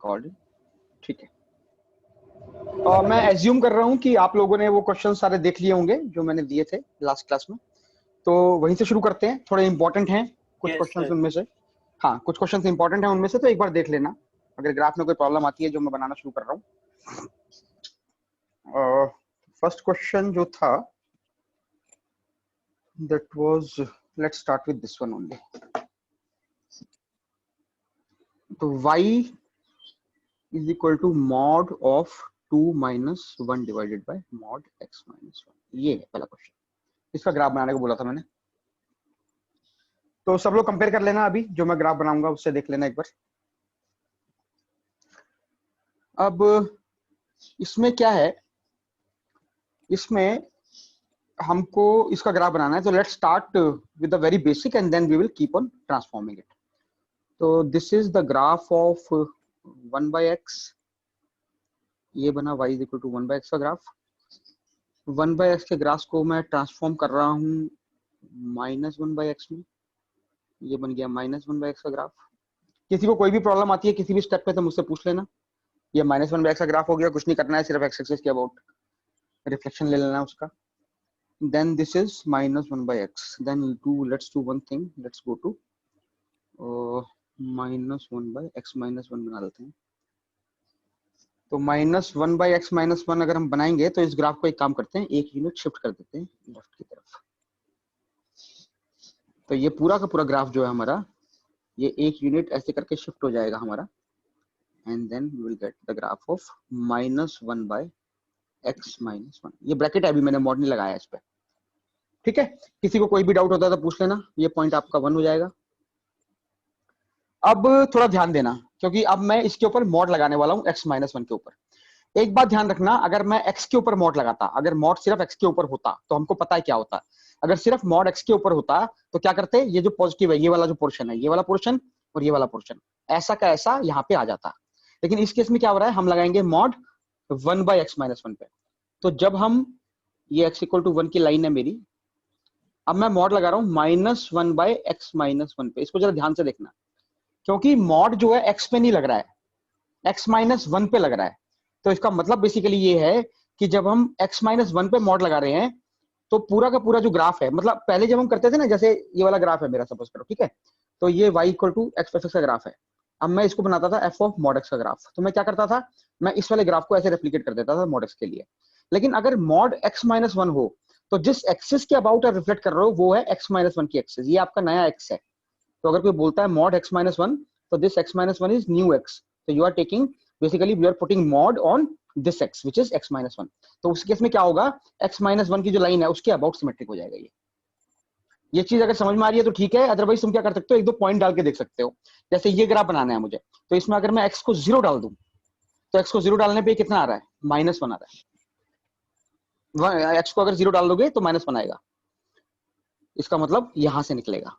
Recording, ठीक है। मैं एज्यूम कर रहा हूँ कि आप लोगों ने वो क्वेश्चन सारे देख लिए होंगे जो मैंने दिए थे लास्ट क्लास में, तो वहीं से शुरू करते हैं। थोड़े इंपॉर्टेंट हैं कुछ क्वेश्चन उनमें से, हाँ कुछ क्वेश्चन इंपॉर्टेंट हैं उनमें से, तो एक बार देख लेना अगर ग्राफ में कोई प्रॉब्लम आती है जो मैं बनाना शुरू कर रहा हूँ। फर्स्ट क्वेश्चन जो था that was, let's start with this one only. तो y is equal to mod of 2 minus 1 divided by mod x minus 1, ये है पहला क्वेश्चन। इसका ग्राफ बनाने को बोला था मैंने, तो सब लोग कंपेयर कर लेना। अभी जो मैं ग्राफ बनाऊंगा उससे देख लेना एक बार। अब इसमें क्या है, इसमें हमको इसका ग्राफ बनाना है, तो let's start with the very basic and then we will keep on transforming it. तो this is the graph of 1 by x, ये बना y is equal to 1 by x का ग्राफ। 1 बाय x के graph को मैं transform कर रहा हूँ माइनस 1 बाय x में, ये बन गया माइनस 1 बाय x का ग्राफ। किसी को कोई भी प्रॉब्लम आती है किसी भी स्टेप पे तो मुझसे पूछ लेना। ये माइनस 1 बाय x का ग्राफ हो गया, कुछ नहीं करना है, सिर्फ x एक्सिस के अबाउट रिफ्लेक्शन ले लेना उसका। Then this is minus 1 by x. Then let's do one thing. Let's go to minus 1 by x minus 1 बना देते हैं। तो माइनस 1 बाई एक्स माइनस 1 अगर हम बनाएंगे तो इस ग्राफ को एक काम करते हैं, एक यूनिट शिफ्ट कर देते हैं लेफ्ट की तरफ। तो ये पूरा का पूरा ग्राफ जो है हमारा, ये एक यूनिट ऐसे करके शिफ्ट हो जाएगा हमारा, and then we will get the graph of minus 1 by x minus 1। ये ब्रैकेट है, अभी मैंने मॉड नहीं लगाया इस पे, ठीक है। किसी को कोई भी डाउट होता है तो पूछ लेना, ये पॉइंट आपका 1 हो जाएगा। अब थोड़ा ध्यान देना क्योंकि अब मैं इसके ऊपर मॉड लगाने वाला हूं x माइनस 1 के ऊपर। एक बात ध्यान रखना, अगर मैं x के ऊपर मॉड लगाता, अगर मॉड सिर्फ x के ऊपर होता तो हमको पता है क्या होता। अगर सिर्फ मॉड x के ऊपर होता तो क्या करते, ये जो पॉजिटिव है, ये वाला जो पोर्शन है, ये वाला पोर्शन और ये वाला पोर्शन ऐसा का ऐसा यहाँ पे आ जाता। लेकिन इस केस में क्या हो रहा है, हम लगाएंगे मॉड 1 बाई एक्स माइनस 1 पे। तो जब हम, ये x इक्वल टू 1 की लाइन है मेरी, अब मैं मॉड लगा रहा हूँ माइनस 1 बाई एक्स माइनस 1 पे। इसको जरा ध्यान से देखना क्योंकि मॉड जो है x पे नहीं लग रहा है, x माइनस 1 पे लग रहा है। तो इसका मतलब बेसिकली ये है कि जब हम x माइनस 1 पे मॉड लगा रहे हैं तो पूरा का पूरा जो ग्राफ है, मतलब पहले जब हम करते थे ना, जैसे ये वाला ग्राफ है मेरा, सपोज करो, ठीक है। तो ये y equal to x f x का ग्राफ है। अब मैं इसको बनाता था f ऑफ मॉड x का ग्राफ। तो मैं क्या करता था, मैं इस वाले ग्राफ को ऐसे रेप्लिकेट कर देता था मॉड x के लिए। लेकिन अगर मॉड x माइनस 1 हो तो जिस एक्सिस के अबाउट आप रिफ्लेक्ट कर रहे हो वो है x माइनस 1 की एक्सिस, ये आपका नया x है। तो अगर कोई बोलता है मॉड x माइनस 1, तो this x minus 1 is new x। तो you are taking, basically we are putting mod on this x which is x minus 1। तो उस केस में क्या होगा, x माइनस 1 की जो लाइन है उसके अबाउट सिमेट्रिक हो जाएगा। ये चीज अगर समझ में आ रही है तो ठीक है, अदरवाइज तुम क्या कर सकते हो, एक दो पॉइंट डाल के देख सकते हो। जैसे ये ग्राफ बनाना है मुझे, तो इसमें अगर मैं x को 0 डाल दूं तो x को 0 डालने पे कितना आ रहा है, माइनस 1 आ रहा है। x को अगर 0 डाल दोगे तो माइनस 1 आएगा, इसका मतलब यहां से निकलेगा।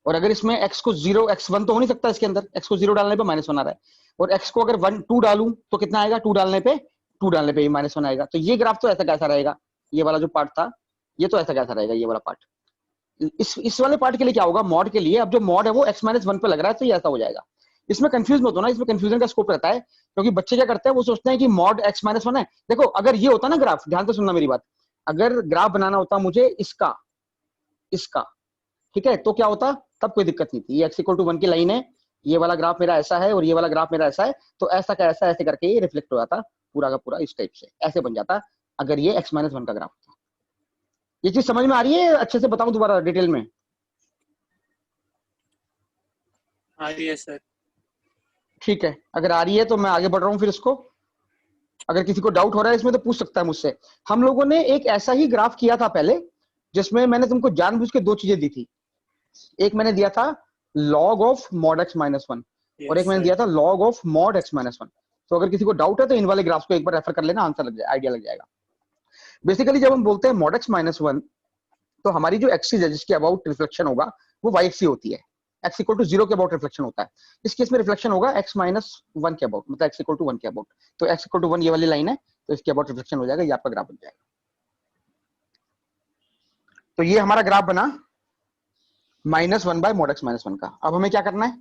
और अगर इसमें x को 0, x1 तो हो नहीं सकता इसके अंदर, x को 0 डालने पे माइनस 1 आ रहा है। और x को अगर 1 2 डालूं तो कितना आएगा, 2 डालने पे माइनस 1 आएगा। तो ये ग्राफ तो ऐसा कैसा रहेगा, ये वाला जो पार्ट था ये तो ऐसा कैसा रहेगा, ये वाला पार्ट। इस वाले पार्ट के लिए क्या होगा, मॉड के लिए, अब जो मॉड है वो x माइनस 1 पे लग रहा है तो ये ऐसा हो जाएगा। इसमें कंफ्यूज मत होना, इसमें कंफ्यूजन का स्कोप रहता है क्योंकि बच्चे क्या करते हैं, वो सोचते हैं कि मॉड x माइनस 1 है। देखो अगर ये होता ना ग्राफ, ध्यान से सुनना मेरी बात, अगर ग्राफ बनाना होता मुझे इसका, ठीक है, तो क्या होता, तब कोई दिक्कत नहीं थी। ये x इक्वल टू 1 की लाइन है, ये वाला ग्राफ मेरा ऐसा है और ये वाला ग्राफ मेरा ऐसा है, तो ऐसा का ऐसा ऐसे करके ये रिफ्लेक्ट हो जाता पूरा का पूरा, इस टाइप से ऐसे बन जाता अगर ये x माइनस 1 का ग्राफ था। ये चीज समझ में आ रही है, अच्छे से बताऊं दोबारा डिटेल में? आ रही है सर। ठीक है, अगर आ रही है तो मैं आगे बढ़ रहा हूँ फिर इसको। अगर किसी को डाउट हो रहा है इसमें तो पूछ सकता है मुझसे। हम लोगों ने एक ऐसा ही ग्राफ किया था पहले, जिसमें मैंने तुमको जानबूझ के दो चीजें दी थी। एक मैंने दिया था log of mod x minus 1 और एक मैंने दिया था log of mod x minus 1। तो अगर किसी को डाउट है तो इन वाले ग्राफ को एक बार रेफर कर लेना, आंसर लग जाए, आइडिया लग जाएगा। बेसिकली जब हम बोलते हैं मॉड x माइनस 1 तो हमारी जो एक्सिस है जिसके अबाउट रिफ्लेक्शन होगा वो y एक्सिस होती है। x इक्वल टू 0 के अबाउट रिफ्लेक्शन होता है। इस केस में रिफ्लेक्शन होगा x माइनस 1 के अबाउट, मतलब x इक्वल टू 1 के अबाउट। तो x इक्वल टू 1 ये वाली लाइन है, तो इसके अबाउट रिफ्लेक्शन हो जाएगा, ये आपका ग्राफ बन जाएगा। तो ये हमारा ग्राफ बना minus 1 bye mod x minus 1 का। अब हमें क्या करना है,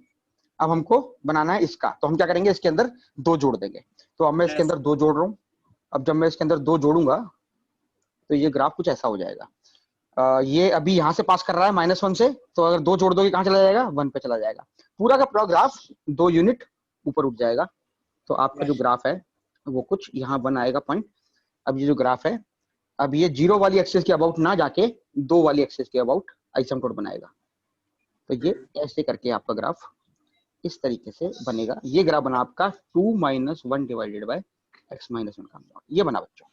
अब हमको बनाना है इसका, तो हम क्या करेंगे, इसके अंदर 2 जोड़ देंगे। तो अब मैं इसके अंदर 2 जोड़ रहा हूँ। अब जब मैं इसके अंदर 2 जोड़ूंगा तो ये ग्राफ कुछ ऐसा हो जाएगा। ये अभी यहाँ से पास कर रहा है -1 से, तो अगर 2 जोड़ दोगे कहाँ चला जाएगा, 1 पे चला जाएगा। पूरा का पूरा ग्राफ 2 यूनिट ऊपर उठ जाएगा। तो आपका जो ग्राफ है वो कुछ यहाँ 1 आएगा पॉइंट। अब ये जो ग्राफ है, अब ये 0 वाली एक्सिस के अबाउट ना जाके 2 वाली एक्सिस के अबाउट आइसोमटोड बनाएगा। तो ये ऐसे करके आपका ग्राफ इस तरीके से बनेगा। ये ग्राफ बना आपका 2 - 1 डिवाइडेड बाय x - 1 का मॉड। ये बना बच्चों।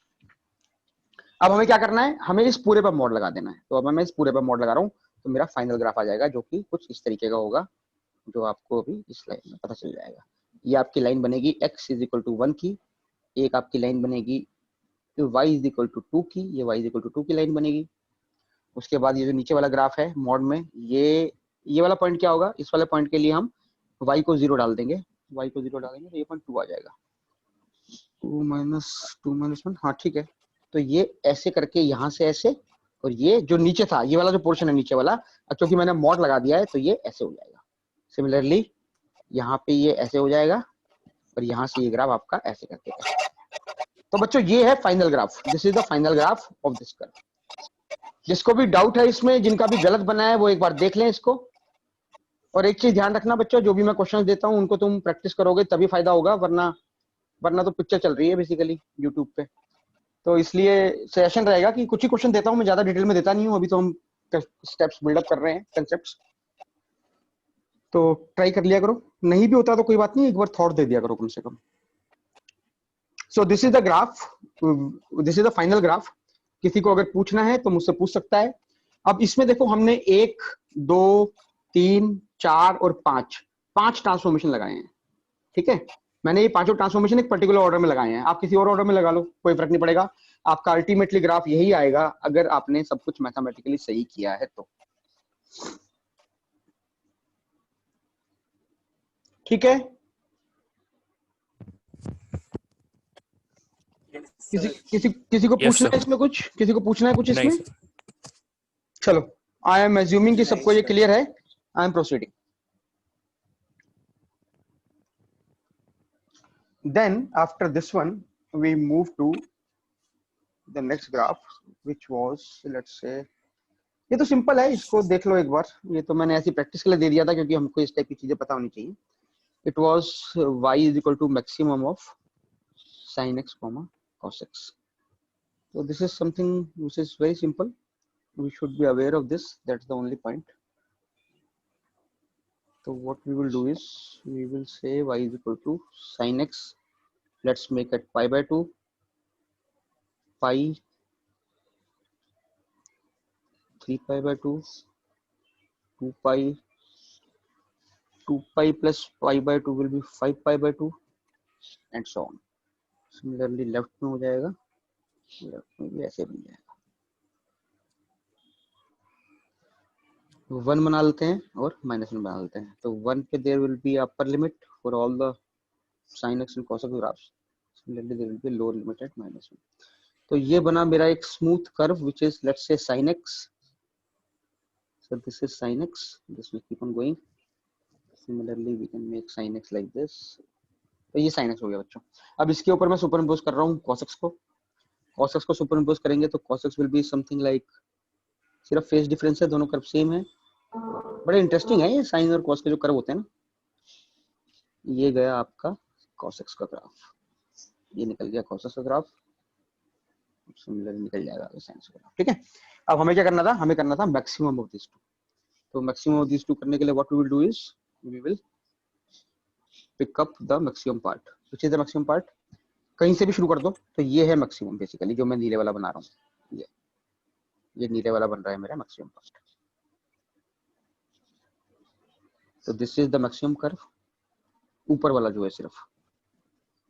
अब हमें क्या करना है, हमें इस पूरे पर मॉड लगा देना है। तो अब मैं इस पूरे पर मॉड लगा रहा हूँ, तो मेरा फाइनल ग्राफ आ जाएगा जो कि कुछ इस तरीके का होगा, जो आपको अभी इस लाइन में पता चल जाएगा। ये आपकी लाइन बनेगी x = 1 की, एक आपकी लाइन बनेगी y = 2 की, ये y = 2 की लाइन बनेगी। उसके बाद ये जो नीचे वाला ग्राफ है मॉड में, ये वाला पॉइंट क्या होगा, इस वाले पॉइंट के लिए हम y को 0 डाल देंगे, y को 0 डालेंगे तो ये पॉइंट 2 आ जाएगा। 2 - 2 - 1, हाँ ठीक है। तो ये ऐसे करके यहाँ से ऐसे, और ये जो नीचे था, ये वाला जो पोर्शन है नीचे वाला, क्योंकि मैंने मॉड लगा दिया है तो ये ऐसे हो जाएगा। सिमिलरली यहाँ पे ये ऐसे हो जाएगा, और यहाँ से ये ग्राफ आपका ऐसे करके ऐसे। तो बच्चों ये है final graph, this is the final graph of this curve. जिसको भी डाउट है इसमें, जिनका भी गलत बना है, वो एक बार देख लें इसको। और एक चीज ध्यान रखना बच्चों, जो भी मैं क्वेश्चन देता हूँ उनको तुम प्रैक्टिस करोगे तभी फायदा होगा, वरना तो पिक्चर चल रही है बेसिकली यूट्यूब पे। तो इसलिए सेशन रहेगा कि कुछ ही क्वेश्चन देता हूँ मैं, ज्यादा डिटेल में देता नहीं हूँ। अभी तो हम स्टेप्स बिल्डअप कर रहे हैं, कंसेप्ट्स। तो ट्राई कर लिया करो, नहीं भी होता तो कोई बात नहीं, एक बार थॉट दे दिया करो कम से कम। So this is the graph, this is the final graph. किसी को अगर पूछना है तो मुझसे पूछ सकता है। अब इसमें देखो, हमने 1 2 3 4 और 5 ट्रांसफॉर्मेशन लगाए हैं, ठीक है। मैंने ये 5 ट्रांसफॉर्मेशन एक पर्टिकुलर ऑर्डर में लगाए हैं, आप किसी और ऑर्डर में लगा लो, कोई फर्क नहीं पड़ेगा। आपका अल्टीमेटली ग्राफ यही आएगा अगर आपने सब कुछ मैथमेटिकली सही किया है तो, ठीक है। किसी को पूछना है इसमें कुछ, किसी को पूछना है कुछ इसमें? चलो, आई एम एज्यूमिंग कि सबको ये क्लियर है। I am proceeding. Then after this one we move to the next graph which was, let's say, ये तो सिंपल है, इसको देख लो एक बार। ये तो मैंने ऐसी प्रैक्टिस के लिए दे दिया था क्योंकि हमको इस टाइप की चीजें पता होनी चाहिए। It was y = maximum of sin x, cos x. So this is something which is very simple. We should be aware of this. That's the only point. So what we will do is we will say y = sin x. Let's make it pi by 2, pi 3 pi by 2, 2 pi, 2 pi plus pi by 2 will be 5 pi by 2 and so on. Similarly left में हो जाएगा, left में भी ऐसे बन जाएगा। 1 बना लेते हैं और -1 बना लेते हैं। तो 1 पे there will be upper limit for all the sin x and cos x graphs. Similarly there will be lower limit at -1. तो ये बना मेरा एक smooth curve which is let's say sin x. So this is sin x, this will keep on going. Similarly we can make sin x like this. तो ये sin x हो गया बच्चों। अब इसके ऊपर मैं सुपर इम्पोज कर रहा हूँ cos x को। cos x को सुपर इम्पोज करेंगे तो cos x will be something like, सिर्फ फेस डिफरेंस है, दोनों कर्व सेम है। बड़े इंटरेस्टिंग है ये साइन और cos के जो कर्व होते हैं ना। ये गया आपका cos x का ग्राफ, ये निकल गया cos x का ग्राफ, सिमिलरली निकल जाएगा sin x का ग्राफ, ठीक है। अब हमें क्या करना था, हमें करना था मैक्सिमम ऑफ दिस टू। तो मैक्सिमम ऑफ दिस टू करने के लिए what we will do is we will pick up the maximum part. Which is the maximum part, कहीं से भी शुरू कर दो। तो ये है मैक्सिमम बेसिकली, जो मैं नीले वाला बना रहा हूँ। ये नीले वाला बन रहा है मेरा मैक्सिमम पार्ट। तो this is the maximum curve, ऊपर वाला जो है सिर्फ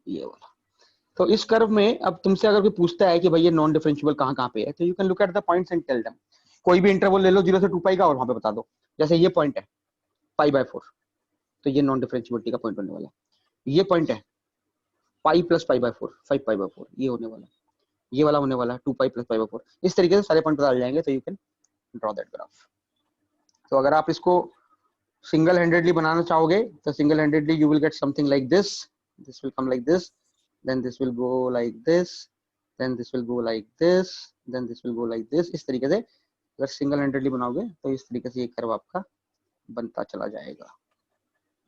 ये वाला। तो इस कर्व में अब तुमसे अगर कोई पूछता है कि भाई ये नॉन डिफरेंशिएबल कहाँ पे है, तो you can look at the points and tell them. कोई भी इंटरवल ले लो 0 से 2 पाई का और वहां पे बता दो। जैसे ये पॉइंट है π/4, तो ये नॉन डिफरेंशिएबिलिटी का पॉइंट होने वाला है। ये पॉइंट है पाई प्लस π/4, 5π/4, ये होने वाला है। ये वाला होने वाला है 2π + π/4। इस तरीके से सारे पॉइंट बता जाएंगे, तो you can draw that graph. तो अगर आप इसको सिंगल हैंडेडली बनाना चाहोगे तो single handedly you will get something like this will come like this, then this will go like this, then this will go like this, then this will go like this. इस तरीके से अगर single handedly बनाओगे तो इस तरीके से ये कर्व आपका बनता चला जाएगा।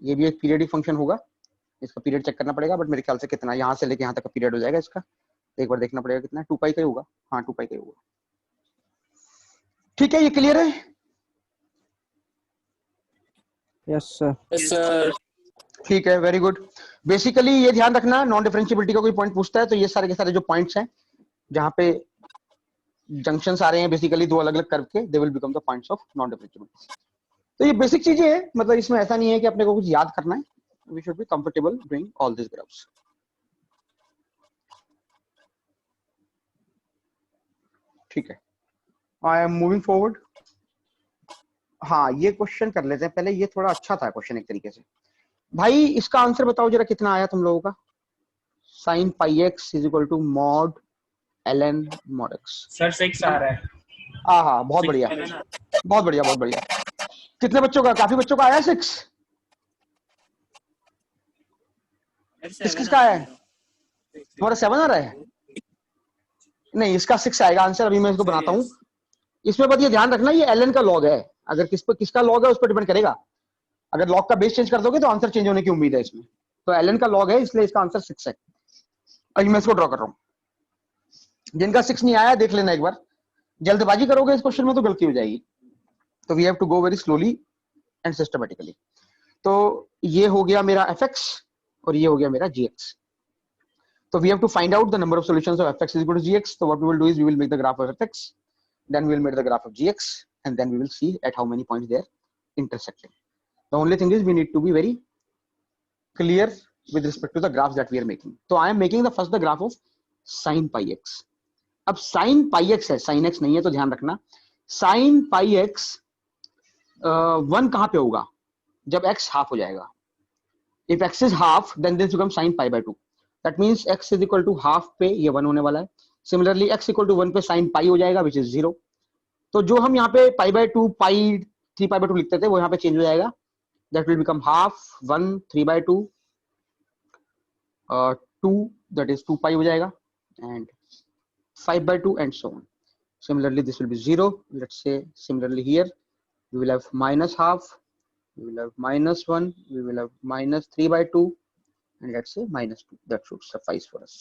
ये भी एक पीरियडिक फंक्शन होगा, इसका पीरियड चेक करना पड़ेगा, बट मेरे ख्याल से कितना यहाँ से लेके यहाँ तक का पीरियड हो जाएगा इसका, एक बार देखना पड़ेगा कितना, 2 पाई का ही होगा। हाँ 2 पाई का ही होगा। ठीक है, ये क्लियर है? Yes sir. Yes sir. ठीक है, वेरी गुड। बेसिकली ये ध्यान रखना, नॉन डिफरेंशिएबिलिटी का कोई पॉइंट पूछता है तो ये सारे के सारे जो पॉइंट्स हैं जहाँ पे जंक्शंस आ रहे हैं बेसिकली दो अलग अलग कर्व के, they will become the points of non differentiability. तो ये बेसिक चीजें हैं, मतलब इसमें ऐसा नहीं है कि अपने को कुछ याद करना है, we should be comfortable doing all this graphs. ठीक है, आई एम मूविंग फॉरवर्ड। हाँ, ये क्वेश्चन कर लेते हैं पहले, ये थोड़ा अच्छा था क्वेश्चन एक तरीके से। भाई इसका आंसर बताओ जरा कितना आया तुम लोगों का? sin pi x is equal to mod ln mod x। Sir 6 आ रहा है। हाँ, बहुत बढ़िया, बहुत बढ़िया, बहुत बढ़िया। कितने बच्चों का? काफी बच्चों का आया 6। किसका है? तुम्हारा 7 आ रहा है? नहीं, इसका 6 आएगा आंसर, अभी मैं इसको बनाता हूँ। इसमें बस ये ध्यान रखना, ये ln का लॉग है, अगर किसका लॉग है उस पर डिपेंड करेगा। अगर लॉग का बेस चेंज कर दोगे तो आंसर चेंज होने की उम्मीद है इसमें। तो ln का लॉग है, इसलिए इसका आंसर 6 है। अभी मैं इसको ड्रॉ कर रहा हूँ। जिनका 6 नहीं आया देख लेना एक बार, जल्दबाजी करोगे इस क्वेश्चन में तो गलती हो जाएगी। तो we have to go very slowly and systematically. तो ये हो गया मेरा fx और ये हो गया मेरा gx। तो we have to find out the number of solutions of fx is equal to gx। तो what we will do is we will make the graph of fx, then we will make the graph of gx, and then we will see at how many points they are intersecting. The only thing is we need to be very clear with respect to the graphs that we are making. So I am making the graph of sin pi x. अब sin pi x है, sin x नहीं है, तो ध्यान रखना sin pi x 1 कहां पे होगा? जब x हाफ हो जाएगा। If x is half, then this becomes sin pi by 2. That means x is equal to half पे ये 1 होने वाला है। सिमिलरली x इक्वल टू 1 पे sin पाई हो जाएगा विच इज 0। तो जो हम यहाँ पे pi by 2 pi 3 pi by 2 लिखते थे वो यहाँ पे चेंज हो जाएगा, that will become half 1 3 by 2 2 that is 2 pi हो जाएगा and 5 by 2 and so on. Similarly this will be 0. Let's say similarly here we will have minus half, we will have minus 1, we will have minus 3 by 2 and let's say minus 2. That should suffice for us.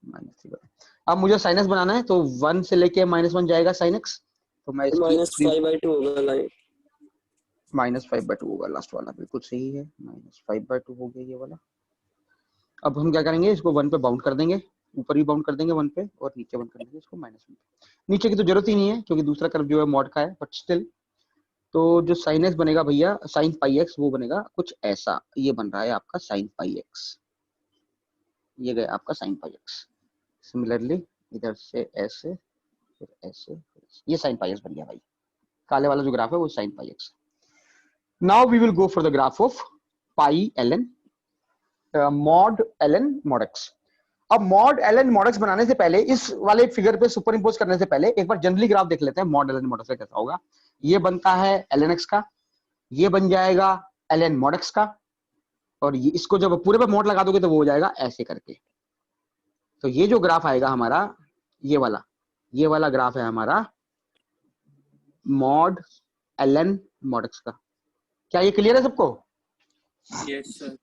minus 3 by 2. अब मुझे sinus बनाना है तो 1 से लेके -1 जाएगा sin x, तो मैं -5 by 2 होगा लाइक, -5 by 2 होगा लास्ट वाला, बिल्कुल सही है। -5 by 2 हो गया ये वाला। अब हम क्या करेंगे, इसको 1 पे बाउंड कर देंगे, ऊपर भी बाउंड कर देंगे 1 पे और नीचे बाउंड कर देंगे इसको -1 पे। नीचे की तो जरूरत ही नहीं है क्योंकि दूसरा कर्व जो है मॉड का है, बट स्टिल तो जो sin x बनेगा भैया, sin पाई x वो बनेगा कुछ ऐसा। ये बन रहा है आपका sin पाई x, ये गया आपका sin पाई x। सिमिलरली इधर से ऐसे फिर ऐसे, ये sin पाई x बन गया भाई। काले वाला जो ग्राफ है वो sin pi x। Now we will go for the graph of pi ln mod ln mod x। अब mod ln mod x बनाने से पहले, इस वाले फिगर पे सुपर इंपोज करने से पहले एक बार जनरली ग्राफ देख लेते हैं mod ln mod x का कैसा होगा। ये बनता है ln x का, ये बन जाएगा ln mod x का, और ये इसको जब पूरे पे mod लगा दोगे तो वो हो जाएगा ऐसे करके। तो ये जो ग्राफ आएगा हमारा, ये वाला ग्राफ है हमारा mod ln mod x का। क्या ये क्लियर है सबको? Yes sir.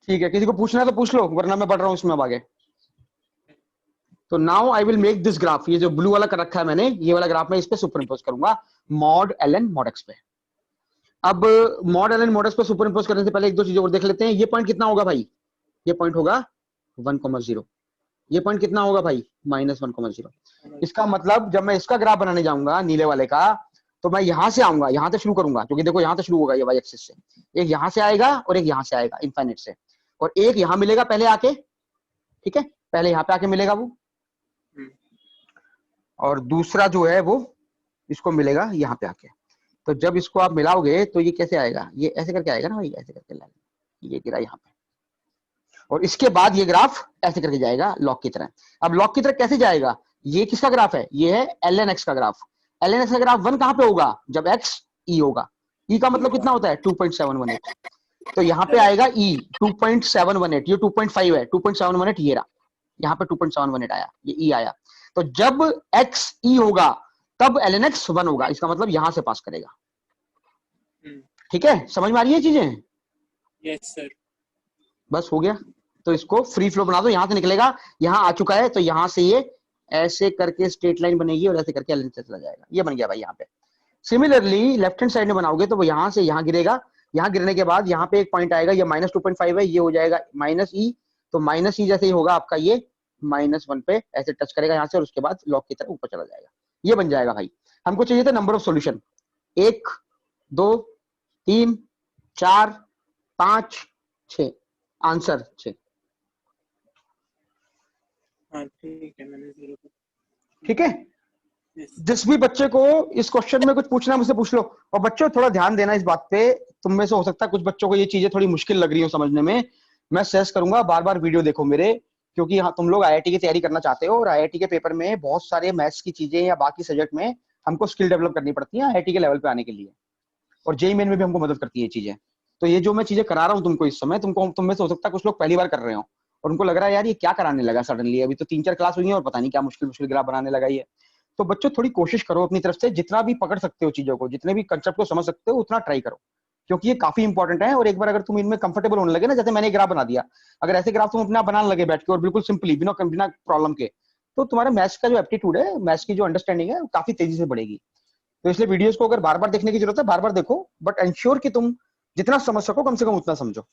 ठीक है, किसी को पूछना है तो पूछ लो, वरना मैं बढ़ रहा हूं इसमें अब आगे। तो now I will make this graph, ये जो ब्लू वाला कर रखा है मैंने, ये वाला ग्राफ मैं इस पे सुपर इंपोज करूंगा mod ln mod x पे। अब mod ln mod x पे सुपर इंपोज करने से पहले एक दो चीजें और देख लेते हैं। ये पॉइंट कितना होगा भाई? ये पॉइंट होगा 1,0। ये पॉइंट कितना होगा भाई? -1,0। इसका मतलब जब मैं इसका ग्राफ बनाने जाऊंगा नीले वाले का, तो मैं यहां से आऊंगा, यहां से शुरू करूंगा, क्योंकि देखो यहां से शुरू होगा ये वाई एक्सिस से, एक यहां से आएगा और एक यहां से आएगा इनफाइनाइट से, और एक यहां मिलेगा पहले आके, ठीक है, पहले यहां पे आके मिलेगा वो, और दूसरा जो है वो इसको मिलेगा यहाँ पे आके। तो जब इसको आप मिलाओगे तो ये कैसे आएगा? ये ऐसे करके आएगा ना भाई, ऐसे करके लाएगा, ये गिरा यहाँ पे, और इसके बाद ये ग्राफ ऐसे करके जाएगा लॉग की तरह। अब लॉग की तरह कैसे जाएगा? ये किसका ग्राफ है? ये है ln x का ग्राफ। ln x का ग्राफ 1 कहां पे होगा? जब x e होगा। ई का मतलब कितना होता है 2.718, तो यहाँ पे आएगा ई 2.718, ये 2.5 है, 2.718 ये रहा, यहाँ पे 2.718 आया, ये ई आया। तो जब x ई होगा तब ln x 1 होगा, इसका मतलब यहां से पास करेगा। ठीक है, समझ में आ रही है चीजें? Yes sir. बस हो गया। तो इसको फ्री फ्लो बना दो, यहां से निकलेगा, यहां आ चुका है, तो यहां से ये ऐसे करके स्ट्रेट लाइन बनेगी और ऐसे करके ln से चला जाएगा, ये बन गया भाई यहाँ पे। सिमिलरली लेफ्ट हैंड साइड में बनाओगे तो वो यहां से यहां गिरेगा, यहां गिरने के बाद यहाँ पे एक पॉइंट आएगा, ये -2.5 है, ये हो जाएगा माइनस ई, तो माइनस ई जैसे ही होगा आपका ये -1 पे ऐसे टच करेगा यहाँ से, और उसके बाद लॉग की तरफ ऊपर चला जाएगा, ये बन जाएगा भाई। हमको चाहिए था नंबर ऑफ सॉल्यूशन, 1 2 3 4 5 6, आंसर 6। हाँ ठीक है, मैंने 0 ठीक है, जिस भी बच्चे को इस क्वेश्चन में कुछ पूछना है मुझसे पूछ लो। और बच्चों थोड़ा ध्यान देना इस बात पे, तुम में से हो सकता है कुछ बच्चों को ये चीजें थोड़ी मुश्किल लग रही हो समझने में, मैं सजेस्ट करूंगा बार बार वीडियो देखो मेरे, क्योंकि हाँ तुम लोग आईआईटी की तैयारी करना चाहते हो और आईआईटी के पेपर में बहुत सारे मैथ्स की चीजें या बाकी सब्जेक्ट में हमको स्किल डेवलप करनी पड़ती है आईआईटी के लेवल पे आने के लिए, और जेईई मेन में भी हमको मदद करती है ये चीजें। तो ये जो मैं चीजें करा रहा हूँ तुमको इस समय, तुम में से हो सकता है कुछ लोग पहली बार कर रहे हो और उनको लग रहा है यार ये क्या कराने लगा सडनली, अभी तो 3-4 क्लास हुई है और पता नहीं क्या मुश्किल मुश्किल ग्राफ बनाने लगा ये। तो बच्चों थोड़ी कोशिश करो अपनी तरफ से, जितना भी पकड़ सकते हो चीजों को, जितने भी कंसेप्ट को समझ सकते हो उतना ट्राई करो, क्योंकि ये काफी इंपॉर्टेंट है। और एक बार अगर तुम इनमें कंफर्टेबल होने लगे ना, जैसे मैंने ग्राफ बना दिया, अगर ऐसे ग्राफ तुम अपना बनाने लगे बैठ के और बिल्कुल सिंपली बिना प्रॉब्लम के, तो तुम्हारे मैथ्स का जो एप्टीट्यूड है, मैथ्स की जो अंडरस्टैंडिंग है, वो काफी तेजी से बढ़ेगी। तो इसलिए वीडियोस को अगर बार बार देखने की जरूरत है बार बार देखो, बट एंश्योर कि तुम जितना समझ सको कम से कम उतना समझो।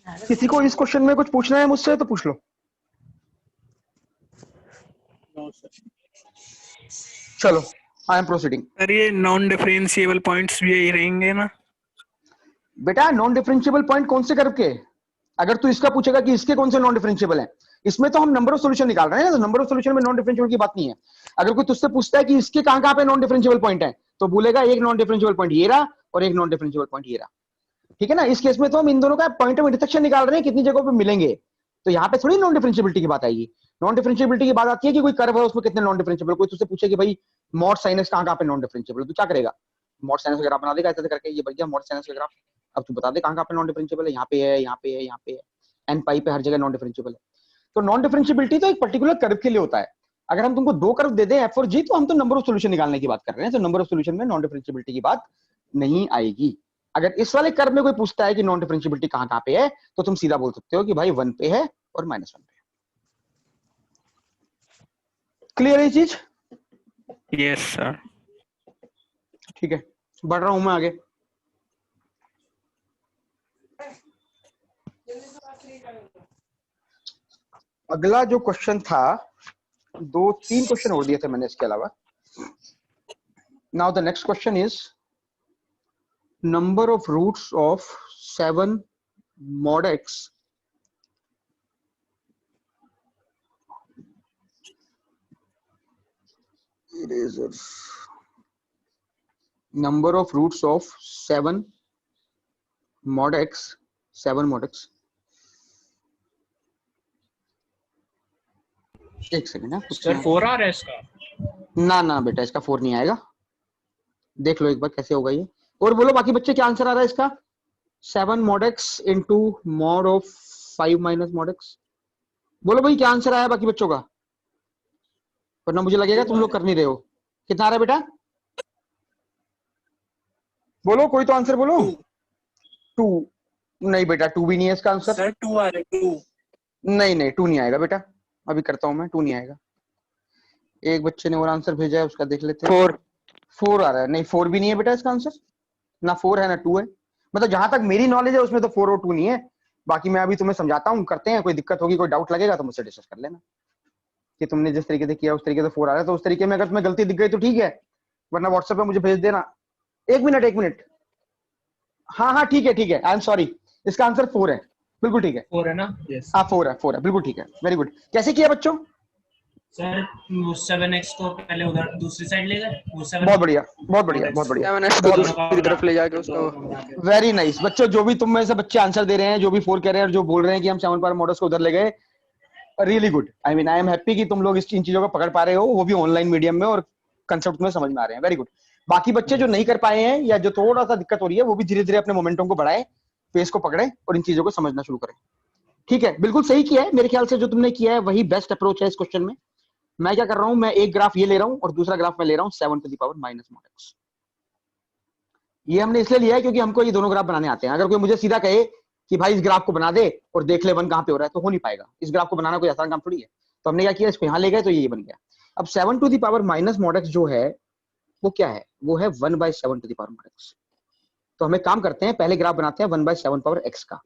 किसी को इस क्वेश्चन में कुछ पूछना है मुझसे तो पूछ लो। No sir. चलो आई एम प्रोसीडिंग। सर ये नॉन डिफरेंशिएबल पॉइंट्स भी यही रहेंगे ना? बेटा नॉन डिफरेंशिएबल पॉइंट कौन से कर्व के? अगर तू इसका पूछेगा कि इसके कौन से नॉन डिफरेंशिएबल है, इसमें तो हम नंबर ऑफ सॉल्यूशन निकाल रहे हैं ना, तो नंबर ऑफ सॉल्यूशन में नॉन डिफरेंशिएबल की बात नहीं है। अगर कोई तुझसे पूछता है कि इसके कहां पे नॉन डिफरेंशिएबल पॉइंट है, तो बोलेगा एक नॉन डिफरेंशिएबल पॉइंट ये रहा और एक नॉन डिफरेंशिएबल पॉइंट ये रहा। ठीक है ना, इस केस में तो हम इन दोनों का पॉइंट ऑफ इंटरसेक्शन निकाल रहे हैं, कितनी जगहों पे मिलेंगे, तो यहाँ पे थोड़ी नॉन डिफरेंशिएबिलिटी की बात आएगी। नॉन डिफरेंशिएबिलिटी की बात आती है कि कोई कर्व है उसमें कितने नॉन डिफरेंशिएबल, कोई तुझसे पूछे कि भाई मॉड साइन एक्स कहां पे नॉन डिफरेंशिएबल, तू क्या करेगा? मॉड साइन एक्स का ग्राफ बना देगा ऐसे करके, ये बढ़ गया मॉड साइन एक्स का ग्राफ। अब तू बता दे कहां पे नॉन डिफरेंशिएबल है, यहाँ पे है, यहाँ पे है, यहाँ पे है, एन पाई पे हर जगह नॉन डिफरेंशिएबल है। तो नॉन डिफरेंशिएबिलिटी तो एक पर्टिकुलर कर्व के लिए होता है। अगर हम तुमको 2 कर्व दे दें एफ और जी, तो हम तो नंबर ऑफ सॉल्यूशन निकालने की बात कर रहे हैं, तो नंबर ऑफ सॉल्यूशन में नॉन डिफरेंशिएबिलिटी की बात नहीं आएगी। अगर इस वाले कर्व में कोई पूछता है कि नॉन डिफरेंशिएबिलिटी कहां पे है, तो तुम सीधा बोल सकते हो कि भाई 1 पे है और -1 पे है। क्लियर है ये चीज? Yes sir. ठीक है, बढ़ रहा हूं मैं आगे। अगला जो क्वेश्चन था, 2-3 क्वेश्चन और दिए थे मैंने इसके अलावा। Now the next question is number of roots of 7 mod x eraser, number of roots of 7 mod x, 7 mod x। एक सेकंड है सर 4 आ रहा है इसका? ना बेटा इसका 4 नहीं आएगा, देख लो एक बार कैसे होगा ये। और बोलो बाकी बच्चे क्या आंसर आ रहा है इसका? 7 mod x into mod of 5 minus mod x। बोलो भाई क्या आंसर आया बाकी बच्चों का, वरना मुझे लगेगा तुम लोग कर नहीं रहे हो। कितना आ रहा है बेटा? बोलो कोई तो आंसर बोलो। 2 नहीं बेटा, 2 भी नहीं है इसका आंसर। सर 2 आ रहा है, 2। नहीं 2 नहीं आएगा बेटा, अभी करता हूं मैं, 2 नहीं आएगा। एक बच्चे ने और आंसर भेजा है, उसका देख लेते हैं। 4 आ रहा है, नहीं 4 भी नहीं है बेटा इसका आंसर, ना 4 है ना 2 है। मतलब जहां तक मेरी नॉलेज है उसमें तो 4 और 2 नहीं है। बाकी मैं अभी तुम्हें समझाता हूँ, करते हैं, कोई दिक्कत होगी कोई डाउट लगेगा तो मुझसे डिस्कस कर लेना कि तुमने जिस तरीके से किया उस तरीके से 4 आ रहा है, तो उस तरीके में अगर तुम्हें गलती दिख गई तो ठीक है, वरना व्हाट्सएप पे मुझे भेज देना। एक मिनट, हाँ ठीक है, आई एम सॉरी, इसका आंसर 4 है, बिल्कुल ठीक है। 4 है ना? यस। हाँ 4 है, बिल्कुल ठीक है, वेरी गुड। कैसे किया बच्चों? सर 7x को पहले उधर दूसरी साइड ले गए, वो 7 बहुत बढ़िया। 7x को दूसरी तरफ ले जाके उसको। वेरी नाइस बच्चों, जो भी तुम में से बच्चे आंसर दे रहे हैं, जो भी 4 कह रहे हैं और जो बोल रहे हैं कि हम 7 पावर मॉडल्स को उधर ले गए, really good. I mean I am happy कि तुम लोग इन चीजों को पकड़ पा रहे हो, वो भी ऑनलाइन मीडियम में, और कंसेप्ट में समझ में आ रहे हैं, वेरी गुड। बाकी बच्चे जो नहीं कर पाए हैं या जो थोड़ा सा दिक्कत हो रही है वो भी धीरे धीरे अपने मोमेंटम को बढ़ाए, पेस को पकड़े और इन चीजों को समझना शुरू करें। ठीक है, बिल्कुल सही किया है मेरे ख्याल से, जो तुमने किया है वही बेस्ट अप्रोच है इस क्वेश्चन में। मैं क्या कर रहा हूं, मैं एक ग्राफ ये ले रहा हूं और दूसरा ग्राफ मैं ले रहा हूं 7 to the power minus mod x. ये हमने इसलिए लिया है क्योंकि हमको ये दोनों ग्राफ बनाने आते हैं। अगर कोई मुझे सीधा कहे कि भाई इस ग्राफ को बना दे और देख ले वन कहां पे हो रहा है, तो हो नहीं पाएगा। इस ग्राफ को बनाना कोई आसान काम थोड़ी है। तो हमने क्या किया, इसको यहां ले गए तो ये बन गया। अब 7 to the power minus mod x जो है वो क्या है, वो है 1/7 to the power mod x. तो हमें काम करते हैं, पहले ग्राफ बनाते हैं 1/7 पावर एक्स का।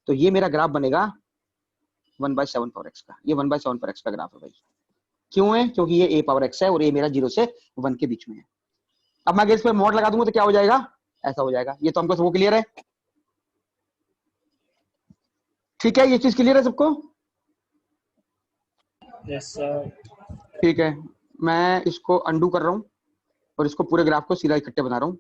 तो ये मेरा ग्राफ बनेगा 1/7 पावर एक्स का। ये 1/7 पावर एक्स का ग्राफ है भाई। क्यों है, क्योंकि ये a पावर x है और ये मेरा 0 से 1 के बीच में है। अब मैं अगर इस पे मॉड लगा दूंगा तो क्या हो जाएगा, ऐसा हो जाएगा। ये तो हमको सबको क्लियर है, ठीक है, ये चीज क्लियर है सबको? Yes sir. ठीक है, मैं इसको अंडू कर रहा हूं और इसको पूरे ग्राफ को सीधा इकट्ठे बना रहा हूं।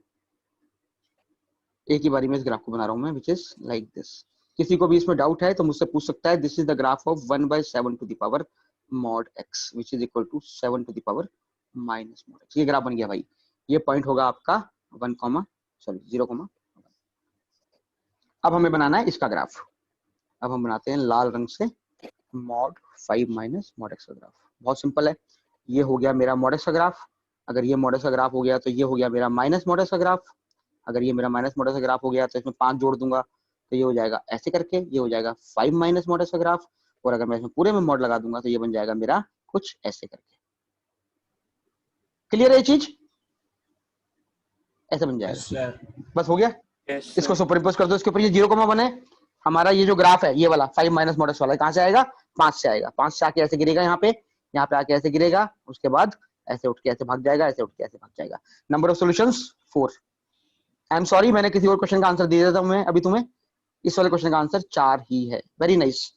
एक ही बारी में इस ग्राफ को बना रहा हूं मैं, विच इज लाइक दिस। किसी को भी इसमें डाउट है तो मुझसे पूछ सकता है। This is the graph of 1/7 to the power mod x which is equal to 7 to the power minus mod x। ये ग्राफ बन गया भाई। ये पॉइंट होगा आपका 0, अब हमें बनाना है इसका ग्राफ। अब हम बनाते हैं लाल रंग से mod 5 minus mod x का ग्राफ। बहुत सिंपल है, ये हो गया मेरा mod x का ग्राफ। अगर ये mod x का ग्राफ हो गया तो ये हो गया मेरा माइनस mod x का ग्राफ। अगर ये मेरा माइनस mod x का ग्राफ हो गया तो इसमें 5 जोड़ दूंगा तो ये हो जाएगा ऐसे करके, ये हो जाएगा 5 माइनस mod x का ग्राफ। और अगर मैं इसमें पूरे में मॉड लगा दूंगा तो ये बन जाएगा मेरा कुछ ऐसे करके। क्लियर है ये चीज? ऐसे बन जाएगा। बस हो गया। इसको सुपर इम्पोज कर दो इसके ऊपर। ये 0,1 है हमारा। ये जो ग्राफ है ये वाला 5 माइनस मॉड एक्स वाला, कहां से आएगा, 5 से आएगा। 5 से आके ऐसे गिरेगा यहाँ पे आके ऐसे गिरेगा, उसके बाद ऐसे उठ के ऐसे भाग जाएगा, ऐसे उठ के ऐसे भाग जाएगा। Number of solutions 4। I am sorry, मैंने किसी और क्वेश्चन का आंसर दे दिया था मैं अभी तुम्हें। इस वाले क्वेश्चन का आंसर 4 ही है। Very nice.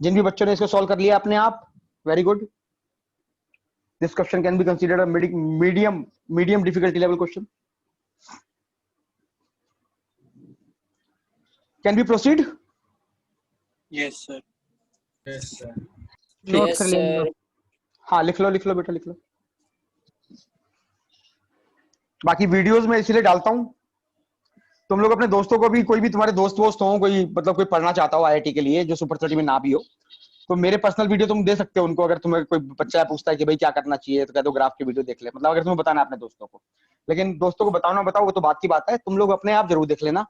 जिन भी बच्चों ने इसको सॉल्व कर लिया अपने आप, very good. This question can be considered a medium difficulty level question. Can be proceed? Yes sir. Yes sir. Note कर लेंगे। हाँ लिख लो बेटा, लिख लो। बाकी वीडियोस में इसलिए डालता हूं, तुम लोग अपने दोस्तों को भी, कोई भी तुम्हारे दोस्त हो, कोई मतलब कोई पढ़ना चाहता हो आईआईटी के लिए जो सुपर 30 में ना भी हो, तो मेरे पर्सनल वीडियो तुम दे सकते हो उनको। अगर तुम्हें कोई बच्चा पूछता है कि भाई क्या करना चाहिए तो कह दो ग्राफ की वीडियो देख ले। मतलब अगर तुम्हें बताना है अपने दोस्तों को, लेकिन दोस्तों को बताओ ना बताओ वो तो बात की बात है, तुम लोग अपने आप जरूर देख लेना।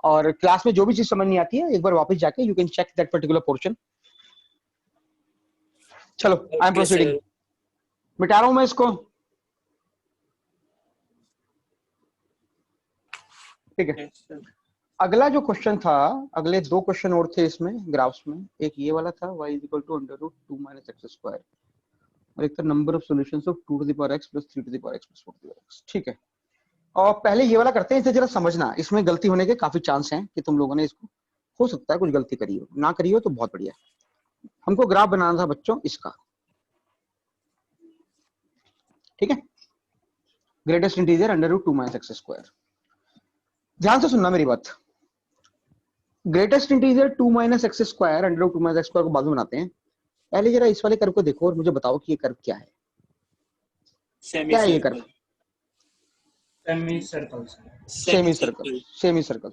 और क्लास में जो भी चीज समझ नहीं आती है एक बार वापस जाके you can check that particular portion. चलो आई एम प्रोसीडिंग। मिटा रहा हूं मैं इसको, ठीक है। अगला जो क्वेश्चन था, अगले 2 क्वेश्चन और थे इसमें ग्राफ्स में। एक ये वाला था y = √2 - x² और एक था number of solutions of 2 to the power x + 3 to the power x + 4 to the power x। ठीक है, और पहले ये वाला करते हैं, इसे जरा समझना। इसमें गलती होने के काफी चांस हैं कि तुम लोगों ने इसको, हो सकता है कुछ गलती करी हो, ना करी हो तो बहुत बढ़िया। हमको ग्राफ बनाना था बच्चों इसका, ठीक है। Greatest integer √2 - x²। ध्यान से सुनना मेरी बात। ग्रेटेस्ट इंटीजर 2 - x² √2 - x² को बाद में बनाते हैं। पहले जरा इस वाले कर्व को देखो और मुझे बताओ कि ये कर्व क्या है। क्या है ये कर्व? Semi circle.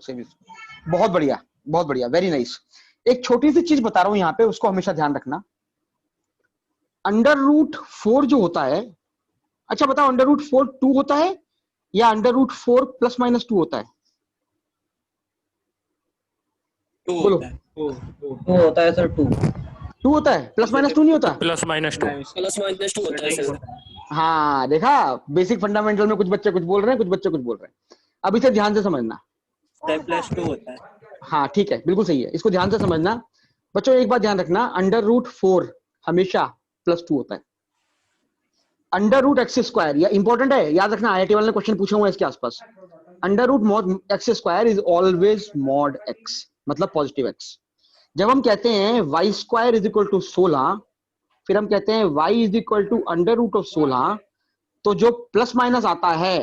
बहुत बढ़िया, वेरी नाइस। एक छोटी सी चीज बता रहा हूं यहाँ पे, उसको हमेशा ध्यान रखना। √4 जो होता है, अच्छा बताओ √4 2 होता है या √4 ± 2 होता है? बोलो। 2 होता है सर। 2 होता है, ±2 नहीं होता? +-2 होता है सर। हाँ देखा, बेसिक फंडामेंटल में कुछ बच्चे कुछ बोल रहे हैं, कुछ बच्चे कुछ बोल रहे हैं। अब इसे ध्यान से समझना। +2 होता है। हाँ ठीक है, बिल्कुल सही है, इसको ध्यान से समझना बच्चों। एक बात ध्यान रखना, √4 हमेशा +2 होता है। √x², यह इंपॉर्टेंट है, याद रखना। आईआईटी वाले ने क्वेश्चन पूछा हुआ है इसके आसपास। √x² is always mod x, मतलब पॉजिटिव x। जब हम कहते हैं y² = 16, फिर हम कहते हैं y = √16, तो जो प्लस माइनस आता है,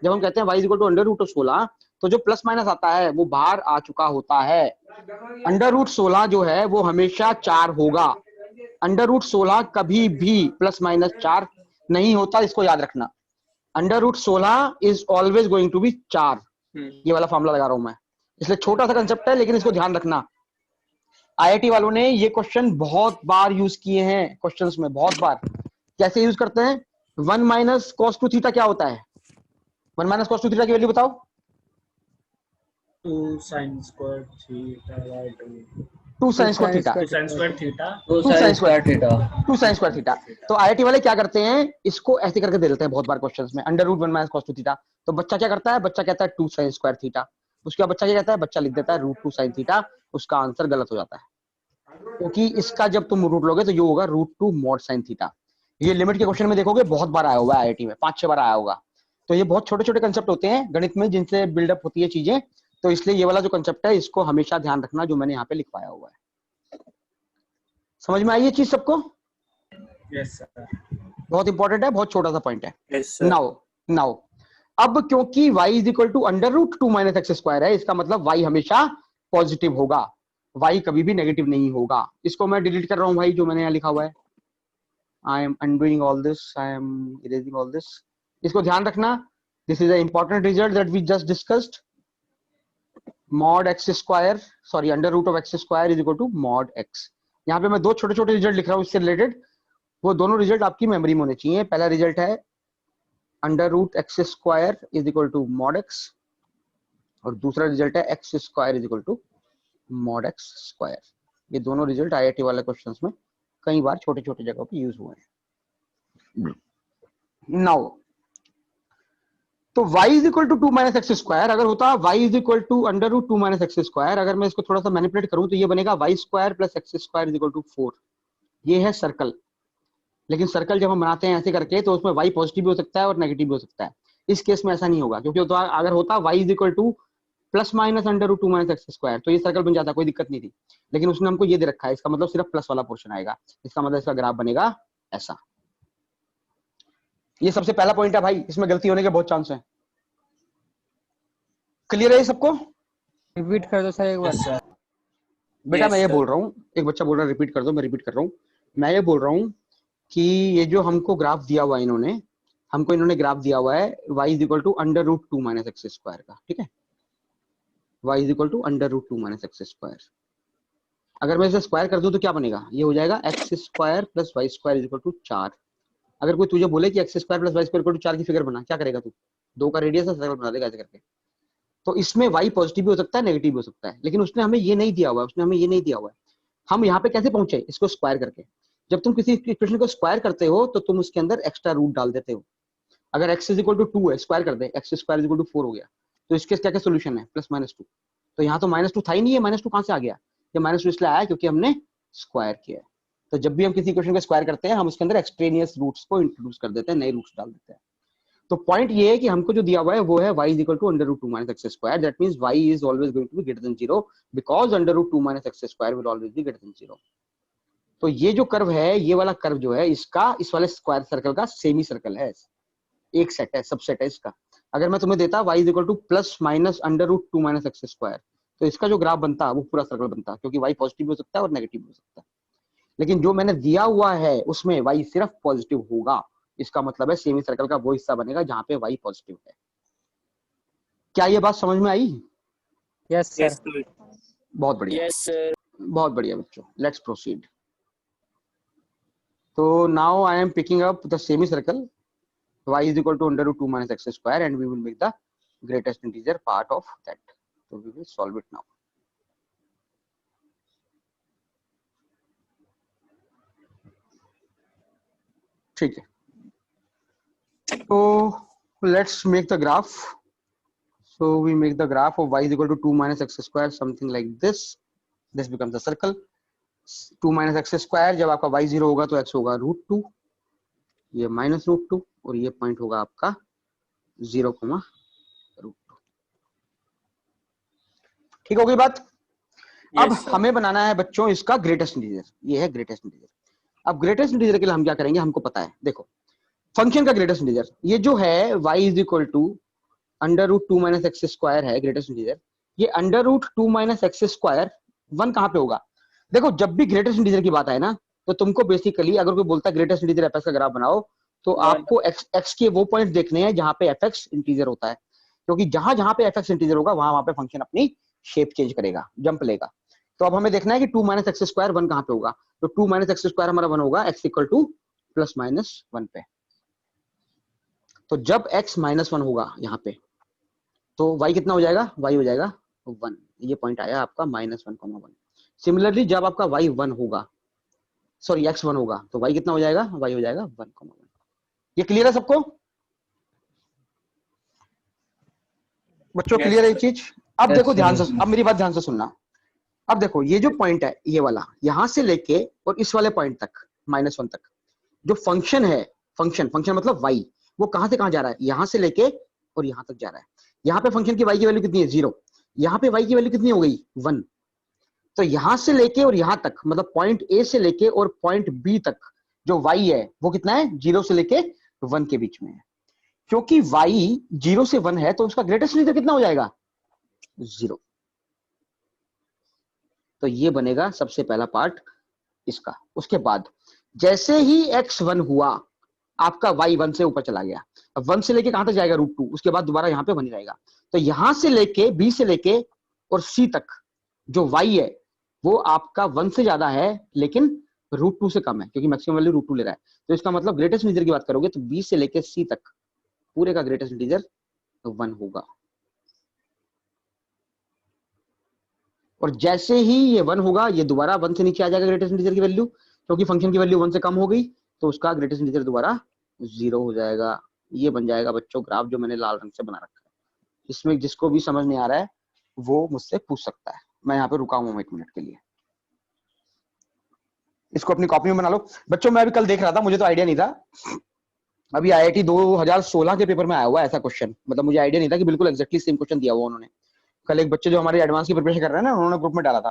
जब हम कहते हैं y = √16, तो जो प्लस माइनस आता है वो बाहर आ चुका होता है। √16 जो है वो हमेशा 4 होगा। √16 कभी भी ±4 नहीं होता, इसको याद रखना। Under root 16 is always going to be 4। ये वाला फॉर्मूला लगा रहा हूं मैं, इसलिए छोटा सा कंसेप्ट है लेकिन इसको ध्यान रखना। आईआईटी वालों ने ये क्वेश्चन बहुत बार यूज किए हैं, क्वेश्चंस में बहुत बार। कैसे यूज करते हैं? 1 माइनस कॉस टू थीटा क्या होता है? 1 माइनस कॉस टू थीटा की वैल्यू बताओ। 2 sin square theta by 2 2 sine square theta. 2 sin square theta 2 sin sin square square theta। 2 sine square theta. तो आईआईटी वाले क्या करते हैं, इसको ऐसे करके दे देते हैं बहुत बार क्वेश्चंस में, under root 1 minus cos two theta. तो बच्चा क्या करता है, बच्चा कहता है 2 साइन स्क्वायर थीटा। उसके बाद बच्चा क्या कहता है, बच्चा लिख देता है रूट 2 साइन थीटा। उसका आंसर गलत हो जाता है, क्योंकि इसका जब तुम रूट लोगे तो ये होगा रूट 2 मॉड साइन थीटा। ये लिमिट के क्वेश्चन में देखोगे बहुत बार आया हुआ है आईआईटी में, 5-6 बार आया होगा। तो ये बहुत छोटे छोटे कंसेप्ट होते हैं गणित में जिनसे बिल्डअप होती है चीजें। तो इसलिए ये वाला जो कंसेप्ट है इसको हमेशा ध्यान रखना, जो मैंने यहाँ पे लिखवाया हुआ है। समझ में आई ये चीज सबको? yes sir बहुत इंपॉर्टेंट है, बहुत छोटा सा पॉइंट है। Yes, sir. नाउ अब क्योंकि y is equal to under root 2 minus x square है, इसका मतलब y हमेशा पॉजिटिव होगा, y कभी भी नेगेटिव नहीं होगा। इसको मैं डिलीट कर रहा हूं भाई, जो मैंने यहाँ लिखा हुआ है। I am undoing all this, I am erasing all this. इसको ध्यान रखना, this is a important result that we just discussed. Mod x square, sorry under root of x square is equal to mod x. यहाँ पे मैं दो छोटे छोटे result लिख रहा हूँ इससे रिलेटेड, वो दोनों रिजल्ट आपकी मेमोरी में होने चाहिए। पहला रिजल्ट है under root x square is equal to mod x, और दूसरा रिजल्ट है x square is equal to mod x square. ये दोनों रिजल्ट आईआईटी वाले क्वेश्चंस में कई बार छोटे छोटे जगहों पे यूज हुए हैं। नाउ तो y is equal to 2 minus x square अगर होता y is equal to under root 2 minus x square, अगर मैं इसको थोड़ा सा मैनिपुलेट करूं तो ये बनेगा y square plus x square is equal to 4। ये है सर्कल, लेकिन सर्कल जब हम बनाते हैं ऐसे करके तो उसमें y पॉजिटिव भी हो सकता है और नेगेटिव भी हो सकता है। इस केस में ऐसा नहीं होगा, क्योंकि तो अगर होता y is equal to plus minus under root 2 minus x square तो ये सर्कल बन जाता, कोई दिक्कत नहीं थी। लेकिन उसने हमको ये दे रखा है, इसका मतलब सिर्फ प्लस वाला पोर्शन आएगा, इसका मतलब इसका ग्राफ बनेगा ऐसा। ये सबसे पहला पॉइंट है भाई, इसमें गलती होने के बहुत चांस है। क्लियर है ये सबको? रिपीट कर दो सर एक बार। yes sir बेटा Yes, मैं ये sir. बोल रहा हूँ, एक बच्चा बोल रहा है रिपीट कर दो, मैं रिपीट कर रहा हूँ। मैं ये बोल रहा हूँ कि ये जो हमको ग्राफ दिया हुआ है इन्होंने ग्राफ दिया हुआ है y is equal to under root 2 minus x square का, ठीक है? y is equal to under root 2 minus x square. अगर मैं इसे स्क्वायर कर दूं तो क्या बनेगा? ये हो जाएगा x square plus y square is equal to 4। अगर कोई तुझे बोले कि x square plus y square equal to 4 की फिगर बना, क्या करेगा तू? 2 का रेडियस है, सर्कल बना देगा ऐसे करके। तो इसमें y पॉजिटिव भी हो सकता है, नेगेटिव भी हो सकता है, लेकिन उसने हमें ये नहीं दिया हुआ है, हम यहाँ पे कैसे पहुंचे? इसको स्क्वायर करके। जब तुम किसी इक्वेशन को स्क्वायर करते हो तो तुम उसके अंदर एक्स्ट्रा रूट डाल देते हो। अगर x इज इक्वल टू 2 है, स्क्वायर कर दे, x square is equal to 4 हो गया, तो इसके क्या क्या सोल्यूशन है? Plus minus 2। तो यहाँ तो माइनस 2 था ही नहीं है, माइनस 2 कहाँ से आ गया? ये माइनस 2 इसलिए आया क्योंकि हमने स्क्वायर किया है। तो जब भी हम किसी इक्वेशन को स्क्वायर करते हैं हम उसके अंदर एक्सट्रेनियस रूट्स को इंट्रोड्यूस कर देते हैं, नए रूट्स डाल देते हैं। तो पॉइंट ये है कि हमको जो दिया हुआ है वो है y is equal to under root 2 minus x square. That means y is always going to be greater than 0 because under root 2 minus x square will always be greater than 0. तो ये जो कर्व है, ये वाला curve जो है इसका इस वाले स्क्वायर सर्कल का सेमी सर्कल है, एक सेट है, सबसेट है इसका। अगर मैं तुम्हें देता y is equal to plus minus under root 2 minus x square, तो इसका जो ग्राफ बनता वो पूरा सर्कल बनता, क्योंकि y पॉजिटिव हो सकता है और नेगेटिव हो सकता है। लेकिन जो मैंने दिया हुआ है उसमें y सिर्फ पॉजिटिव होगा, इसका मतलब है सेमी सर्कल का वो हिस्सा बनेगा जहां पे y पॉजिटिव है। क्या ये बात समझ में आई? Yes sir. Yes, sir. बहुत बढ़िया, Yes, sir. बहुत बढ़िया बच्चों, लेट्स प्रोसीड। तो now I am picking up the semicircle y is equal to under root 2 minus x square and we will make the greatest integer part of that. So we will solve it now. ठीक है, so let's make the graph. So we make the graph of y is equal to 2 minus x square, something like this. This becomes the circle. 2 minus x square, जब आपका y 0 होगा तो x होगा √2, ये minus √2, और ये point होगा आपका 0, √2। ठीक हो गई बात? अब Yes, sir. हमें बनाना है बच्चों इसका ग्रेटेस्ट इंटीजर, ये है ग्रेटेस्ट इंटीजर। अब ग्रेटेस्ट इंटीजर के लिए हम क्या करेंगे, हमको पता है, देखो फंक्शन का ग्रेटेस्ट इंटीजर ये जो है y is equal to under root 2 minus x square है ग्रेटेस्ट इंटीजर। ये under root 2 minus x square 1 कहाँ पे होगा? देखो जब भी ग्रेटेस्ट इंटीजर की बात आए ना तो तुमको बेसिकली अगर कोई बोलता है ग्रेटेस्ट इंटीजर एफ का ग्राफ बनाओ तो आपको x के वो पॉइंट देखने हैं जहां पे fx इंटीजर होता है, क्योंकि जहां जहां पे fx इंटीजर होगा वहां वहां पे फंक्शन अपनी शेप चेंज करेगा, जंप लेगा। तो अब हमें देखना है कि 2 माइनस एक्स स्क्वायर 1 कहां पे होगा। तो 2 माइनस एक्स स्क्वायर हमारा 1 होगा x equal to plus minus 1 पे। तो जब x माइनस 1 होगा यहाँ पे, तो y कितना हो जाएगा, y हो जाएगा 1। ये पॉइंट आया आपका माइनस 1,1। सिमिलरली जब आपका y 1 होगा, सॉरी x 1 होगा, तो y कितना हो जाएगा, y हो जाएगा 1,1। ये क्लियर है सबको बच्चों? क्लियर है ये चीज? अब देखो ध्यान से, अब मेरी बात ध्यान से सुनना। अब देखो ये जो पॉइंट है ये वाला, यहां से लेके और इस वाले पॉइंट तक -1 तक जो फंक्शन है, फंक्शन मतलब y, वो कहां से कहां जा रहा है, यहां से लेके और यहां तक जा रहा है। यहाँ पे फंक्शन की y की वैल्यू कितनी है, 0। यहाँ पे y की वैल्यू कितनी हो गई, 1। तो यहां से लेके और यहां तक, मतलब पॉइंट ए से लेके और पॉइंट बी तक जो y है वो कितना है, 0 से लेके 1 के बीच में है। क्योंकि y 0 से 1 है तो उसका ग्रेटेस्ट इंटीजर कितना हो जाएगा, 0। तो ये बनेगा सबसे पहला पार्ट इसका। उसके बाद जैसे ही x 1 हुआ, आपका y 1 से ऊपर चला गया। अब 1 से लेके कहां तक जाएगा, √2। उसके बाद दोबारा यहाँ पे 1 जाएगा। तो यहां से लेके b से लेके और c तक जो y है वो आपका 1 से ज्यादा है, लेकिन √2 से कम है, क्योंकि मैक्सिमम वैल्यू √2 ले रहा है। तो इसका मतलब ग्रेटेस्ट इंटीजर की बात करोगे तो b से लेके c तक पूरे का ग्रेटेस्ट इंटीजर 1 होगा। और जैसे ही ये 1 होगा, ये दोबारा 1 से नीचे आ जाएगा ग्रेटेस्ट इंटीजर की वैल्यू, क्योंकि फंक्शन की वैल्यू 1 से कम हो गई, तो उसका ग्रेटेस्ट इंटीजर दोबारा 0 हो जाएगा। ये बन जाएगा बच्चों ग्राफ जो मैंने लाल रंग से बना रखा है। इसमें जिसको भी समझ नहीं आ रहा है वो मुझसे पूछ सकता है। मैं यहाँ पे रुका हूँ 1 मिनट के लिए। इसको अपनी कॉपी में बना लो बच्चों। मैं अभी कल देख रहा था, मुझे तो आइडिया नहीं था। अभी IIT 2016 के पेपर में आया हुआ ऐसा क्वेश्चन, मतलब मुझे आइडिया नहीं था कि बिल्कुल एग्जैक्टली सेम क्वेश्चन दिया हुआ उन्होंने। कल एक बच्चे जो हमारे एडवांस की प्रिपरेशन कर रहे हैं ना, उन्होंने ग्रुप में डाला था,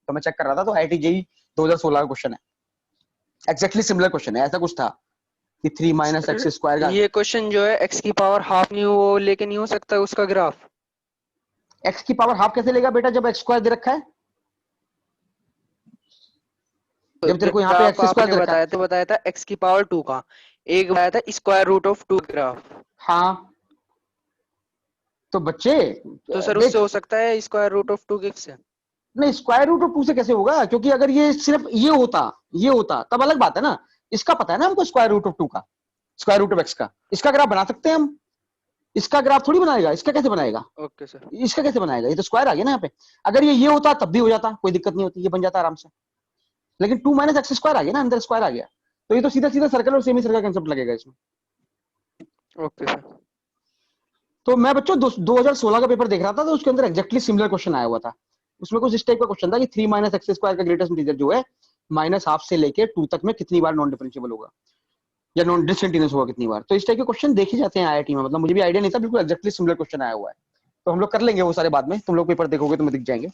तो मैं चेक कर रहा था। तो IIT JEE 2016 का क्वेश्चन है, एग्जैक्टली सिमिलर क्वेश्चन है। ऐसा कुछ था कि 3 माइनस एक्स स्क्वायर का, ये क्वेश्चन जो है x की पावर हाफ नहीं हो, वो लेके नहीं हो सकता उसका ग्राफ। x की पावर हाफ कैसे लेगा बेटा जब x स्क्वायर दे रखा है, जब तेरे को यहाँ पे x स्क्वायर दे रखा है। तो बताया था x की पावर 2 का, एक बताया था स्क्वायर रूट ऑफ 2 ग्राफ। हाँ तो बच्चे तो सर उससे हो सकता है स्क्वायर रूट ऑफ 2 से? नहीं, स्क्वायर रूट ऑफ 2 से कैसे होगा, क्योंकि अगर ये सिर्फ ये होता तब अलग बात है ना। इसका पता है ना हमको स्क्वायर रूट ऑफ 2 का, स्क्वायर रूट ऑफ x का। इसका ग्राफ बना सकते हैं हम, इसका ग्राफ थोड़ी बनाएगा। इसका कैसे बनाएगा, ओके सर। इसका कैसे बनाएगा, ये तो स्क्वायर आ गया ना यहाँ पे। अगर ये होता तब भी हो जाता, कोई दिक्कत नहीं होती, ये बन जाता आराम से। लेकिन 2 माइनस एक्स स्क्वायर आ गया ना, अंदर स्क्वायर आ गया, तो ये तो सीधा सीधा सर्कल और सेमी सर्कल कंसेप्ट लगेगा इसमें। Okay sir. तो मैं बच्चों 2016 का पेपर देख रहा था, तो उसके अंदर एग्जैक्टली सिमिलर क्वेश्चन आया हुआ था। उसमें कुछ इस टाइप का क्वेश्चन था कि 3 माइनस एक्स स्क्वायर का ग्रेटेस्ट इंटीजर जो है -½ से लेके 2 तक में कितनी बार नॉन डिफरेंशिएबल होगा या नॉन डिसकंटीन्यूअस होगा कितनी बार। तो इस टाइप के क्वेश्चन देखे जाते हैं IIT में, मतलब मुझे भी आइडिया नहीं था, बिल्कुल एग्जैक्टली सिमिलर क्वेश्चन आया हुआ है। तो हम लोग कर लेंगे वो सारे बाद में, तुम लोग पेपर देखोगे तो दिख जाएंगे।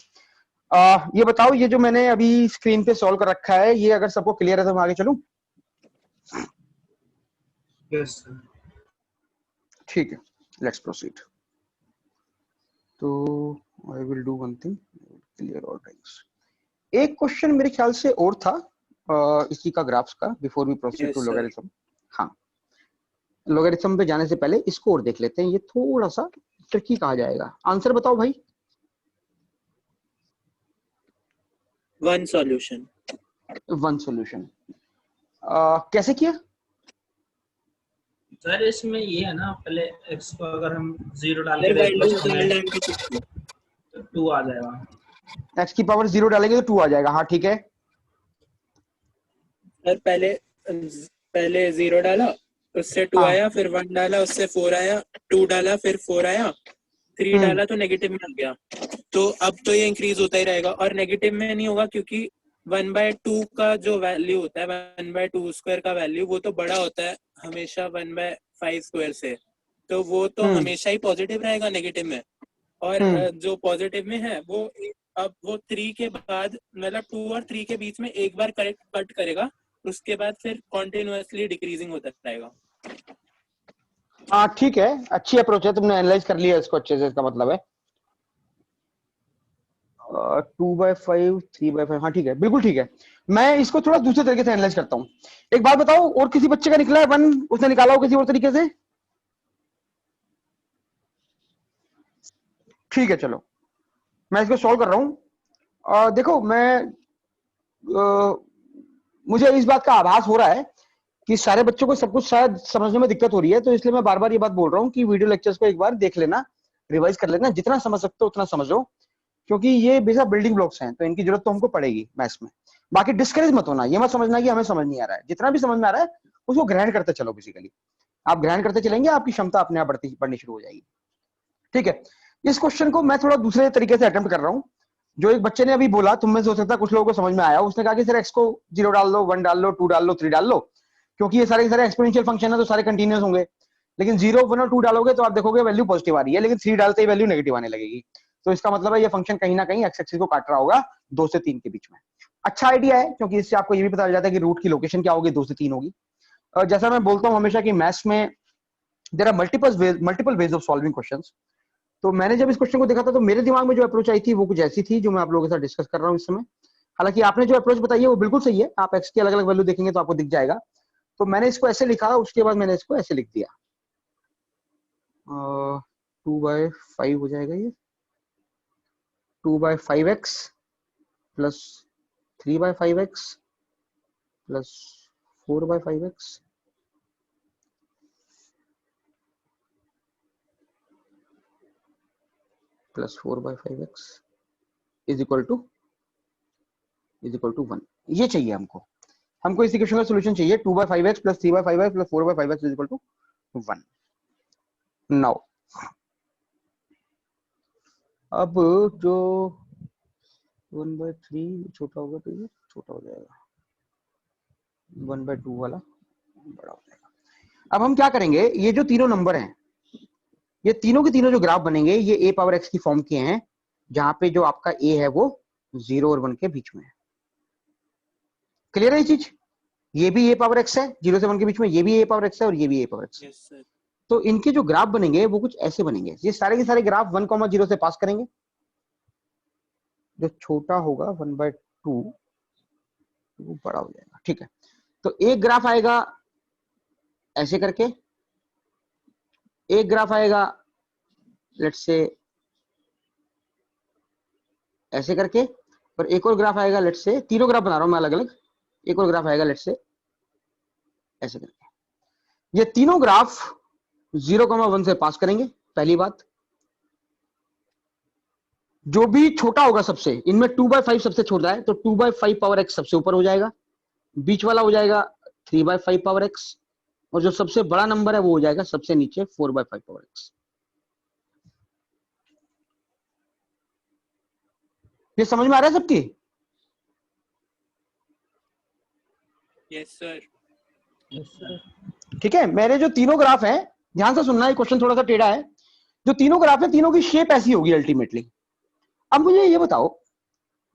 ये बताओ, ये जो मैंने अभी स्क्रीन पे सॉल्व कर रखा है, ये अगर सबको क्लियर है तो मैं आगे चलूं? Yes sir. ठीक है, लेट्स प्रोसीड। तो I will do one thing, clear all things. एक क्वेश्चन मेरे ख्याल से और था इसी का, ग्राफ्स का, before we proceed to logarithm. हाँ, लॉगरिथम पे जाने से पहले इसको और देख लेते हैं, ये थोड़ा सा ट्रिकी कहा जाएगा। आंसर बताओ भाई। One solution. कैसे किया सर इसमें ये है ना, पहले x को अगर हम 0 डाल के तो 2 आ जाएगा। x की पावर 0 डालेंगे तो 2 आ जाएगा। हाँ ठीक है सर पहले 0 डाला, उससे 2 आया, फिर 1 डाला, उससे 4 आया, 2 डाला, फिर 4 आया, 3 डाला तो नेगेटिव में आ गया। तो अब तो ये इंक्रीज होता ही रहेगा, और नेगेटिव में नहीं होगा क्योंकि 1/2 का जो वैल्यू होता है, 1/2 स्क्वायर का वैल्यू, वो तो बड़ा होता है हमेशा 1/5 स्क्वायर से। तो वो तो हमेशा ही पॉजिटिव रहेगा नेगेटिव में। और जो पॉजिटिव में है वो अब वो 3 के बाद, मतलब 2 और 3 के बीच में एक बार कट करेगा, उसके बाद फिर कॉन्टिन्यूअसली डिक्रीजिंग होता रहेगा। हाँ ठीक है, अच्छी अप्रोच है, तुमने एनालाइज कर लिया इसको अच्छे से, इसका मतलब है। 2/5 3/5, हाँ ठीक है, बिल्कुल ठीक है। मैं इसको थोड़ा दूसरे तरीके से एनालाइज करता हूँ। एक बात बताओ, और किसी बच्चे का निकला है 1, उसने निकाला हो किसी और तरीके से? ठीक है, चलो मैं इसको सॉल्व कर रहा हूँ। देखो मैं मुझे इस बात का आभास हो रहा है कि सारे बच्चों को सब कुछ शायद समझने में दिक्कत हो रही है, तो इसलिए मैं बार बार ये बात बोल रहा हूँ कि वीडियो लेक्चर्स को एक बार देख लेना, रिवाइज कर लेना, जितना समझ सकते हो उतना समझो, क्योंकि ये बेसिक बिल्डिंग ब्लॉक्स हैं, तो इनकी जरूरत तो हमको पड़ेगी मैथ्स में। बाकी डिस्करेज मत होना, ये मत समझना कि हमें समझ नहीं आ रहा है, जितना भी समझ में आ रहा है उसको ग्रहण करते चलो। बेसिकली आप ग्रहण करते चलेंगे, आपकी क्षमता अपने आप बढ़नी शुरू हो जाएगी। ठीक है, इस क्वेश्चन को मैं थोड़ा दूसरे तरीके से अटेम्प्ट कर रहा हूँ। जो एक बच्चे ने अभी बोला, तुम में से हो सकता है कुछ लोगों को समझ में आया, उसने कहा कि सर एक्स को 0 डाल लो, 1 डाल लो, 2 डाल लो, 3 डाल लो, क्योंकि ये सारे एक्सपोनेंशियल फंक्शन है तो सारे कंटीन्यूअस होंगे। लेकिन 0, 1 और 2 डालोगे तो आप देखोगे वैल्यू पॉजिटिव आ रही है, लेकिन 3 डालते ही वैल्यू नेगेटिव आने लगेगी। तो इसका मतलब है ये फंक्शन कहीं ना कहीं एक्स एक्सिस को काट रहा होगा 2 से 3 के बीच में। अच्छा आइडिया है, क्योंकि इससे आपको ये भी पता चल जाता है कि रूट की लोकेशन क्या होगी, 2 से 3 होगी। जैसा मैं बोलता हूँ हमेशा कि मैथ्स में there are multiple ways of solving questions. तो मैंने जब इस क्वेश्चन को देखा था तो मेरे दिमाग में जो अप्रोच आई थी वो कुछ ऐसी थी जो मैं आप लोगों के साथ डिस्कस कर रहा हूँ इस समय। हालांकि आपने जो अप्रोच बताई है वो बिल्कुल सही है, आप एक्स की अलग अलग वैल्यू देखेंगे तो आपको दिख जाएगा। तो मैंने इसको ऐसे लिखा, उसके बाद मैंने इसको ऐसे लिख दिया, 2/5 हो जाएगा ये, 2/5x plus 3/5x plus 4/5x plus 4/5x is equal to 1। ये चाहिए हमको इस इक्वेशन का सॉल्यूशन चाहिए, 2/5x plus 3/5x plus 4/5x is equal to 1। Now अब जो 1/3 छोटा होगा तो ये छोटा हो जाएगा, 1/2 वाला बड़ा हो जाएगा। अब हम क्या करेंगे, ये जो तीनों नंबर हैं, ये तीनों के तीनों जो ग्राफ बनेंगे ये a पावर x की फॉर्म के हैं, जहां पे जो आपका a है वो 0 और 1 के बीच में है। क्लियर है ये चीज? ये भी a पावर x है 0 से 1 के बीच में, ये भी a पावर x है और ये भी a पावर x है। Yes sir. तो इनके जो ग्राफ बनेंगे वो कुछ ऐसे बनेंगे, ये सारे के सारे ग्राफ 1,0 से पास करेंगे, जो छोटा होगा 1/2 वो बड़ा हो जाएगा। ठीक है, तो एक ग्राफ आएगा ऐसे करके, एक ग्राफ आएगा लेट्स से ऐसे करके, और एक और ग्राफ आएगा लेट्स से, तीनों ग्राफ बना रहा हूं मैं अलग अलग, एक और ग्राफ आएगा लेट्स से ऐसे करके। ये तीनों ग्राफ 0,1 से पास करेंगे। पहली बात, जो भी छोटा होगा सबसे, इनमें 2/5 सबसे छोटा है तो 2/5 पावर x सबसे ऊपर हो जाएगा, बीच वाला हो जाएगा 3/5 पावर x, और जो सबसे बड़ा नंबर है वो हो जाएगा सबसे नीचे 4/5 पावर x। ये समझ में आ रहा है सबकी? Yes sir. ठीक है, मेरे जो तीनों ग्राफ हैं, ध्यान से सुनना, ये क्वेश्चन थोड़ा सा टेढ़ा है। जो तीनों ग्राफ है, तीनों की शेप ऐसी होगी अल्टीमेटली। अब मुझे ये बताओ,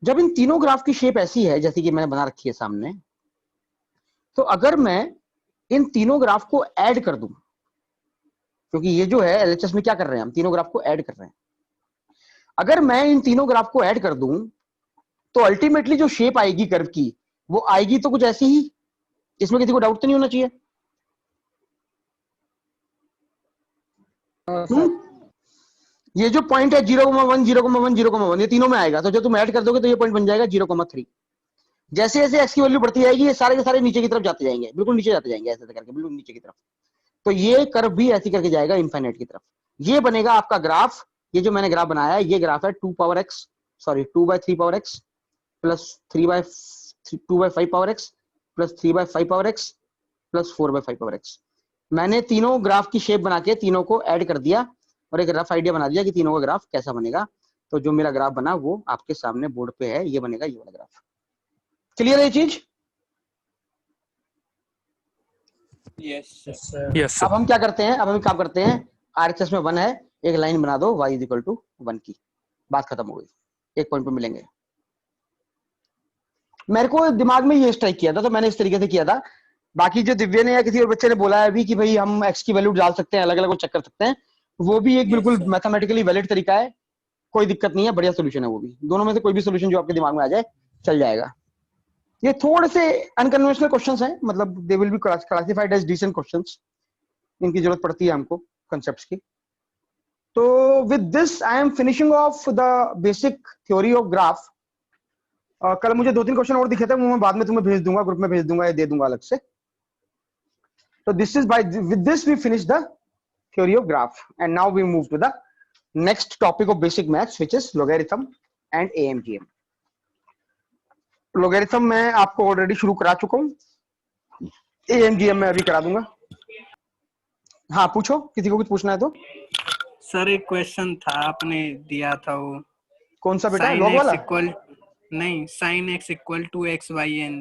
जब इन तीनों ग्राफ की शेप ऐसी है जैसे कि मैंने बना रखी है सामने, तो अगर मैं इन तीनों ग्राफ को ऐड कर दूं, क्योंकि ये जो है एलएचएस में क्या कर रहे हैं, हम तीनों ग्राफ को ऐड कर रहे हैं, अगर मैं इन तीनों ग्राफ को ऐड कर दूं तो अल्टीमेटली जो शेप आएगी कर्व की वो आएगी तो कुछ ऐसी ही। इसमें किसी को डाउट तो नहीं होना चाहिए? ये जो पॉइंट है 0,1 0,1 0,1 ये तीनों में आएगा, तो जब तुम ऐड कर दोगे तो ये पॉइंट बन जाएगा 0,3। जैसे जैसे एक्स की वैल्यू बढ़ती जाएगी ये सारे के सारे नीचे की तरफ जाते जाएंगे, बिल्कुल नीचे जाते जाएंगे ऐसे करके, बिल्कुल नीचे की तरफ। तो ये कर्व भी ऐसी करके जाएगा इनफाइनाइट की तरफ। ये बनेगा आपका ग्राफ, ये जो मैंने ग्राफ बनाया है ये ग्राफ है 2/3 power x plus 2/5 power x plus 3/5 power x plus 4/5 power x। मैंने तीनों ग्राफ की शेप बना के तीनों को ऐड कर दिया और एक रफ आइडिया बना दिया कि तीनों का ग्राफ कैसा बनेगा। तो जो मेरा ग्राफ बना वो आपके सामने बोर्ड पे है, ये बनेगा ये वाला ग्राफ। क्लियर है ये चीज? यस यस अब हम क्या करते हैं, अब हम काम करते हैं, आरएचएस में 1 है, एक लाइन बना दो y इक्वल टू 1 की, बात खत्म हो गई, एक पॉइंट पे मिलेंगे। मेरे को दिमाग में ये स्ट्राइक किया था तो मैंने इस तरीके से किया था। बाकी जो दिव्य ने या किसी और बच्चे ने बोला है अभी कि भाई हम x की वैल्यू डाल सकते हैं, अलग अलग चेक कर सकते हैं, वो भी एक Yes, बिल्कुल sir. मैथमेटिकली वैलिड तरीका है। कोई दिक्कत नहीं है, बढ़िया सोल्यूशन है वो भी। दोनों में से कोई भी सोल्यूशन जो आपके दिमाग में आ जाए चल जाएगा। ये थोड़े से अनकन्वेंशनल क्वेश्चंस हैं, मतलब they will be classified as decent questions, इनकी जरूरत पड़ती है हमको कंसेप्ट्स की। तो with this I am finishing off the basic theory of graph. कल मुझे 2-3 क्वेश्चन और दिखे थे, वो मैं बाद में तुम्हें भेज दूंगा, ग्रुप में भेज दूंगा या दे दूंगा अलग से। तो this is by with this we finish the theory of graph and now we move to the next topic of basic maths which is logarithm and AM GM. Logarithm मैं आपको ऑलरेडी शुरू करा चुका हूं, एएमजीएम में अभी करा दूंगा। हाँ पूछो, किसी को कुछ पूछना है तो। सर एक क्वेश्चन था आपने दिया था वो, कौन सा बेटा, sin लॉग x वाला? इक्वल नहीं sin x equal to x y n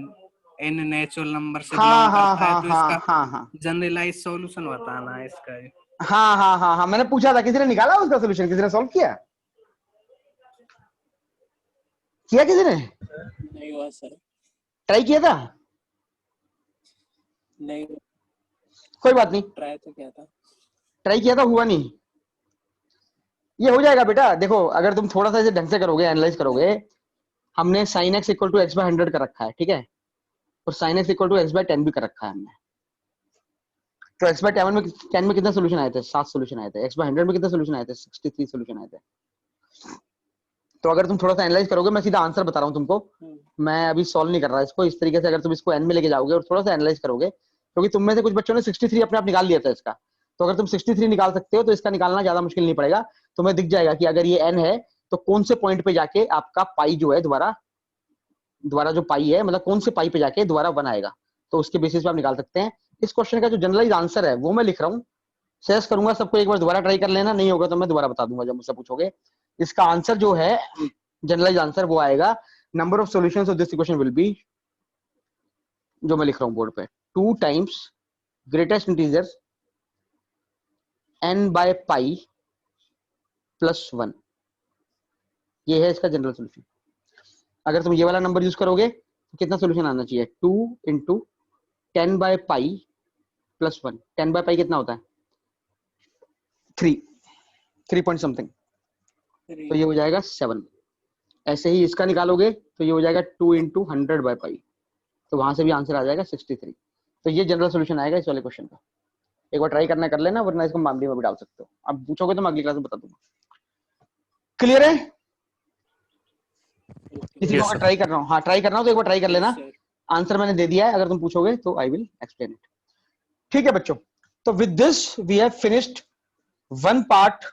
n natural number से हाँ बिलोंग हाँ करता है, हाँ तो हाँ इसका हाँ हाँ जनरलाइज सॉल्यूशन बताना है इसका। हाँ हाँ हाँ हाँ, मैंने पूछा था, किसी ने निकाला उसका सोल्यूशन? किसी ने सॉल्व किया किसी ने? नहीं हुआ सर। ट्राई किया था? नहीं, कोई बात नहीं, ट्राई तो किया था। ट्राई किया था, हुआ नहीं। ये हो जाएगा बेटा, देखो अगर तुम थोड़ा सा इसे ढंग से करोगे, एनालाइज करोगे। हमने sin x equal to x by 100 कर रखा है, ठीक है, और sin x equal to x by 10 भी कर रखा है हमने। तो x बाय 10 में कितने सोल्यूशन आए थे? 7 सोल्यूशन आए थे। x बाय 100 में कितने सोल्यूशन आए थे? 63 सोल्यूशन आए थे। तो अगर तुम थोड़ा सा एनालाइज करोगे, मैं सीधा आंसर बता रहा हूँ तुमको, मैं अभी सॉल्व नहीं कर रहा इसको इस तरीके से। अगर तुम इसको n में लेके जाओगे और थोड़ा सा एनालाइज करोगे, क्योंकि तुम में से कुछ बच्चों ने 63 अपने आप निकाल लिया था इसका, तो अगर तुम 63 निकाल सकते हो तो इसका निकालना ज्यादा मुश्किल नहीं पड़ेगा। तुम्हें दिख जाएगा कि अगर ये n है तो कौन से पॉइंट पे जाके आपका पाई जो है दोबारा जो पाई है, मतलब कौन से पाई पे जाके दोबारा 1 आएगा, तो उसके बेसिस पे आप निकाल सकते हैं। इस क्वेश्चन का जो जनरलाइज आंसर है वो मैं लिख रहा हूँ, शेयर करूंगा सबको, एक बार दोबारा ट्राई कर लेना, नहीं होगा तो मैं दोबारा बता दूंगा जब मुझसे पूछोगे। इसका आंसर जो है, जनरलाइज आंसर वो आएगा, number of solutions of this equation will be, जो मैं लिख रहा हूँ बोर्ड पे, 2 times greatest integer n by pi plus 1। ये है इसका जनरल सॉल्यूशन। अगर तुम ये वाला नंबर यूज करोगे तो कितना सॉल्यूशन आना चाहिए? 2 into 10 by pi plus 1। 10 by pi कितना होता है? 3 पॉइंट समथिंग, तो ये हो जाएगा 7। ऐसे ही इसका निकालोगे तो ये हो जाएगा 2 इंटू 100 बाय पाई, तो वहां से भी आंसर आ जाएगा 63। तो ये जनरल सॉल्यूशन आएगा इस वाले क्वेश्चन का। एक बार ट्राई करना कर लेना, वरना इसको मामले में भी डाल सकते हो। अब पूछोगे तो मैं अगली क्लास में बता दूंगा। क्लियर है? किसी को ट्राई कर रहा हूँ? हाँ ट्राई करना हो तो एक बार ट्राई कर लेना। आंसर मैंने दे दिया है, अगर तुम पूछोगे तो आई विल एक्सप्लेन इट। ठीक है बच्चों, तो with this we have finished one part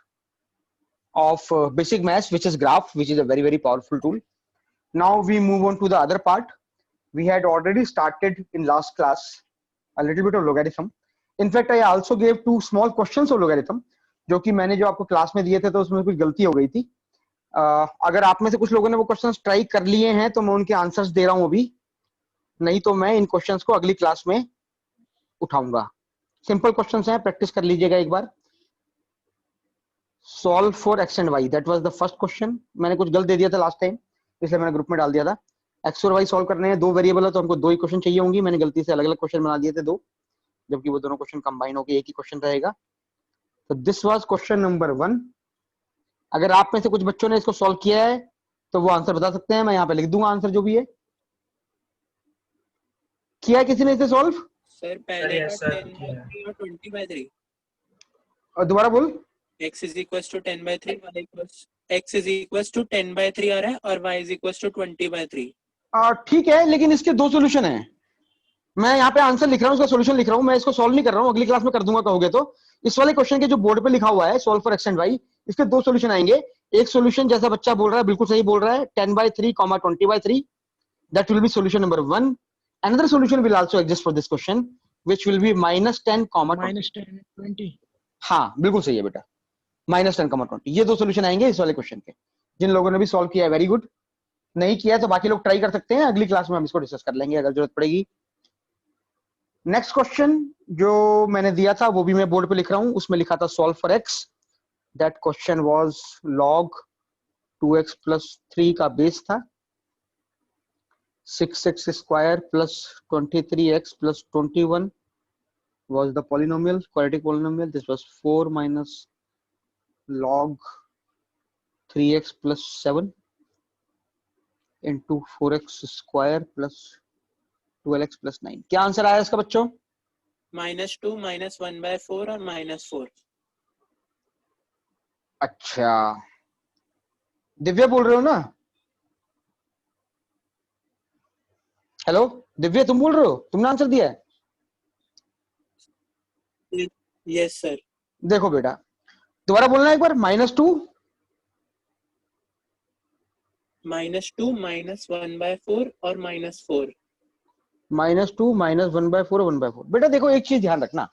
of basic maths, which is graph, which is a very powerful tool. Now we move on to the other part. We had already started in last class a little bit of logarithm. In fact, I also gave 2 small questions of logarithm, जो कि मैंने जो आपको class में दिए थे तो उसमें कुछ गलती हो गई थी। अगर आप में से कुछ लोगों ने वो क्वेश्चंस ट्राई कर लिए हैं तो मैं उनके आंसर्स दे रहा हूं अभी, नहीं तो मैं इन क्वेश्चंस को अगली क्लास में उठाऊंगा। सिंपल क्वेश्चंस हैं, प्रैक्टिस कर लीजिएगा एक बार। Solve for x and y, that was the first question. मैंने कुछ गलत दे दिया था लास्ट टाइम, इसलिए मैंने ग्रुप में डाल दिया था। x और y सॉल्व करने हैं, 2 वेरिएबल है तो हमको 2 इक्वेशन चाहिए होंगी। मैंने गलती से अलग अलग क्वेश्चन बना दिए थे 2, जबकि वो दोनों क्वेश्चन कंबाइन होकर एक ही क्वेश्चन रहेगा। तो दिस वाज क्वेश्चन नंबर 1। अगर आप में से कुछ बच्चों ने इसको सॉल्व किया है तो वो आंसर बता सकते हैं, मैं यहाँ पे लिख दूंगा आंसर जो भी है। किया है किसी ने इसे सॉल्व? सर पहले का 10/3 और 20/3। और दोबारा बोल। x is equals to 10/3, x is equals to 10/3 आ रहा है और y is equals to 20/3। ठीक है, लेकिन इसके 2 सॉल्यूशन हैं। मैं यहाँ पे आंसर लिख रहा हूँ, उसका सॉल्यूशन लिख रहा हूँ, मैं इसको सॉल्व नहीं कर रहा हूँ, अगली क्लास में कर दूंगा कहोगे तो। इस वाले क्वेश्चन के जो बोर्ड पे लिखा हुआ है solve for x and y, इसके 2 सॉल्यूशन आएंगे। एक सॉल्यूशन जैसा बच्चा बोल रहा है बिल्कुल सही बोल रहा है, 10/3, 20/3, that will be solution number 1। Another solution will also exist for this question, which will be -10, -10, 20। हाँ बिल्कुल सही है बेटा, -10, 20। ये 2 सॉल्यूशन आएंगे इस वाले क्वेश्चन के। जिन लोगों ने भी सॉल्व किया है वेरी गुड, नहीं किया है तो बाकी लोग ट्राई कर सकते हैं, अगली क्लास में हम इसको डिस्कस कर लेंगे अगर जरूरत पड़ेगी। नेक्स्ट क्वेश्चन जो मैंने दिया था वो भी मैं बोर्ड पे लिख रहा हूं, उसमें लिखा था solve for x. That question was log 2x + 3 का बेस था, 6x square plus 23x plus 21 was the polynomial, quadratic polynomial. This was 4 minus log 3x plus 7 into 4x square plus 12x plus 9। क्या answer आया इसका बच्चों? -2 -1/4 और -4। अच्छा, दिव्या बोल रहे हो ना? हेलो दिव्या, तुम बोल रहे हो? तुमने आंसर दिया है? Yes sir. देखो बेटा, दोबारा बोलना एक बार। -2 -2 -1/4 और -4। -2 -1/4 1/4। बेटा देखो, एक चीज ध्यान रखना,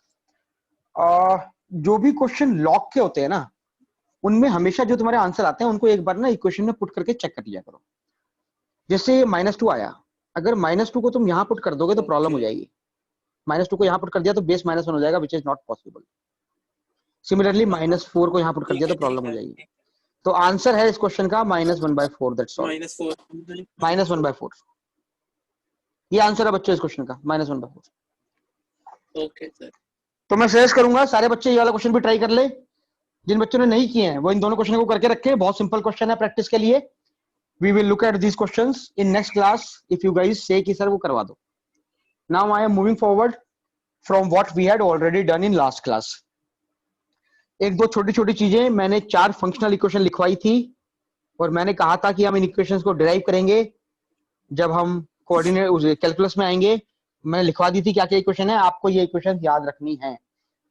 जो भी क्वेश्चन लॉग के होते हैं ना, उनमें हमेशा जो तुम्हारे आंसर आते हैं उनको एक बार ना इक्वेशन में पुट करके चेक कर लिया करो। जैसे -2 आया, अगर -2 को तुम यहाँ पुट कर दोगे तो प्रॉब्लम हो जाएगी। -2 को यहाँ पुट कर दिया तो बेस -1 हो जाएगा, which is not possible. Similarly -4 को यहाँ पुट कर दिया तो प्रॉब्लम हो जाएगी। तो आंसर है इस क्वेश्चन का -1/4, दैट्स ऑल। -4 -1/4 ये आंसर है बच्चों इस क्वेश्चन का, -1/4। Okay sir. तो मैं सजेस्ट करूंगा सारे बच्चे ये वाला क्वेश्चन भी ट्राई कर ले। जिन बच्चों ने नहीं किए हैं वो इन दोनों क्वेश्चन को करके रखे, बहुत सिंपल क्वेश्चन है प्रैक्टिस के लिए। We will look at these questions in next class if you guys say कि सर वो करवा दो। Now I am moving forward from what we had already done in last class. एक दो छोटी छोटी चीजें, मैंने 4 फंक्शनल इक्वेशन लिखवाई थी और मैंने कहा था कि हम इन इक्वेशंस को डिराइव करेंगे जब हम कोऑर्डिनेट कैलकुलस में आएंगे। मैंने लिखवा दी थी क्या क्या इक्वेशन है, आपको ये इक्वेशन याद रखनी है।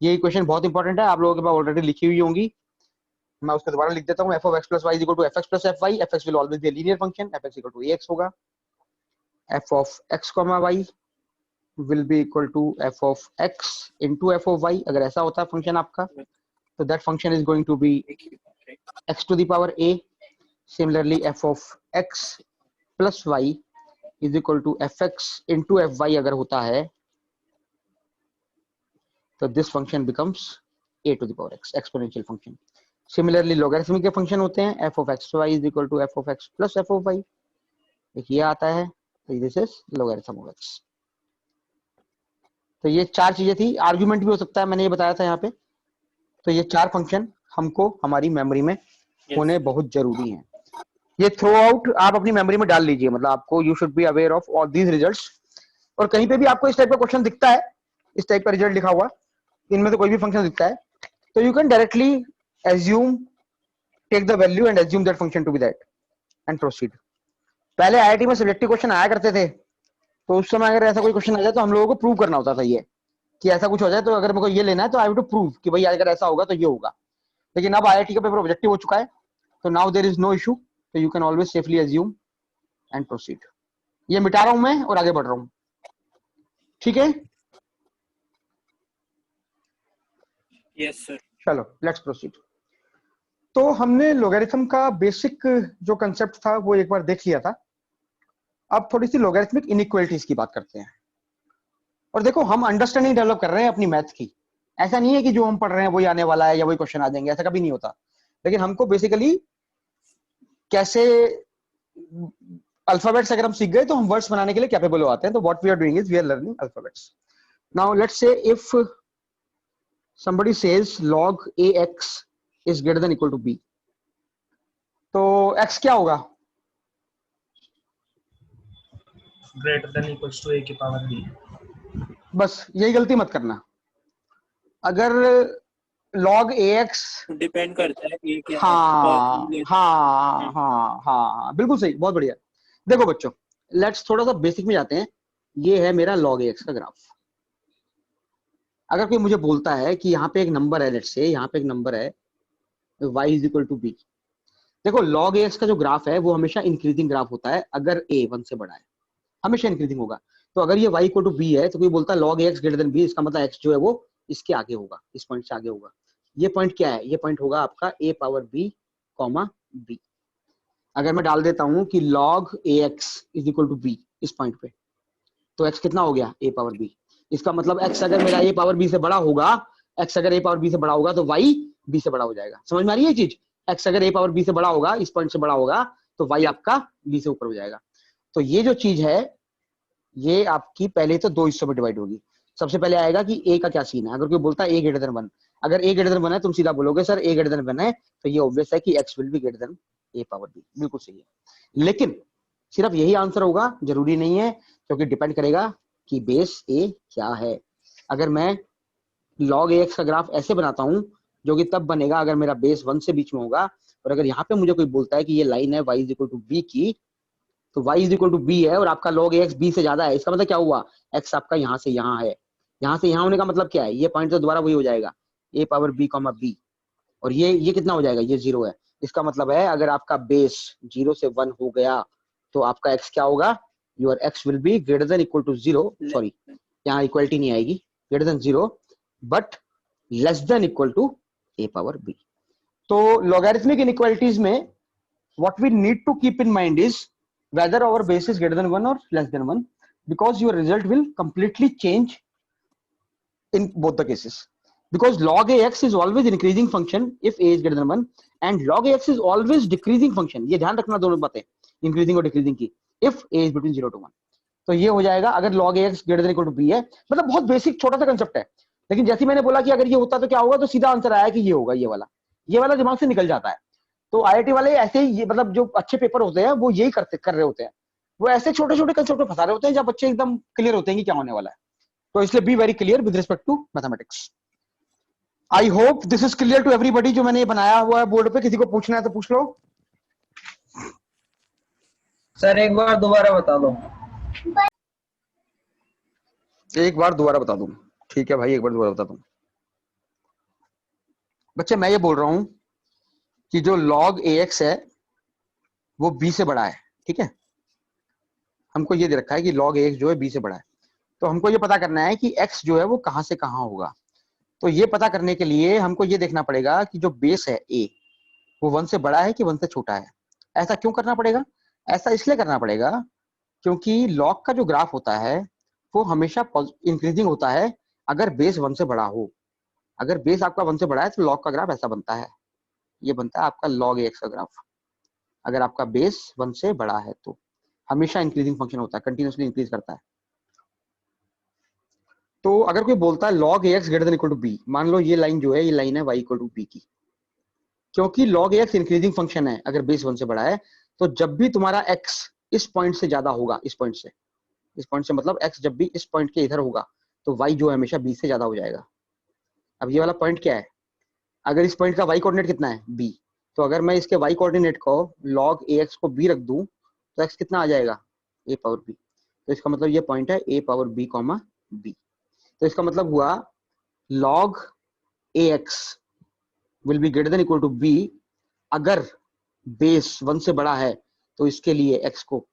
ये इक्वेशन बहुत इंपॉर्टेंट है, आप लोगों के पास ऑलरेडी लिखी हुई होंगी। मैं उसको दोबारा लिख देता हूँ। f of x plus y is equal to fx plus fy। fx will always be a linear function, fx equal to ax होगा। f of x comma y will be equal to f of x into f of y। अगर ऐसा होता है function आपका तो that function is going to be x to the power a। Similarly f of x plus y is equal to fx into fy अगर होता है तो this function becomes a to the power x, exponential function। Similarly logarithmic के function होते हैं, f of x y is equal to f of x plus f of y। एक ये आता है तो this is logarithm of x। तो ये 4 चीजें थी। आर्गुमेंट भी हो सकता है, मैंने ये बताया था यहाँ पे। तो ये 4 फंक्शन हमको हमारी मेमोरी में होने बहुत जरूरी हैं। ये थ्रो आउट आप अपनी मेमोरी में डाल लीजिए, मतलब आपको you should be aware of all these results. और कहीं पे भी आपको इस टाइप का क्वेश्चन दिखता है, इस टाइप का रिजल्ट लिखा हुआ, इनमें से कोई भी फंक्शन दिखता है तो you can directly assume, take the value and assume that function to be that and proceed। पहले आईआईटी में सब्जेक्टिव क्वेश्चन आया करते थे तो उस समय अगर ऐसा कोई क्वेश्चन आ जाए तो हम लोगों को प्रूव करना होता था ये कि ऐसा कुछ हो जाए तो अगर मेरे को ये लेना है तो आई हैव टू प्रूव कि भाई अगर ऐसा होगा तो ये होगा। लेकिन अब आईआईटी का पेपर ऑब्जेक्टिव हो चुका है तो now there is no issue, तो you can always safely assume and proceed. ये मिटा रहा हूं मैं और आगे बढ़ रहा हूं, ठीक है? Yes sir. चलो लेट्स प्रोसीड। तो हमने लॉगरिथम का बेसिक जो कंसेप्ट था वो एक बार देख लिया था। अब थोड़ी सी लॉगरिथमिक इनइक्वालिटीज की बात करते हैं। और देखो, हम अंडरस्टैंडिंग डेवलप कर रहे हैं अपनी मैथ की। ऐसा नहीं है कि जो हम पढ़ रहे हैं वही आने वाला है या वही क्वेश्चन आ जाएंगे, ऐसा कभी नहीं होता। लेकिन हमको बेसिकली कैसे अल्फाबेट्स अगर हम सीख गए तो हम वर्ड्स बनाने के लिए कैपेबल हो आते हैं। तो what we are doing is we are learning alphabets. Now let's say if somebody says log ax is greater than equal to b, तो x क्या होगा? greater than equals to a की पावर b। बस यही गलती मत करना। अगर log ax, डिपेंड करता है ये क्या हाँ है। हाँ हाँ हाँ बिल्कुल सही, बहुत बढ़िया। देखो बच्चों, लेट्स थोड़ा सा बेसिक में जाते हैं। ये है मेरा log ax का ग्राफ। अगर कोई मुझे बोलता है कि यहाँ पे एक नंबर है, लेट्स से यहाँ पे एक नंबर है y is equal to b। देखो log ax का जो ग्राफ है वो हमेशा इंक्रीजिंग ग्राफ होता है। अगर a 1 से बड़ा है हमेशा इंक्रीजिंग होगा। तो अगर ये y इक्वल टू b है तो कोई बोलता है log ax greater then b, इसका मतलब x जो है वो इसके आगे होगा, इस पॉइंट से आगे होगा। ये पॉइंट क्या है? ये पॉइंट होगा आपका a power b comma b। अगर मैं डाल देता हूं कि log ax is equal to b इस पॉइंट पे, तो x कितना हो गया? a power b। इसका मतलब x अगर मेरा a पावर b से बड़ा होगा, x अगर a पावर b से बड़ा होगा तो y b से बड़ा हो जाएगा। समझ में आ रही है ये चीज? x अगर a पावर b से बड़ा होगा, इस पॉइंट से बड़ा होगा, तो y आपका b से ऊपर हो जाएगा। तो ये जो चीज है ये आपकी पहले तो 2 हिस्सों में डिवाइड होगी। सबसे पहले आएगा कि a का क्या सीन है। अगर कोई बोलता है a greater than 1, अगर a greater than 1 है तुम सीधा बोलोगे सर a greater than 1 है, तो ये ऑब्वियस है कि x will be greater than a power b, बिल्कुल सही है। लेकिन सिर्फ यही आंसर होगा जरूरी नहीं है, क्योंकि डिपेंड करेगा कि बेस a क्या है। अगर मैं log ax का ग्राफ ऐसे बनाता हूं, जो कि तब बनेगा अगर मेरा बेस 1 से बीच में होगा, और अगर यहाँ पे मुझे कोई बोलता है कि ये लाइन है y is equal to b की, तो y is equal to b है और आपका log ax b से ज्यादा है, इसका मतलब क्या हुआ, x आपका यहाँ से यहाँ है, यहाँ से यहाँ होने का मतलब क्या है, ये पॉइंट तो दोबारा वही हो जाएगा a power b comma b, और ये कितना हो जाएगा, ये 0 है। इसका मतलब है अगर आपका बेस 0 से 1 हो गया तो आपका x क्या होगा, your x will be greater than equal to 0, sorry यहाँ इक्वलिटी नहीं आएगी, greater than 0 but less than equal to a power b। तो लॉगरिथमिक इनइक्वालिटीज में what we need to keep in mind is whether our base is greater than 1 or less than 1, because your result will completely change in both the cases, because log ax is always increasing function if a is greater than 1 and log ax is always decreasing function, ये ध्यान रखना दोनों बातें, increasing और decreasing की, if a is between 0 to 1। तो ये हो जाएगा अगर log ax greater than equal to b है, मतलब बहुत बेसिक छोटा सा कंसेप्ट है, लेकिन जैसे मैंने बोला कि अगर ये होता तो क्या होगा, तो सीधा आंसर आया कि ये होगा, ये वाला दिमाग से निकल जाता है। तो आईआईटी वाले ऐसे ही, मतलब जो अच्छे पेपर होते हैं वो यही कर रहे होते हैं, वो ऐसे छोटे छोटे कंसेप्ट में फंसा रहे होते हैं जब बच्चे एकदम क्लियर होते हैं कि क्या होने वाला है। तो इसलिए be very clear with respect to mathematics. I hope this is clear to everybody. जो मैंने ये बनाया हुआ है बोर्ड पे, किसी को पूछना है तो पूछ लो। सर एक बार दोबारा बता दो। एक बार दोबारा बता दूं, ठीक है भाई, एक बार दोबारा बता दूं। बच्चे मैं ये बोल रहा हूं कि जो log ax है वो b से बड़ा है, ठीक है, हमको ये दे रखा है कि log ax जो है b से बड़ा है, तो हमको ये पता करना है कि x जो है वो कहां से कहां होगा। तो ये पता करने के लिए हमको ये देखना पड़ेगा कि जो बेस है a वो 1 से बड़ा है कि 1 से छोटा है। ऐसा क्यों करना पड़ेगा, ऐसा इसलिए करना पड़ेगा क्योंकि log का जो ग्राफ होता है वो हमेशा इंक्रीजिंग होता है अगर बेस 1 से बड़ा हो। अगर बेस आपका 1 से बड़ा है तो log का ग्राफ ऐसा बनता है, ये बनता है आपका log ax का ग्राफ। अगर आपका बेस 1 से बड़ा है तो हमेशा इंक्रीजिंग फंक्शन होता है, कंटिन्यूअसली इंक्रीज करता है। तो अगर कोई बोलता है log ax greater than equal to b, मान लो ये लाइन जो है ये लाइन है y इक्वल टू b की, क्योंकि log ax इंक्रीजिंग फंक्शन है अगर बेस 1 से बड़ा है, तो जब भी तुम्हारा x इस पॉइंट से ज्यादा होगा, इस पॉइंट से मतलब x जब भी इस पॉइंट के इधर होगा तो y जो है हमेशा b से ज्यादा हो जाएगा। अब ये वाला पॉइंट क्या है, अगर इस पॉइंट का y कोऑर्डिनेट कितना है b, तो अगर मैं इसके y कोऑर्डिनेट को log ax को b रख दूं तो x कितना आ जाएगा, a पावर b। तो इसका मतलब ये पॉइंट है a power b comma b। तो इसका मतलब हुआ log ax will be greater than equal to b अगर बेस 1 से बड़ा है, तो इसके लिए x को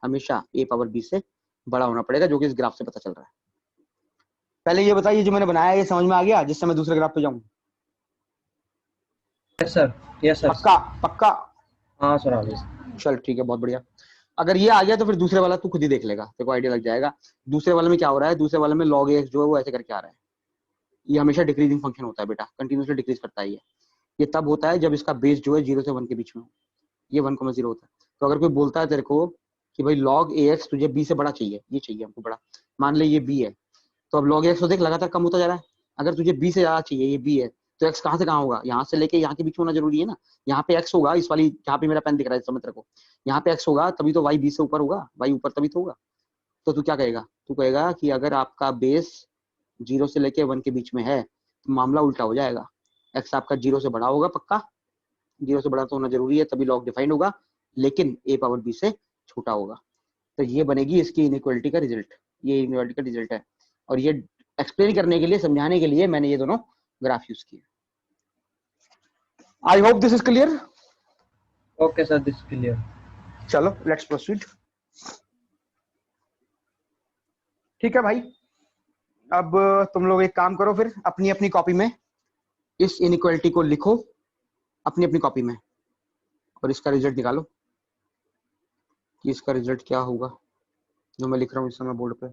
हमेशा a पावर b से बड़ा होना पड़ेगा, जो कि इस ग्राफ से पता चल रहा है। पहले ये बताइए जो मैंने बनाया ये समझ में आ गया, जिससे मैं दूसरे ग्राफ पे जाऊं। Yes sir, yes sir. पक्का हाँ सर, आ गया। चल ठीक है, बहुत बढ़िया। अगर ये आ गया तो फिर दूसरे वाला तू खुद ही देख लेगा, तेरे को आइडिया लग जाएगा दूसरे वाले में क्या हो रहा है। दूसरे वाले में log ax जो है वो ऐसे करके आ रहा है, ये हमेशा डिक्रीजिंग फंक्शन होता है बेटा, कंटिन्यूअसली डिक्रीज करता है। ये तब होता है जब इसका बेस जो है 0 से 1 के बीच में हो, ये 1,0 होता है। तो अगर कोई बोलता है तेरे को कि भाई log ax तुझे b से बड़ा चाहिए, ये चाहिए हमको बड़ा, मान ले ये b है, तो अब log ax तो देख लगातार कम होता जा रहा है। अगर तुझे b से ज्यादा चाहिए, ये b है, तो x कहां से कहां होगा, यहाँ से लेके यहाँ के बीच में होना जरूरी है ना। यहाँ पे x होगा, इस वाली जहाँ पे मेरा पेन दिख रहा है समझ तेरे को, यहाँ पे x होगा तभी तो y b से ऊपर होगा, y ऊपर तभी तो होगा। तो तू क्या कहेगा, तू कहेगा कि अगर आपका बेस 0 से लेके 1 के बीच में है तो मामला उल्टा हो जाएगा, x आपका 0 से बड़ा होगा, पक्का 0 से बड़ा तो होना जरूरी है तभी log डिफाइंड होगा, लेकिन a पावर b से छोटा होगा। तो ये बनेगी इसकी इनइक्वालिटी का रिजल्ट, ये इनइक्वालिटी का रिजल्ट है। और ये एक्सप्लेन करने के लिए, समझाने के लिए मैंने ये दोनों ग्राफ यूज किए। आई hope this is clear. Okay sir, this clear. चलो लेट्स प्रोसीड। ठीक है भाई, अब तुम लोग एक काम करो, फिर अपनी अपनी कॉपी में इस इनइक्वालिटी को लिखो, अपनी अपनी कॉपी में, और इसका रिजल्ट निकालो कि इसका रिजल्ट क्या होगा जो मैं लिख रहा हूँ इस समय बोर्ड पे।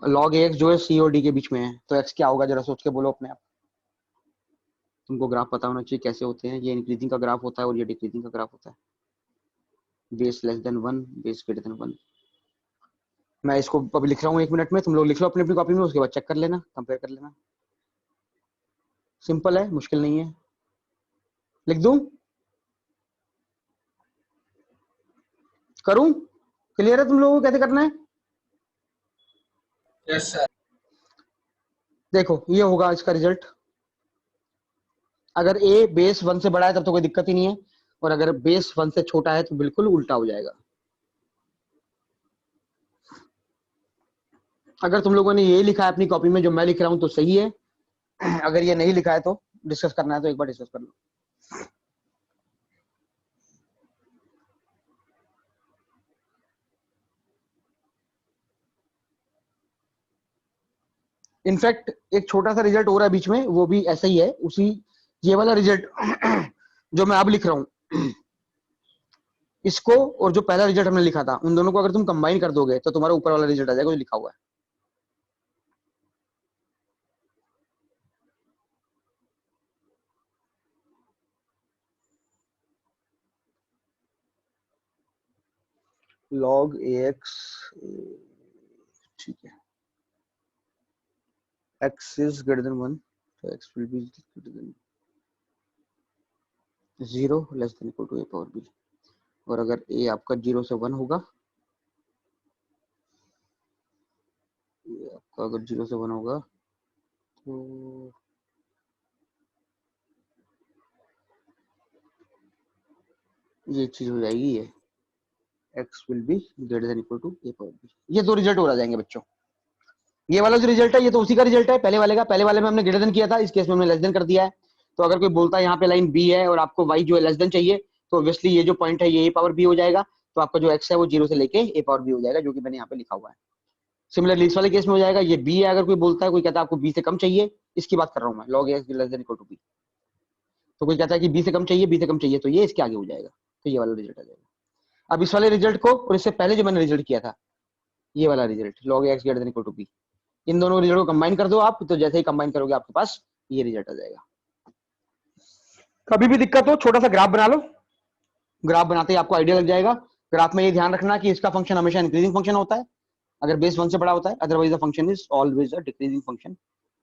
log ax जो है c और d के बीच में है, तो x क्या होगा जरा सोच के बोलो अपने आप। तुमको ग्राफ पता होना चाहिए कैसे होते हैं, ये इंक्रीजिंग का ग्राफ होता है और ये डिक्रीजिंग का ग्राफ होता है। Base less than 1, base greater than 1। मैं इसको अभी लिख रहा हूँ 1 मिनट में, तुम लोग लिख लो अपनी अपनी कॉपी में, उसके बाद चेक कर लेना, कंपेयर कर लेना। सिंपल है, मुश्किल नहीं है। लिख दूं? करूं? क्लियर है तुम लोगों को कैसे करना है? Yes sir. देखो ये होगा इसका रिजल्ट। अगर ए बेस 1 से बड़ा है तब तो कोई दिक्कत ही नहीं है, और अगर बेस 1 से छोटा है तो बिल्कुल उल्टा हो जाएगा। अगर तुम लोगों ने ये लिखा है अपनी कॉपी में जो मैं लिख रहा हूं तो सही है, अगर ये नहीं लिखा है तो डिस्कस करना है तो एक बार डिस्कस कर लो। इनफैक्ट एक छोटा सा रिजल्ट हो रहा है बीच में, वो भी ऐसा ही है, उसी ये वाला रिजल्ट जो मैं अब लिख रहा हूं, इसको और जो पहला रिजल्ट हमने लिखा था उन दोनों को अगर तुम कंबाइन कर दोगे तो तुम्हारा ऊपर वाला रिजल्ट आ जाएगा जो लिखा हुआ है। log ax, ठीक है, x is greater than 1 तो x will be greater than 0 less than equal to a power b। और अगर a आपका 0 से 1 होगा, ये आपका अगर 0 से 1 होगा तो ये चीज हो जाएगी, ये x will be greater than equal to a power b। ये दो रिजल्ट हो जाएंगे बच्चों। ये वाला जो रिजल्ट है ये तो उसी का रिजल्ट है पहले वाले का। पहले वाले में हमने ग्रेटर देन किया था, इस केस में हमने लेस देन कर दिया है। तो अगर कोई बोलता है यहाँ पे लाइन बी है और आपको y जो है लेस देन चाहिए, तो ऑब्वियसली ये जो पॉइंट है ये a पावर b हो जाएगा, तो आपका जो x है वो 0 से लेके a पावर b हो जाएगा, जो कि मैंने यहाँ पे लिखा हुआ है। सिमिलरली इस वाले केस में हो जाएगा, ये b है, अगर कोई बोलता है, कोई कहता है आपको b से कम चाहिए, इसकी बात कर रहा हूँ मैं, log x less than equal to b। तो कोई कहता है कि b से कम चाहिए, b से कम चाहिए, तो ये इसके आगे हो जाएगा, तो ये वाला रिजल्ट आ जाएगा। अब इस वाले रिजल्ट को और इससे पहले जो मैंने रिजल्ट किया था ये वाला result log x greater than equal to b, इन दोनों रिजल्ट को कंबाइन कर दो आप, तो जैसे ही कंबाइन करोगे आपके पास ये रिजल्ट आ जाएगा। कभी भी दिक्कत हो छोटा सा ग्राफ बना लो, ग्राफ बनाते ही आपको आइडिया लग जाएगा। ग्राफ में ये ध्यान रखना कि इसका फंक्शन हमेशा इंक्रीजिंग फंक्शन होता है अगर बेस 1 से बड़ा होता है, otherwise the function is always a decreasing function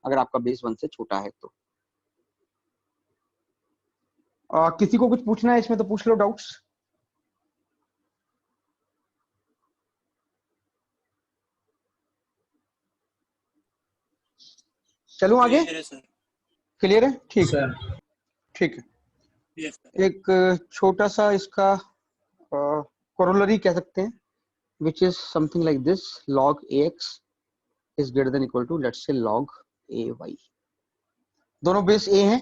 अगर आपका बेस 1 से छोटा है तो। किसी को कुछ पूछना है इसमें तो पूछ लो डाउट्स। चलो आगे, क्लियर है सर। क्लियर है, ठीक है, सर ठीक है। Yes sir. एक छोटा सा इसका कोरोलरी कह सकते हैं, which is something like this, log ax is greater than equal to let's say log ay। दोनों बेस a हैं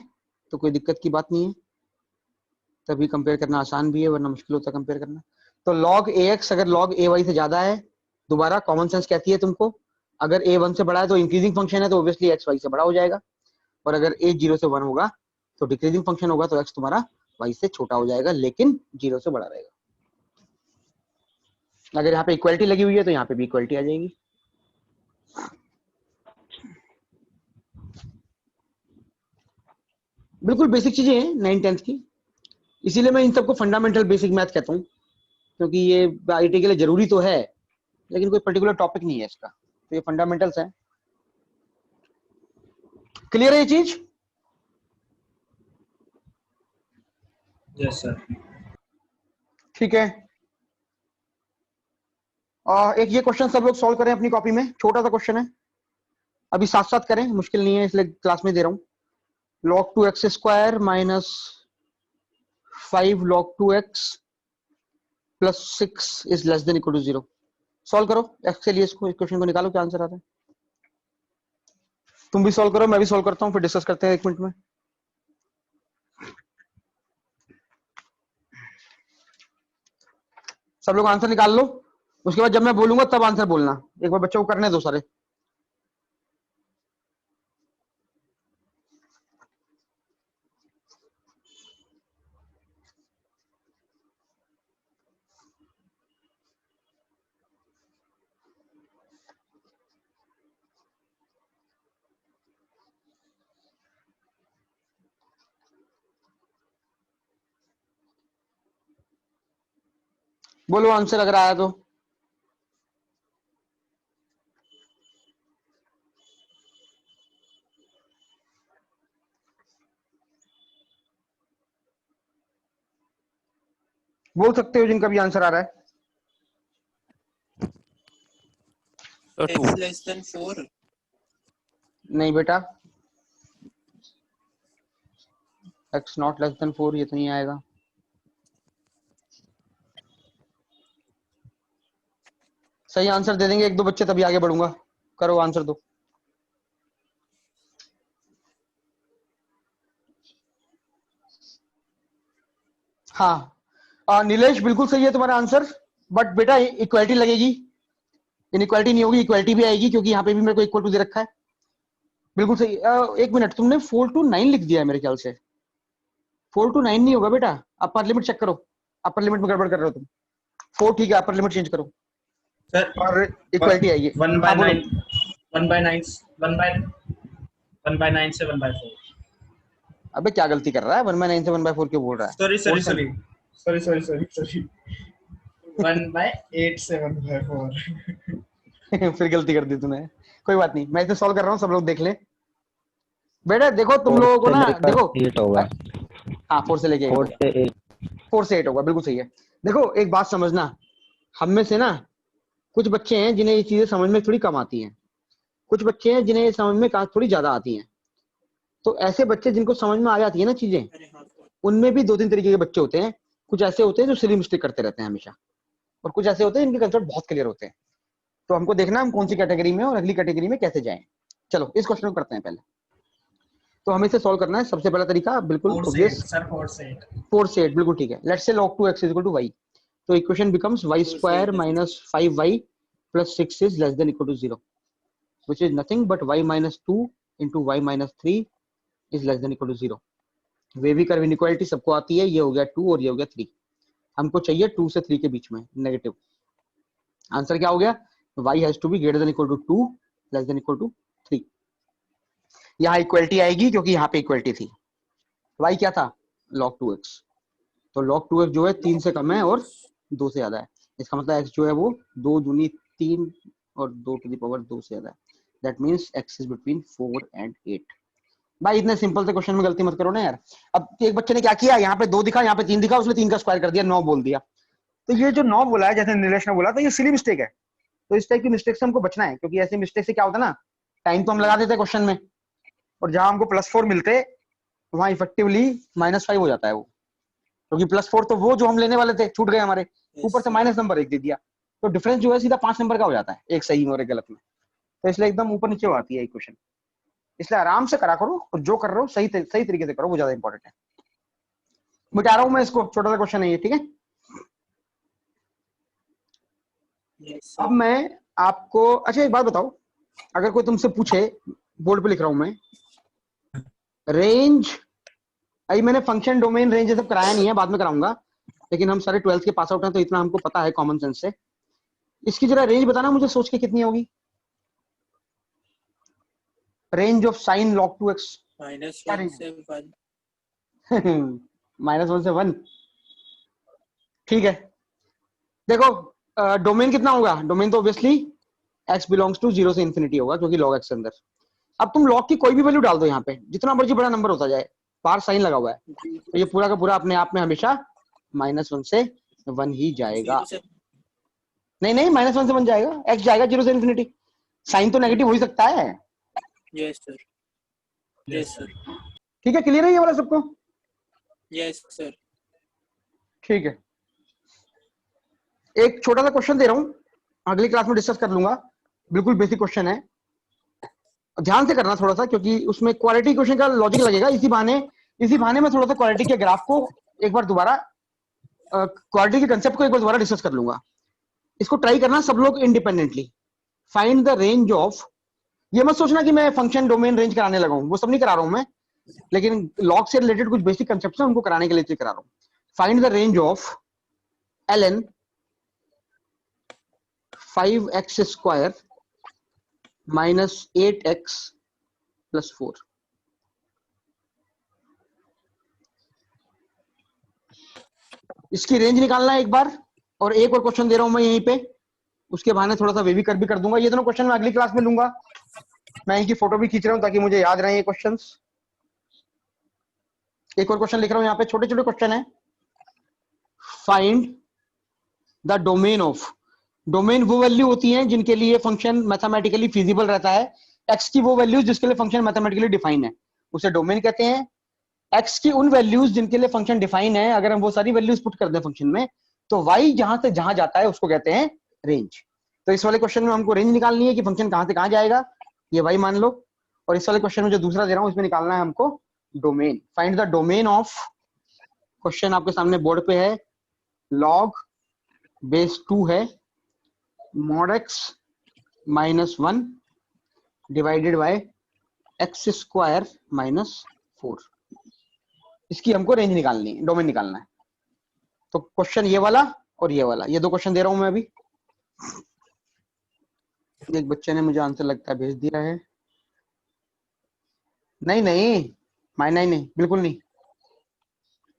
तो कोई दिक्कत की बात नहीं है, तभी कंपेयर करना आसान भी है, वरना मुश्किल होता है कंपेयर करना। तो log ax अगर log ay से ज्यादा है, दोबारा कॉमन सेंस कहती है तुमको, अगर a 1 से बड़ा है तो इंक्रीजिंग फंक्शन है तो ऑब्वियसली x y से बड़ा हो जाएगा, और अगर a 0 से 1 होगा तो डिक्रीजिंग फंक्शन होगा, तो x तुम्हारा y से छोटा हो जाएगा लेकिन 0 से बड़ा रहेगा। अगर यहाँ पे इक्वालिटी लगी हुई है तो यहाँ पे भी इक्वालिटी आ जाएगी। बिल्कुल बेसिक चीजें हैं 9th 10th की, इसीलिए मैं इन सबको फंडामेंटल बेसिक मैथ कहता हूँ, क्योंकि ये आईटी के लिए जरूरी तो है लेकिन कोई पर्टिकुलर टॉपिक नहीं है इसका, तो ये फंडामेंटल्स हैं। क्लियर है ये चीज? Yes sir. ठीक है। एक ये क्वेश्चन सब लोग सॉल्व करें अपनी कॉपी में, छोटा सा क्वेश्चन है, अभी साथ साथ करें, मुश्किल नहीं है इसलिए क्लास में दे रहा हूँ। log 2x square minus 5 log 2x plus 6 is less than equal to 0। Solve करो x के लिए, इसको इस क्वेश्चन को निकालो क्या आंसर आ रहा है। तुम भी सॉल्व करो, मैं भी सॉल्व करता हूँ, फिर डिस्कस करते हैं 1 मिनट में। सब लोग आंसर निकाल लो, उसके बाद जब मैं बोलूंगा तब आंसर बोलना, एक बार बच्चों को करने दो सारे। बोलो आंसर अगर आया तो। बोल सकते हो जिनका भी आंसर आ रहा है। तो x 2 लेस देन 4 नहीं बेटा, x नॉट लेस देन 4 ये तो नहीं आएगा। सही आंसर दे देंगे एक दो बच्चे तभी आगे बढ़ूंगा। करो आंसर दो। हाँ नीलेश बिल्कुल सही है तुम्हारा आंसर, बट बेटा इक्वालिटी लगेगी, इनइक्वालिटी नहीं होगी, इक्वालिटी भी आएगी क्योंकि यहाँ पे भी मेरे को इक्वल टू दे रखा है। बिल्कुल सही। एक मिनट, तुमने 4 to 9 लिख दिया है मेरे ख्याल से। 4 to 9 नहीं होगा बेटा, अपर लिमिट चेक करो, अपर लिमिट में गड़बड़ कर रहे हो तुम। 4 ठीक है, अपर लिमिट चेंज करो सर और इक्वालिटी आएगी। 1 हाँ by बोलो। 9 1 by 9 से 1 by 4। अबे क्या गलती कर रहा है, 1/9 से 1/4 क्यों बोल रहा है? सॉरी 1 by 8 से 1 by 4। फिर गलती कर दी तूने, कोई बात नहीं, मैं इसे सॉल्व कर रहा हूँ, सब लोग देख ले। बेटा देखो तुम लोगों को ना, देखो 8 होगा, हाँ 4 से लेके 4 से 8। 4 से 8 होगा, बिल्कुल सही है। देखो एक बात समझना, हम में से ना कुछ बच्चे हैं जिन्हें ये चीजें समझ में थोड़ी कम आती हैं, कुछ बच्चे हैं जिन्हें ये समझ में थोड़ी ज्यादा आती हैं। तो ऐसे बच्चे जिनको समझ में आ जाती है ना चीजें, उनमें भी 2-3 तरीके के बच्चे होते हैं। कुछ ऐसे होते हैं जो सिली मिस्टेक करते रहते हैं हमेशा, और कुछ ऐसे होते हैं जिनके कंसेप्ट बहुत क्लियर होते हैं। तो हमको देखना हम कौन सी कैटेगरी में और अगली कैटेगरी में कैसे जाएं। चलो इस क्वेश्चन को करते हैं पहले। तो हमें इसे सॉल्व करना है। सबसे पहला तरीका बिल्कुल 4 से 8 ऑब्वियस, सर 4 से 8। 4 से 8 बिल्कुल ठीक है। Let's say log 2x is equal to y, तो equation becomes y square minus 5y plus 6 is less than equal to 0, which is nothing but y minus 2 into y minus 3 is less than equal to 0। Wavy curve inequality सबको आती है, ये हो गया 2 और ये हो गया 3। हमको चाहिए 2 से 3 के बीच में नेगेटिव। आंसर क्या हो गया? y has to be greater than equal to 2 less than equal to 3। यहाँ इक्वलिटी आएगी क्योंकि यहाँ पे इक्वलिटी थी। y क्या था? log 2x। तो log 2x जो है 3 से कम है और 2 से ज्यादा है। इसका मतलब x जो है वो 2 दूनी 3 और 2 टू द पावर 2 से ज्यादा है। That means x is between 4 and 8। भाई इतने सिंपल से क्वेश्चन में गलती मत करो ना यार। अब एक बच्चे ने क्या किया, यहाँ पे 2 दिखा, यहाँ पे 3 दिखा, उसने 3 का स्क्वायर कर दिया, 9 बोल दिया। तो ये जो 9 बोला है, जैसे नीलेश ने बोला, तो ये सिली मिस्टेक है। तो इस टाइप की मिस्टेक से हमको बचना है, क्योंकि ऐसे मिस्टेक से क्या होता है ना, टाइम तो हम लगा देते हैं क्वेश्चन में, और जहां हमको +4 मिलते वहां इफेक्टिवली -5 हो जाता है वो, क्योंकि +4 तो वो जो हम लेने वाले थे छूट गए हमारे, ऊपर से माइनस नंबर एक दे दिया, तो डिफरेंस जो है सीधा 5 नंबर का हो जाता है, एक सही में और एक गलत में। तो इसलिए एकदम ऊपर नीचे आती है इक्वेशन। इसलिए आराम से करा करो, और जो कर रहे हो सही तरीके से करो, वो ज्यादा इंपॉर्टेंट है। मिटा रहा हूं मैं इसको, छोटा सा क्वेश्चन है ये, ठीक है। अब मैं आपको, अच्छा एक बात बताओ, अगर कोई तुमसे पूछे, बोर्ड पे लिख रहा हूं मैं, रेंज, अभी मैंने फंक्शन डोमेन रेंज ये सब कराया नहीं है, बाद में कराऊंगा, लेकिन हम सारे 12th के पास आउट हैं तो इतना हमको पता है कॉमन सेंस से। इसकी जरा रेंज बताना मुझे सोच के कितनी होगी, range of sine log 2x। -1 से 1। -1 से 1, ठीक है। देखो डोमेन कितना होगा, डोमेन तो ऑब्वियसली x बिलोंग्स टू 0 से इंफिनिटी होगा, क्योंकि log x के अंदर। अब तुम log की कोई भी वैल्यू डाल दो यहाँ पे, जितना मर्जी बड़ा नंबर होता जाए, बाहर साइन लगा हुआ है, तो ये पूरा का पूरा अपने आप में हमेशा -1 से 1 ही जाएगा। नहीं -1 से 1 जाएगा, x जाएगा 0 से इंफिनिटी, साइन तो नेगेटिव हो ही सकता है। यस सर, यस सर, ठीक है, क्लियर है ये वाला सबको? Yes sir. ठीक है, एक छोटा सा क्वेश्चन दे रहा हूँ, अगली क्लास में डिस्कस कर लूंगा, बिल्कुल बेसिक क्वेश्चन है, ध्यान से करना थोड़ा सा, क्योंकि उसमें क्वालिटी क्वेश्चन का लॉजिक लगेगा। इसी बहाने में थोड़ा सा क्वालिटी के ग्राफ को एक बार दोबारा, क्वालिटी के कंसेप्ट को एक बार दोबारा डिस्कस कर लूंगा। इसको ट्राई करना सब लोग independently. Find the range of, ये मत सोचना कि मैं फंक्शन डोमेन रेंज कराने लगा हूं, वो सब नहीं करा रहा हूं मैं, लेकिन लॉग से रिलेटेड कुछ बेसिक कंसेप्ट है उनको कराने के लिए करा रहा हूं। Find the range of ln 5x square minus 8x plus 4। इसकी रेंज निकालना है एक बार, और एक और क्वेश्चन दे रहा हूं मैं यहीं पे, उसके बहाने थोड़ा सा वेवी कर भी कर दूंगा। ये दोनों क्वेश्चन मैं अगली क्लास में लूंगा, मैं इनकी फोटो भी खींच रहा हूं ताकि मुझे याद रहे ये क्वेश्चंस। एक और क्वेश्चन लिख रहा हूं यहाँ पे, छोटे छोटे क्वेश्चन है। Find the domain of, domain वो वैल्यू होती है जिनके लिए फंक्शन मैथमेटिकली फिजिबल रहता है। एक्स की वो वैल्यूज जिसके लिए फंक्शन मैथमेटिकली डिफाइन है उसे डोमेन कहते हैं। एक्स की उन वैल्यूज जिनके लिए फंक्शन डिफाइन है, अगर हम वो सारी वैल्यूज पुट कर दें फंक्शन में, तो वाई जहां से जहां जाता है उसको कहते हैं रेंज। तो इस वाले क्वेश्चन में हमको रेंज निकालनी है कि फंक्शन कहां से कहां जाएगा, ये वाई मान लो। और इस वाले क्वेश्चन में जो दूसरा दे रहा हूं इसमें निकालना है हमको domain. Find the domain of, question आपके सामने बोर्ड पे है, log बेस 2 है mod x minus 1 divided bye x square minus 4। इसकी हमको रेंज निकालनी है, डोमेन निकालना है। तो क्वेश्चन ये वाला और ये वाला, ये दो क्वेश्चन दे रहा हूं मैं अभी। एक बच्चे ने मुझे आंसर लगता है भेज दिया है। नहीं नहीं नहीं बिल्कुल नहीं,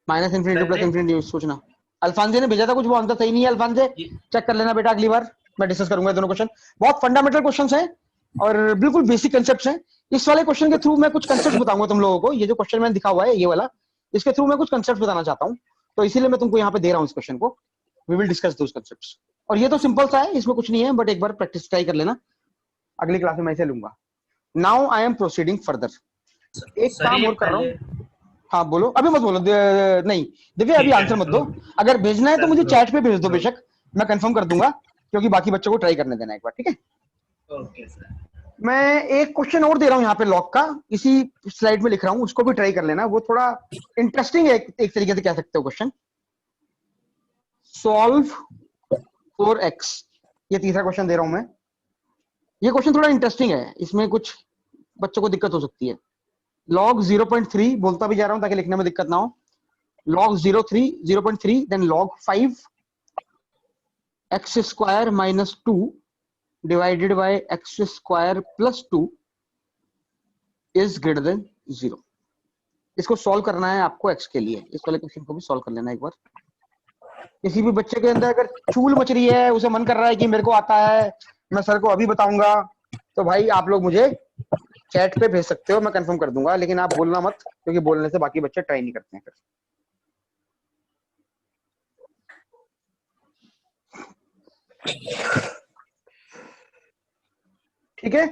माइनस इन्फिनिटी प्लस इन्फिनिटी सोचना। अल्फांजे ने भेजा था कुछ, वो आंसर सही नहीं है। अल्फांजे चेक कर लेना बेटा, अगली बार मैं डिस्कस करूंगा दोनों क्वेश्चन। बहुत फंडामेंटल क्वेश्चंस हैं और बिल्कुल बेसिक कंसेप्ट्स हैं। इस वाले क्वेश्चन के थ्रू मैं कुछ कंसेप्ट बताऊंगा तुम लोगों को। ये जो क्वेश्चन मैंने दिखा हुआ है ये वाला, इसके थ्रू मैं कुछ कंसेप्ट बताना चाहता हूँ, तो इसीलिए मैं तुमको यहाँ पे दे रहा हूँ इस क्वेश्चन को। We will discuss those concepts. और ये तो सिंपल सा है, इसमें कुछ नहीं है, बट एक बार प्रैक्टिस ट्राई कर लेना, अगली क्लास में मैं इसे लूंगा। Now I am proceeding further. एक सर काम ये और कर रहा पहले हूँ। हाँ बोलो, अभी मत बोलो, नहीं दिव्या अभी ठीक है, आंसर मत तो दो। अगर भेजना है तो सर मुझे दो चैट पे भेज दो दो बेशक, मैं कंफर्म कर दूंगा, क्योंकि बाकी बच्चों को ट्राई करने देना एक बार, ठीक है। Okay sir. मैं एक क्वेश्चन और दे रहा हूँ यहाँ पे लॉग का, इसी स्लाइड में लिख रहा हूँ, उसको भी ट्राई कर लेना। वो थोड़ा इंटरेस्टिंग है एक तरीके से कह सकते हो क्वेश्चन। सॉल्व 4x, ये तीसरा क्वेश्चन दे रहा हूं मैं। ये क्वेश्चन थोड़ा इंटरेस्टिंग है, इसमें कुछ बच्चों को दिक्कत हो सकती है। log 0.3 बोलता भी जा रहा हूं ताकि लिखने में दिक्कत ना हो। log 0.3 then log 5 x square minus 2 divided by x square plus 2 is greater than 0। इसको सॉल्व करना है आपको x के लिए। इस वाले क्वेश्चन को भी सॉल्व कर लेना एक बार। किसी भी बच्चे के अंदर अगर चूल मच रही है, उसे मन कर रहा है कि मेरे को आता है, मैं सर को अभी बताऊंगा, तो भाई आप लोग मुझे चैट पे भेज सकते हो, मैं कंफर्म कर दूंगा। लेकिन आप बोलना मत, क्योंकि बोलने से बाकी बच्चे ट्राई नहीं करते हैं फिर। ठीक है,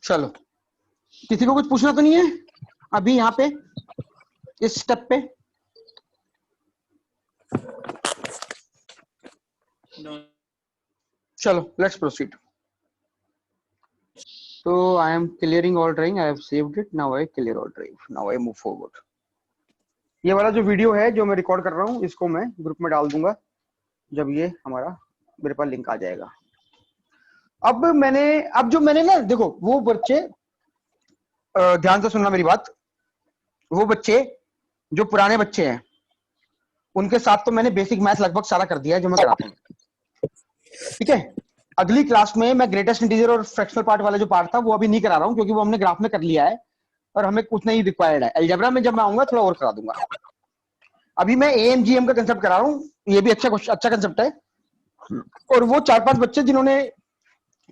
चलो। किसी को कुछ पूछना तो नहीं है अभी यहाँ पे इस स्टेप पे? चलो let's proceed. So I am clearing all drawing. I have saved it. Now I clear all drawing. Now I move forward. ये वाला जो वीडियो है जो मैं रिकॉर्ड कर रहा हूँ, इसको मैं ग्रुप में डाल दूंगा जब ये हमारा मेरे पास लिंक आ जाएगा। अब जो मैंने ना, देखो वो बच्चे, ध्यान से सुनना मेरी बात, वो बच्चे जो पुराने बच्चे हैं उनके साथ तो मैंने बेसिक मैथ लगभग सारा कर दिया है जो मैं कराता हूँ, ठीक है। अगली क्लास में मैं ग्रेटेस्ट इंटीजर और फ्रैक्शनल पार्ट वाला जो पार्ट था वो अभी नहीं करा रहा हूँ, क्योंकि वो हमने ग्राफ में कर लिया है और हमें उतना ही रिक्वायर्ड है। अलजेब्रा में जब मैं आऊंगा थोड़ा और करा दूंगा। अभी मैं एएमजीएम का कंसेप्ट करा रहा हूँ, ये भी अच्छा कंसेप्ट है। और वो 4-5 बच्चे जिन्होंने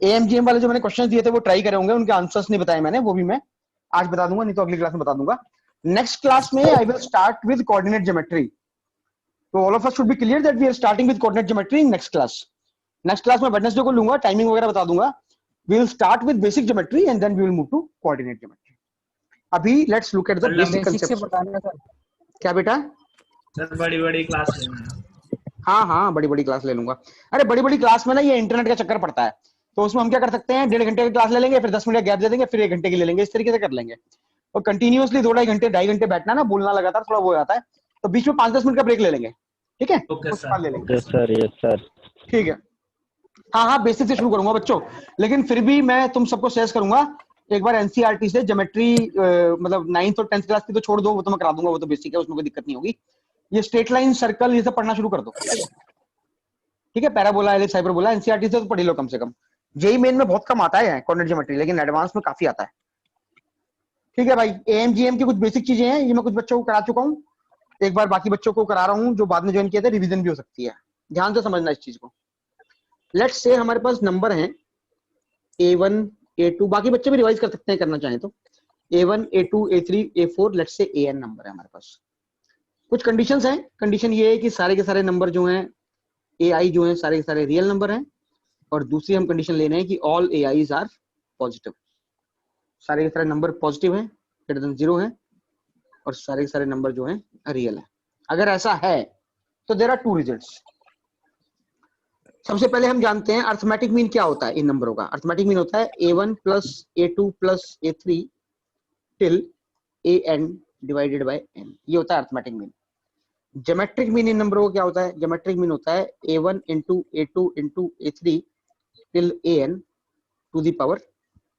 एएमजीएम वाले जो मैंने क्वेश्चन दिए थे वो ट्राई करे होंगे, उनके आंसर्स नहीं बताए मैंने, वो भी मैं आज बता दूंगा, नहीं तो अगली क्लास में बता दूंगा। नेक्स्ट क्लास में I will start with coordinate geometry. तो all of us should be clear that we are starting with coordinate geometry in next class. Next class में वेडनेसडे को लूंगा, टाइमिंग वगैरह बता दूंगा। We will start with basic geometry and then we will move to coordinate geometry. अभी let's look at the basic concepts. क्या बेटा? Sir बड़ी क्लास लेना है। हाँ बड़ी क्लास ले लूंगा। अरे बड़ी क्लास में ना ये इंटरनेट का चक्कर पड़ता है, तो उसमें हम क्या कर सकते हैं, 1.5 घंटे की क्लास ले लेंगे, फिर 10 मिनट गैप दे देंगे, फिर 1 घंटे की ले लेंगे, इस तरीके से कर लेंगे। और कंटिन्यूअसली 2-2.5 घंटे 2.5 घंटे बैठना ना, बोलना लगातार, थोड़ा वो हो जाता है। तो बीच में 5-10 मिनट का ब्रेक ले लेंगे, ठीक है? उसके बाद ले लेंगे। यस सर ठीक है। हाँ बेसिक से शुरू करूंगा बच्चों, लेकिन फिर भी मैं तुम सबको सजेस्ट करूंगा एक बार एनसीईआरटी से ज्योमेट्री, मतलब 9th और 10th क्लास की तो छोड़ दो, वो तो मैं करा दूंगा, वो तो बेसिक है, उसमें कोई दिक्कत नहीं होगी। ये स्ट्रेट लाइन, सर्कल, ये सब पढ़ना शुरू कर दो, ठीक है। पैराबोला, एलिप्स, हाइपरबोला एनसीईआरटी से तो पढ़ लो कम से कम। जेई मेन में बहुत कम आता है कोऑर्डिनेट ज्योमेट्री, लेकिन एडवांस में काफी आता है, ठीक है भाई। एएमजीएम की कुछ बेसिक चीजें हैं, ये मैं कुछ बच्चों को करा चुका हूँ, एक बार बाकी बच्चों को करा रहा हूँ जो बाद में ज्वाइन किए थे, रिवीजन भी हो सकती है। ध्यान से समझना इस चीज को। लेट्स से हमारे पास नंबर हैं A1 A2, बाकी बच्चे भी रिवाइज कर सकते हैं करना चाहें तो। A1 A2 A3 A4, let's say AN number है हमारे पास। कुछ कंडीशंस हैं। कंडीशन ये है कि सारे के सारे नंबर जो हैं ए आई जो हैं सारे के सारे रियल नंबर हैं, और दूसरी हम कंडीशन ले रहे हैं कि all a i's are positive, सारे के सारे नंबर पॉजिटिव हैं, ग्रेटर देन 0 हैं, और सारे के सारे नंबर जो हैं रियल हैं। अगर ऐसा है तो देयर आर टू रिजल्ट्स। सबसे पहले हम जानते हैं अर्थमेटिक मीन क्या होता है इन नंबरों का। अर्थमेटिक मीन होता है a1 plus a2 plus a3 till an divided by n, ये होता है arithmetic mean. Geometric mean in नंबरों का क्या होता है? ज्योमेट्रिक मीन होता है a1 into a2 into a3 till an to the power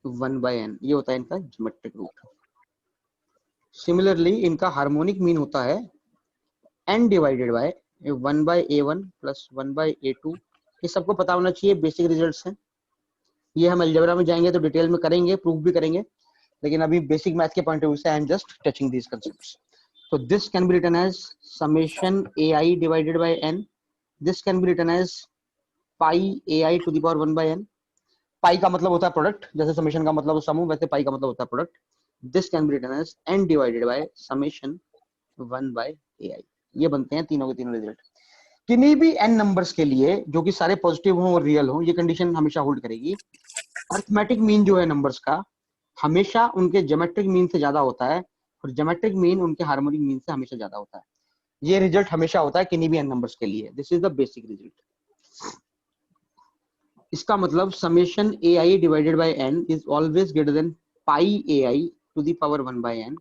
1 by n, ये होता है इनका ज्योमेट्रिक रूट। सिमिलरली इनका हार्मोनिक मीन होता है n divided by 1 by a1 plus 1 by a2। ये सबको पता होना चाहिए, बेसिक रिजल्ट्स हैं। ये हम अलजेब्रा में जाएंगे तो डिटेल में करेंगे, प्रूफ भी करेंगे, लेकिन अभी बेसिक मैथ के पॉइंट ऑफ व्यू से I am just touching these concepts. So this can be written as summation ai divided by n. This can be written as pi ai to the power 1 by n. Pi का मतलब होता है product, जैसे summation का मतलब सम, वैसे pi का मतलब होता है product. This can be written as n divided by summation 1 by ai। ये बनते हैं तीनों के तीनों रिजल्ट। किन्हीं भी n नंबर्स के लिए जो कि सारे पॉजिटिव हों और रियल हों, ये कंडीशन हमेशा होल्ड करेगी। अर्थमेटिक मीन जो है नंबर्स का हमेशा उनके ज्योमेट्रिक मीन से ज्यादा होता है, और ज्योमेट्रिक मीन उनके हार्मोनिक मीन से हमेशा ज्यादा होता है। ये रिजल्ट हमेशा होता है किन्हीं भी n नंबर्स के लिए। This is the basic result. इसका मतलब summation a i divided by n is always greater than pi a i to the power 1 by n,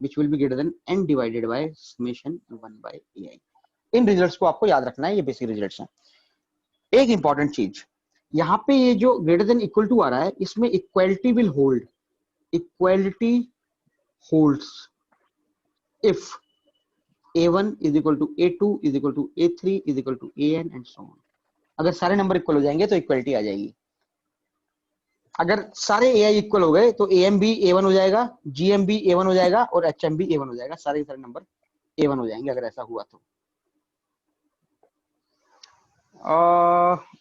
which will be greater than n divided by summation 1 by ai। In results को आपको याद रखना है, ये basic results हैं। एक important चीज, यहाँ पे ये जो ग्रेटर देन इक्वल टू आ रहा है, इसमें equality will hold. Equality holds if a1 is equal to a2 is equal to a3 is equal to an and so on। अगर सारे नंबर इक्वल हो जाएंगे तो इक्वलिटी आ जाएगी। अगर सारे ai इक्वल हो गए तो am भी a1 हो जाएगा, gm भी a1 हो जाएगा, और hm भी a1 हो जाएगा। सारे के सारे नंबर a1 हो जाएंगे अगर ऐसा हुआ तो।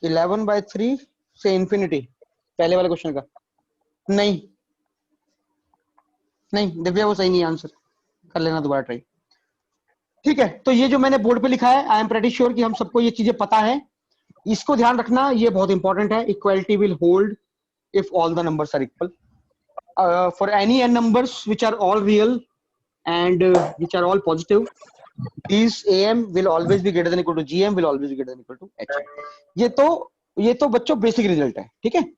11/3 से इंफिनिटी, पहले वाले क्वेश्चन का नहीं दिव्या, वो सही नहीं आंसर, कर लेना दोबारा ट्राई। ठीक है, तो ये जो मैंने बोर्ड पे लिखा है, आई एम प्रेटी श्योर कि हम सबको ये चीजें पता है। इसको ध्यान रखना, ये बहुत इंपॉर्टेंट है। Equality will hold if all the numbers are equal for any n numbers which are all real and which are all positive, these am will always be greater than equal to gm will always be greater than equal to hm। ये तो बच्चों basic result है, ठीक है।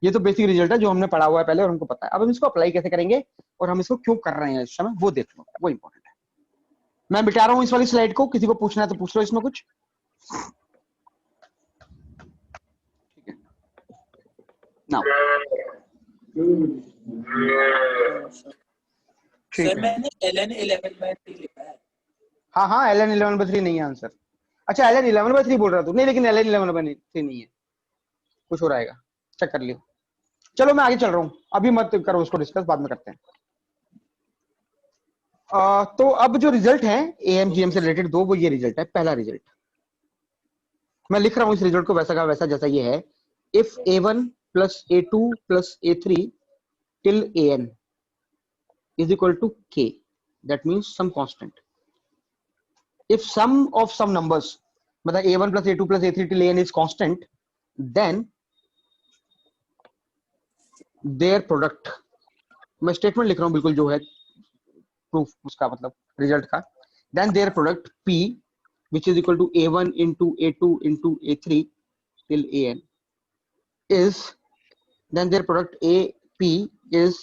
ये तो basic result है जो हमने पढ़ा हुआ है पहले और हमको पता है। अब हम इसको अप्लाई कैसे करेंगे और हम इसको क्यों कर रहे हैं इस समय, वो देख लो, वो इंपॉर्टेंट है। मैं मिटा रहा हूं इस वाली स्लाइड को, किसी को पूछना है तो पूछ लो इसमें कुछ। ठीक है, नाउ सर मैंने ln 11/3 लिखा है। हाँ ln 11/3 नहीं है आंसर। अच्छा ln 11/3 बोल रहा तू? नहीं, लेकिन ln 11/3 नहीं है, कुछ हो रहेगा, चेक कर लियो। चलो मैं आगे चल रहा हूं, अभी मत करो उसको डिस्कस, बाद में करते हैं। तो अब जो रिजल्ट है AMGM से रिलेटेड दो, वो ये रिजल्ट है। पहला रिजल्ट मैं लिख रहा हूं इस रिजल्ट को वैसा का वैसा जैसा ये है। If A1 plus A2 plus A3 till AN is equal to K, that means some constant. If sum of some numbers, मतलब A1 plus A2 plus A3 till AN is constant, then their product, मैं statement लिख रहा हूं बिल्कुल जो है proof उसका, मतलब रिजल्ट का, then their product P which is equal to A1 into A2 into A3 till AN is, then their product AP is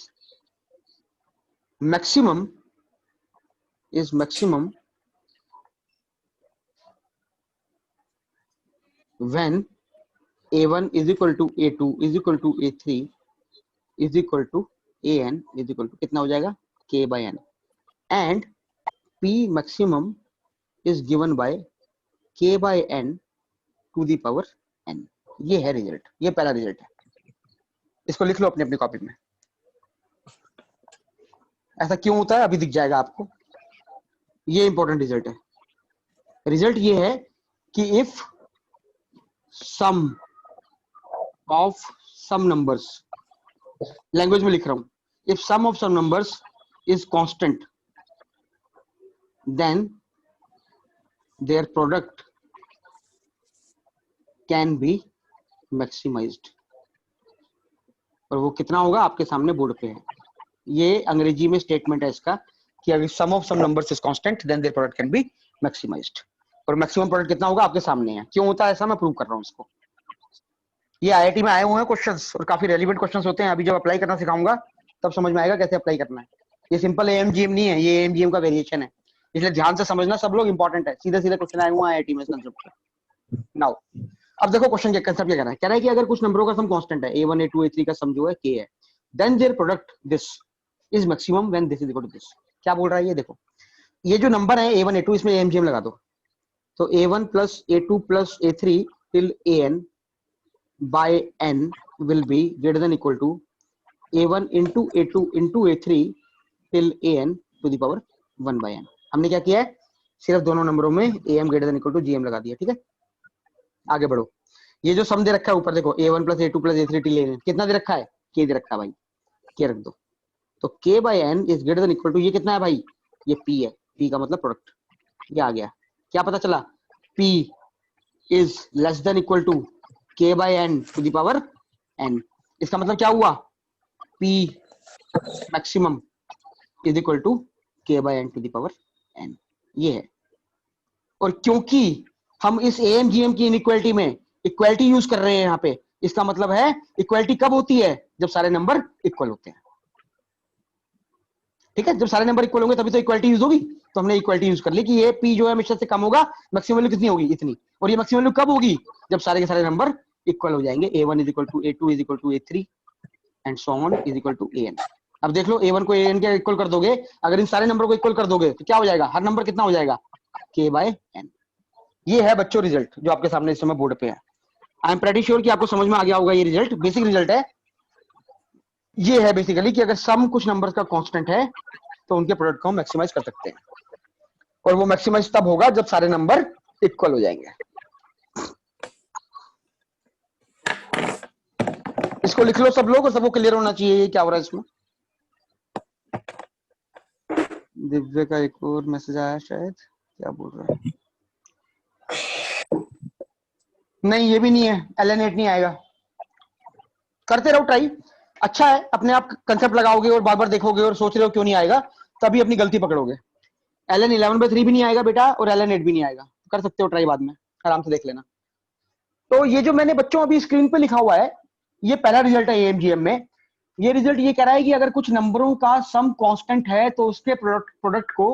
maximum when A1 is equal to A2 is equal to A3 is equal to AN is equal to कितना हो जाएगा, K by N, and P maximum is given by K by N to the power N। ये है result, ये पहला result है। इसको लिख लो अपनी अपनी कॉपी में। ऐसा क्यों होता है अभी दिख जाएगा आपको। ये इंपॉर्टेंट रिजल्ट है। रिजल्ट ये है कि if sum of some numbers, language में लिख रहा हूं, if sum of some numbers is constant, then their product can be maximised, और वो कितना होगा आपके सामने बोर्ड पे है। ये अंग्रेजी में स्टेटमेंट है इसका कि अगर sum of some numbers is constant then their product can be maximised, और मैक्सिमम प्रोडक्ट कितना होगा आपके सामने है। क्यों होता है ऐसा, मैं प्रूव कर रहा हूँ इसको। ये आईआईटी में आए हुए हैं क्वेश्चंस और काफी रेलिवेंट क्वेश्चंस होते हैं। अभी जब अप्लाई करना सिखाऊंगा तब समझ में आएगा कैसे अप्लाई करना है। ये सिंपल एएमजीएम नहीं है, ये एएमजीएम का वेरिएशन है, इसलिए ध्यान से समझना सब लोग, इंपॉर्टेंट है। सीधे सीधे क्वेश्चन आए हुए हैं आईआईटी में इस कंसेप्ट पे। नाउ अब देखो क्वेश्चन के कंसेप्ट क्या कह रहा है कि अगर कुछ नंबरों का सम कांस्टेंट है, a1 a2 a3 का सम जो है k है, then their product this is maximum when this is equal to this. क्या बोल रहा है ये देखो, ये जो नंबर है a1 a2, इसमें एएमजीएम लगा दो, तो a1 plus a2 plus a3 till an by n will be greater than equal to a1 into a2 into a3 till an to the power 1 by n। हमने क्या किया है, सिर्फ दोनों नंबरों में am greater than equal to gm लगा दिया। ठीक है, आगे बढ़ो। ये जो सम दे रखा है ऊपर देखो, a1 plus a2 plus a3 till an, कितना दे रखा है, k दे रखा है भाई, k रख दो। तो k by n is greater than equal to, ये कितना है भाई, ये p है, p का मतलब प्रोडक्ट, ये आ गया। क्या पता चला, p is less than equal to k by n to the power n। इसका मतलब क्या हुआ, p maximum is equal to k by n to the power n, ये है। और क्योंकि हम इस AMGM की इनइक्वालिटी में इक्वालिटी यूज कर रहे हैं यहाँ पे, इसका मतलब है इक्वालिटी कब होती है, जब सारे नंबर इक्वल होते हैं। ठीक है, जब सारे नंबर इक्वल होंगे तभी तो इक्वालिटी यूज होगी। तो हमने इक्वालिटी यूज कर ली कि ये p जो है हमेशा से कम होगा, मैक्सिमम वैल्यू कितनी होगी, इतनी। और ये मैक्सिमम वैल्यू कब होगी, जब सारे के सारे नंबर इक्वल हो जाएंगे, a1 is equal to a2 is equal to a3 and so on is equal to an। अब देख लो a1 को an के इक्वल कर दोगे, अगर इन सारे नंबर को इक्वल कर दोगे तो क्या हो जाएगा, हर नंबर कितना हो जाएगा, k by n। ये है बच्चों रिजल्ट जो आपके सामने इस समय बोर्ड पे है। आई एम प्रेटी श्योर कि आपको समझ में आ गया होगा। ये रिजल्ट बेसिक रिजल्ट है, ये है बेसिकली कि अगर सम कुछ नंबर्स का कांस्टेंट है तो उनके प्रोडक्ट को हम मैक्सिमाइज कर सकते हैं, और वो मैक्सिमाइज तब होगा जब सारे नंबर इक्वल हो जाएंगे। इसको लिख लो सब लोग, और सबको क्लियर होना चाहिए ये क्या हो रहा है इसमें। दिव्य का एक और मैसेज आया शायद, क्या बोल रहा है, नहीं ये भी नहीं है, LN8 नहीं आएगा। करते रहो ट्राई, अच्छा है, अपने आप कंसेप्ट लगाओगे और बार बार देखोगे और सोच रहे हो क्यों नहीं आएगा, तभी अपनी गलती पकड़ोगे। LN11/3 भी नहीं आएगा बेटा, और LN8 भी नहीं आएगा, कर सकते हो ट्राई, बाद में आराम से देख लेना। तो ये जो मैंने बच्चों अभी स्क्रीन पे लिखा हुआ है, ये पहला रिजल्ट है AMGM में। ये रिजल्ट ये कह रहा है कि अगर कुछ नंबरों का सम कांस्टेंट है तो उसके प्रोडक्ट को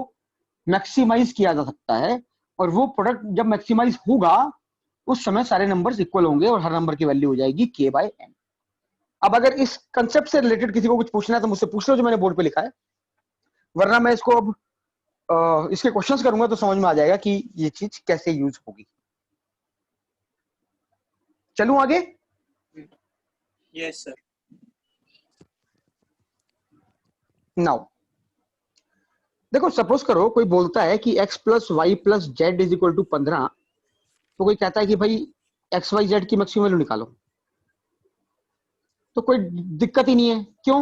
मैक्सिमाइज किया जा सकता है, और वो प्रोडक्ट जब मैक्सिमाइज होगा उस समय सारे नंबर्स इक्वल होंगे और हर नंबर की वैल्यू हो जाएगी k by n। अब अगर इस कंसेप्ट से रिलेटेड किसी को कुछ पूछना है तो मुझसे पूछ लो जो मैंने बोर्ड पे लिखा है, वरना मैं इसको अब इसके क्वेश्चंस करूंगा तो समझ में आ जाएगा कि ये चीज कैसे यूज होगी। चलूं आगे। Yes sir. नाउ देखो, सपोज करो कोई बोलता है कि x plus y plus z is equal to 15, तो कोई कहता है कि भाई एक्स वाई जेड की मैक्सिमम वैल्यू निकालो, तो कोई दिक्कत ही नहीं है। क्यों,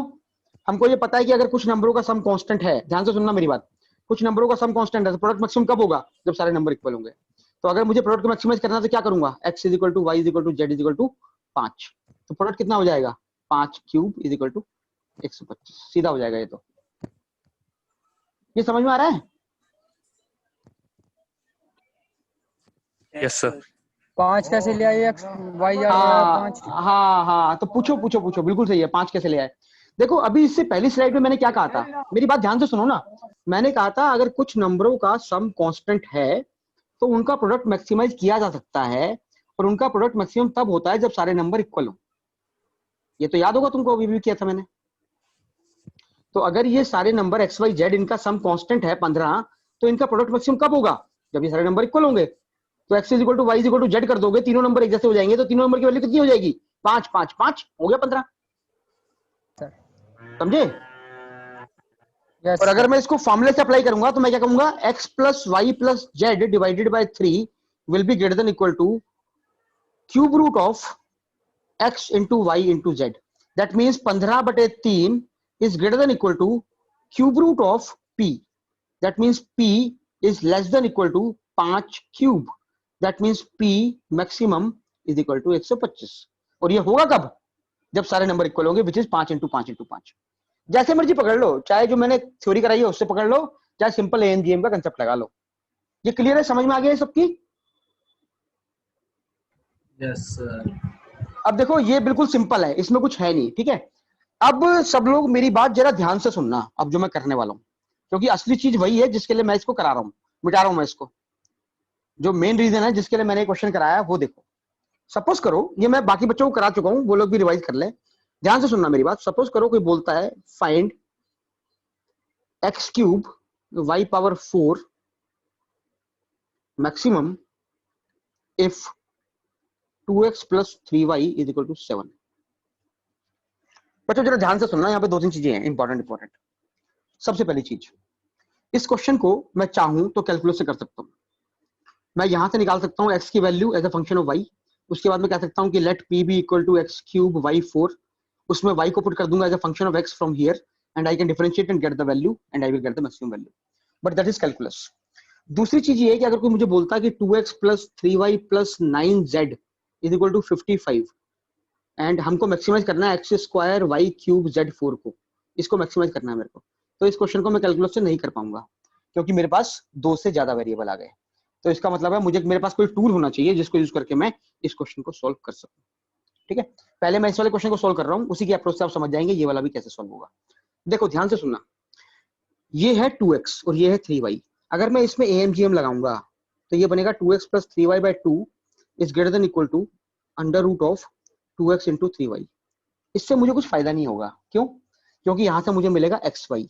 हमको ये पता है कि अगर कुछ नंबरों का सम कांस्टेंट है, ध्यान से सुनना मेरी बात, कुछ नंबरों का सम कांस्टेंट है तो प्रोडक्ट मैक्सिमम कब होगा, जब सारे नंबर इक्वल होंगे। तो अगर मुझे प्रोडक्ट को मैक्सिमाइज करना है तो क्या करूंगा, x is equal to y is equal to z is equal to 5, तो प्रोडक्ट कितना हो जाएगा, 5 क्यूब इज इक्वल टू 125, सीधा हो जाएगा। ये तो ये समझ में आ रहा है। Yes sir. 5 कैसे ले आए, एक्स वाई हाँ 5? हाँ, तो पूछो, बिल्कुल सही है, 5 कैसे ले आए। देखो अभी इससे पहली स्लाइड में मैंने क्या कहा था, मेरी बात ध्यान से सुनो ना। मैंने कहा था अगर कुछ नंबरों का सम कांस्टेंट है तो उनका प्रोडक्ट मैक्सिमाइज किया जा सकता है, और उनका प्रोडक्ट मैक्सिमम तब होता है जब सारे नंबर इक्वल हो। ये तो याद होगा तुमको, अभी भी किया था मैंने। तो अगर ये सारे नंबर एक्स वाई जेड इनका सम कांस्टेंट है 15, तो इनका प्रोडक्ट मैक्सिमम कब होगा, जब ये सारे नंबर इक्वल होंगे। तो x is equal to y is equal to z कर दोगे, तीनों नंबर एक जैसे हो जाएंगे, तो तीनों नंबर की वैल्यू कितनी हो जाएगी, 5 5 5 हो गया 15। समझे। और अगर मैं इसको फॉर्मूले से अप्लाई करूंगा तो मैं क्या कहूंगा, x plus y plus z divided by 3 will be greater than equal to cube root of x into y into z. That means 15/3 is greater than equal to cube root of p. That means p is less than equal to 5 cube, that means p maximum is equal to 125। और ये होगा कब? जब सारे number equal होंगे, which is 5 into 5 into 5। जैसे मर्जी पकड़ लो, चाहे जो मैंने थ्योरी कराई है उससे पकड़ लो, चाहे सिंपल एएमजीएम का कंसेप्ट लगा लो। ये क्लियर है? समझ में आ गया है सबकी? Yes sir. अब देखो ये बिल्कुल सिंपल है, इसमें कुछ है नहीं, ठीक है। अब सब लोग मेरी बात जरा ध्यान से सुनना, अब जो मैं करने वाला हूं, क्योंकि असली चीज वही है जिसके लिए मैं इसको करा रहा हूं, मिटा रहा हूं मैं इसको। जो मेन रीजन है जिसके लिए मैंने क्वेश्चन कराया वो देखो। सपोज करो, ये मैं बाकी बच्चों को करा चुका हूं, वो लोग भी रिवाइज कर ले। ध्यान से सुनना मेरी बात। सपोज करो कोई बोलता है find x cube y power 4 maximum if 2x plus 3y is equal to 7। बच्चों जरा ध्यान से सुनना, यहाँ पे दो तीन चीजें हैं इंपॉर्टेंट। सबसे पहली चीज, इस क्वेश्चन को मैं चाहूं तो कैलकुलेट से कर सकता हूं। मैं यहां से निकाल सकता हूं x की value as a function of y। उसके बाद मैं कह सकता हूं कि let p be equal to x cube y 4। उसमें y को पुट कर दूंगा as a function of x from here and I can differentiate and get the value and I will get the maximum value. But that is calculus. दूसरी चीज ये है कि अगर कोई मुझे बोलता है कि 2x plus 3y plus 9z is equal to 55 and हमको मैक्सिमाइज करना है x square y cube z4 को, इसको मैक्सिमाइज करना है मेरे को, तो इस क्वेश्चन को मैं कैलकुलस से नहीं कर पाऊंगा क्योंकि मेरे पास दो से ज्यादा वेरिएबल आ गए। तो इसका मतलब है मुझे मेरे पास कोई टूल होना चाहिए जिसको यूज करके मैं इस क्वेश्चन को सॉल्व कर सकूं। ठीक है, पहले मैं इस वाले क्वेश्चन को सॉल्व कर रहा हूं, उसी की अप्रोच से आप समझ जाएंगे ये वाला भी कैसे सॉल्व होगा। देखो ध्यान से सुनना, ये है 2x और ये है 3y। अगर मैं इसमें AMGM लगाऊंगा तो ये बनेगा 2x plus 3y by 2 is greater than equal to under root of 2x into 3y। इससे मुझे कुछ फायदा नहीं होगा। क्यों? क्योंकि यहां से मुझे मिलेगा xy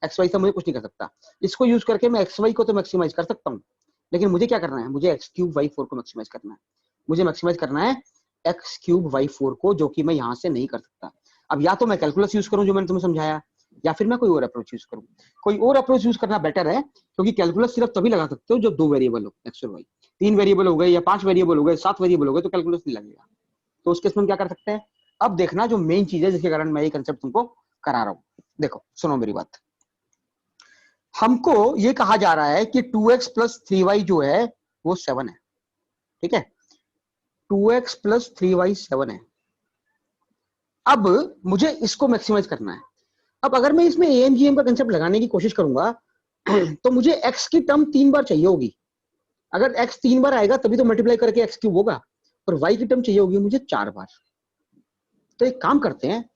से मुझे कुछ नहीं कर सकता। इसको यूज करके मैं xy को तो मैक्सिमाइज कर सकता हूँ, लेकिन मुझे क्या करना है, मुझे x क्यूब y4 को मैक्सिमाइज करना है। मुझे मैक्सिमाइज करना है x क्यूब y4 को, जो कि मैं यहां से नहीं कर सकता। अब या तो मैं कैलकुलस यूज करूं जो मैंने तुम्हें समझाया, या फिर मैं कोई और अप्रोच यूज करूं। कोई और अप्रोच यूज करना बेटर है, क्योंकि कैलकुलस सिर्फ तभी लगा सकते हो जब दो वेरिएबल हो, x और y। 3 वेरिएबल हो गए या 5 वेरिएबल हो गए, 7 वेरिएबल हो गए, तो कैलकुलस नहीं लगेगा। तो उस केस में हम क्या कर सकते हैं? अब देखना जो मेन चीज है जिसके कारण मैं ये कंसेप्ट तुमको करा रहा हूं। देखो सुनो मेरी बात। हमको ये कहा जा रहा है कि 2x प्लस 3y जो है वो 7 है। ठीक है, 2x प्लस 3y 7 है। अब मुझे इसको मैक्सिमाइज करना है। अब अगर मैं इसमें AMGM का कंसेप्ट लगाने की कोशिश करूंगा तो मुझे x की टर्म 3 बार चाहिए होगी। अगर x 3 बार आएगा तभी तो मल्टीप्लाई करके x क्यूब होगा, और y की टर्म चाहिए होगी मुझे 4 बार। तो एक काम करते हैं,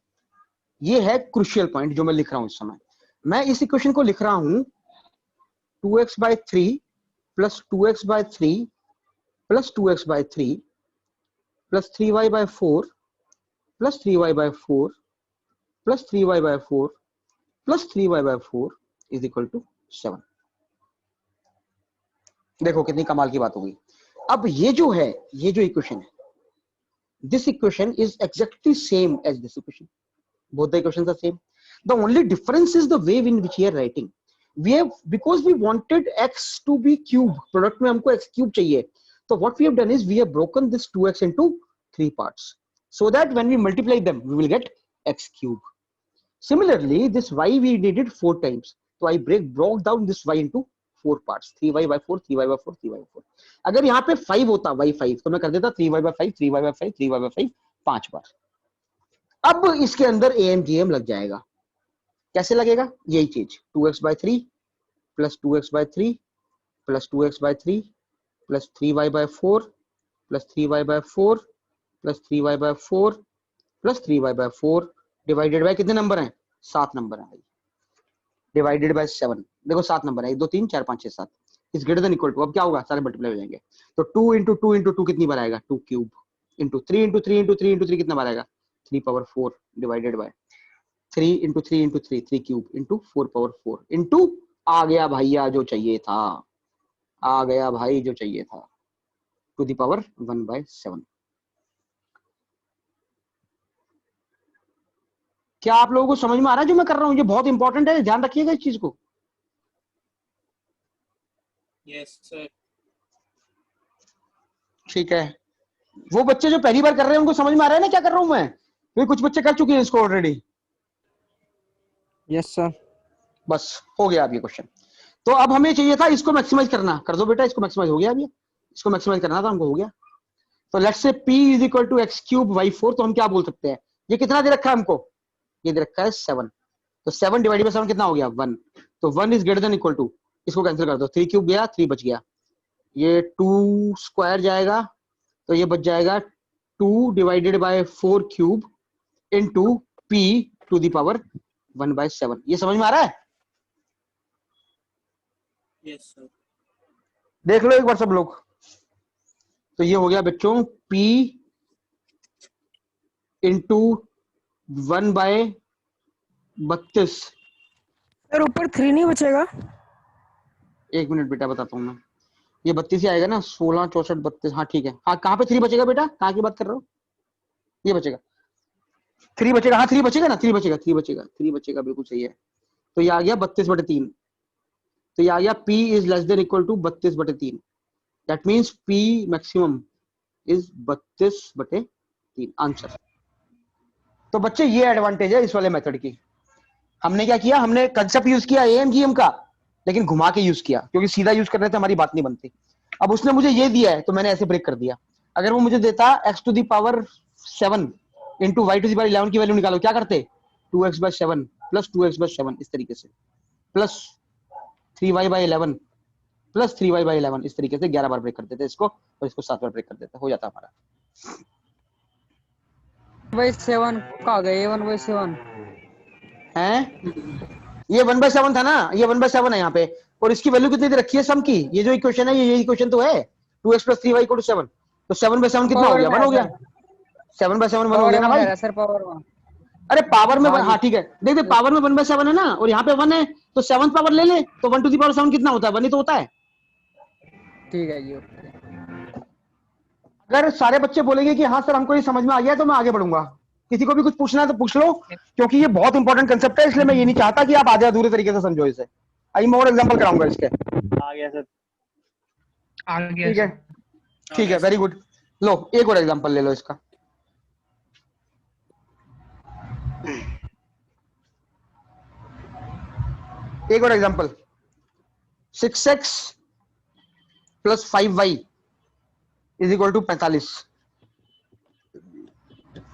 ये है क्रूशियल पॉइंट जो मैं लिख रहा हूं इस समय। मैं इस इक्वेशन को लिख रहा हूं 2x by 3 plus 2x by 3 plus 2x by 3 plus 3y by 4 plus 3y by 4 plus 3y by 4 plus 3y by 4 is equal to 7। देखो कितनी कमाल की बात होगी। अब ये जो है, ये जो इक्वेशन है, this equation is exactly same as this equation. Both the equations are same. The only difference is the way in which we are writing. We have, because we wanted x to be cube, product में हमको x cube चाहिए, so what we have done is we have broken this 2x into 3 parts, so that when we multiply them we will get x cube. Similarly this y we did it 4 times, so I broke down this y into 4 parts, 3y by 4, 3y by 4, 3y by 4. अगर यहाँ पे 5 होता y5 तो मैं कर देता 3y by 5, 3y by 5, 3y by 5 5 बार। अब इसके अंदर AMGM लग जाएगा। कैसे लगेगा? यही चीज 2x by 3 plus 2x by 3 plus 2x by 3 plus 3y by 4 plus 3y by 4 plus 3y by 4 plus 3y by 4 divided bye कितने नंबर हैं? 7 नंबर है भाई। डिवाइडेड बाय 7, देखो 7 नंबर है, 1 2 3 4 5 6 7 is greater than equal to. अब क्या होगा? सारे मल्टीप्लाई हो जाएंगे। तो 2 इंटू 2 इंटू 2 कितनी बार आएगा? 2 cube into 3 into 3 into 3 into 3 कितना बार आएगा? 3 power 4 divided by 3 into 3 into 3 3 cube into 4 power 4 into आ गया भैया जो चाहिए था, आ गया भाई जो चाहिए था, टू द पावर 1/7। क्या आप लोगों को समझ में आ रहा है जो मैं कर रहा हूं? ये बहुत इंपॉर्टेंट है, ध्यान रखिएगा इस चीज को। Yes sir. ठीक है, वो बच्चे जो पहली बार कर रहे हैं उनको समझ में आ रहा है ना क्या कर रहा हूं मैं? क्योंकि कुछ बच्चे कर चुके हैं इसको ऑलरेडी। Yes sir. बस हो गया अब ये क्वेश्चन। तो अब हमें चाहिए था इसको मैक्सिमाइज करना, कर दो बेटा, इसको मैक्सिमाइज हो गया अभी, इसको मैक्सिमाइज करना था हमको, हो गया। तो let's say p is equal to x cube y 4, तो हम क्या बोल सकते हैं, ये कितना दे रखा है हमको, ये दे रखा है 7, तो 7 डिवाइडेड बाय 7 कितना हो गया 1, तो 1 is greater than equal to, इसको कैंसिल कर दो, 3 क्यूब गया 3 बच गया, ये 2 स्क्वायर जाएगा, तो ये बच जाएगा 2 divided by 4 cube into p to the power 1/7। ये समझ में आ रहा है? Yes sir. देख लो एक बार सब लोग। तो ये हो गया बच्चों p इंटू 1/32। सर ऊपर 3 नहीं बचेगा? एक मिनट बेटा बताता हूँ मैं, ये 32 ही आएगा ना, 16 64 32, हाँ ठीक है। हाँ कहाँ पे 3 बचेगा बेटा, कहाँ की बात कर रहे हो, ये बचेगा 3 बचेगा, हाँ 3 बचेगा ना, 3 बचेगा 3 बचेगा 3 बचेगा, बिल्कुल सही है। तो ये आ गया 32/3, तो ये आ गया p is less than equal to 32/3, that means p maximum is 32/3 answer. तो बच्चे ये एडवांटेज है इस वाले मेथड की। हमने क्या किया, हमने कंसेप्ट यूज किया एएमजीएम का, लेकिन घुमा के यूज किया, क्योंकि सीधा यूज करने से हमारी बात नहीं बनती। अब उसने मुझे ये दिया है तो मैंने ऐसे ब्रेक कर दिया। अगर वो मुझे देता x to the power 7 into y to the power 11 की वैल्यू निकालो, क्या करते, 2x/7 प्लस 2x/7 इस तरीके से, प्लस 3y/11 प्लस 3y/11, इस तरीके से 11 बार ब्रेक कर देते इसको, और इसको 7 बार ब्रेक कर देते, हो जाता हमारा। 1/7 का आ गया, 1/7 है ये 1/7 था ना, ये 1/7 है यहाँ पे, और इसकी वैल्यू कितनी दे रखी है सम की, ये जो इक्वेशन है ये इक्वेशन तो है 2x + 3y = 7, तो 7/7 कितना हो गया, 1 हो गया, 7/7 1 हो गया ना भाई। सर पावर में, अरे पावर में हाँ हाँ ठीक है, देख देख पावर में 1/7 है ना, और यहाँ पे 1 है, तो 7th पावर ले ले, तो 1 टू द पावर 7 कितना होता है, 1 ही तो होता है। ठीक है जी, ओके। अगर सारे बच्चे बोलेंगे कि हाँ सर हमको ये समझ में आ गया, तो मैं आगे बढ़ूंगा। किसी को भी कुछ पूछना है तो पूछ लो, क्योंकि ये बहुत इंपॉर्टेंट कंसेप्ट है, इसलिए मैं ये नहीं चाहता कि आप आधे अधूरे तरीके से समझो इसे। आई मैं और एग्जांपल कराऊंगा इसके। आ गया सर। ठीक है, ठीक है, वेरी गुड। लो एक और एग्जांपल ले लो इसका। एक और example, 6x + 5y = 45।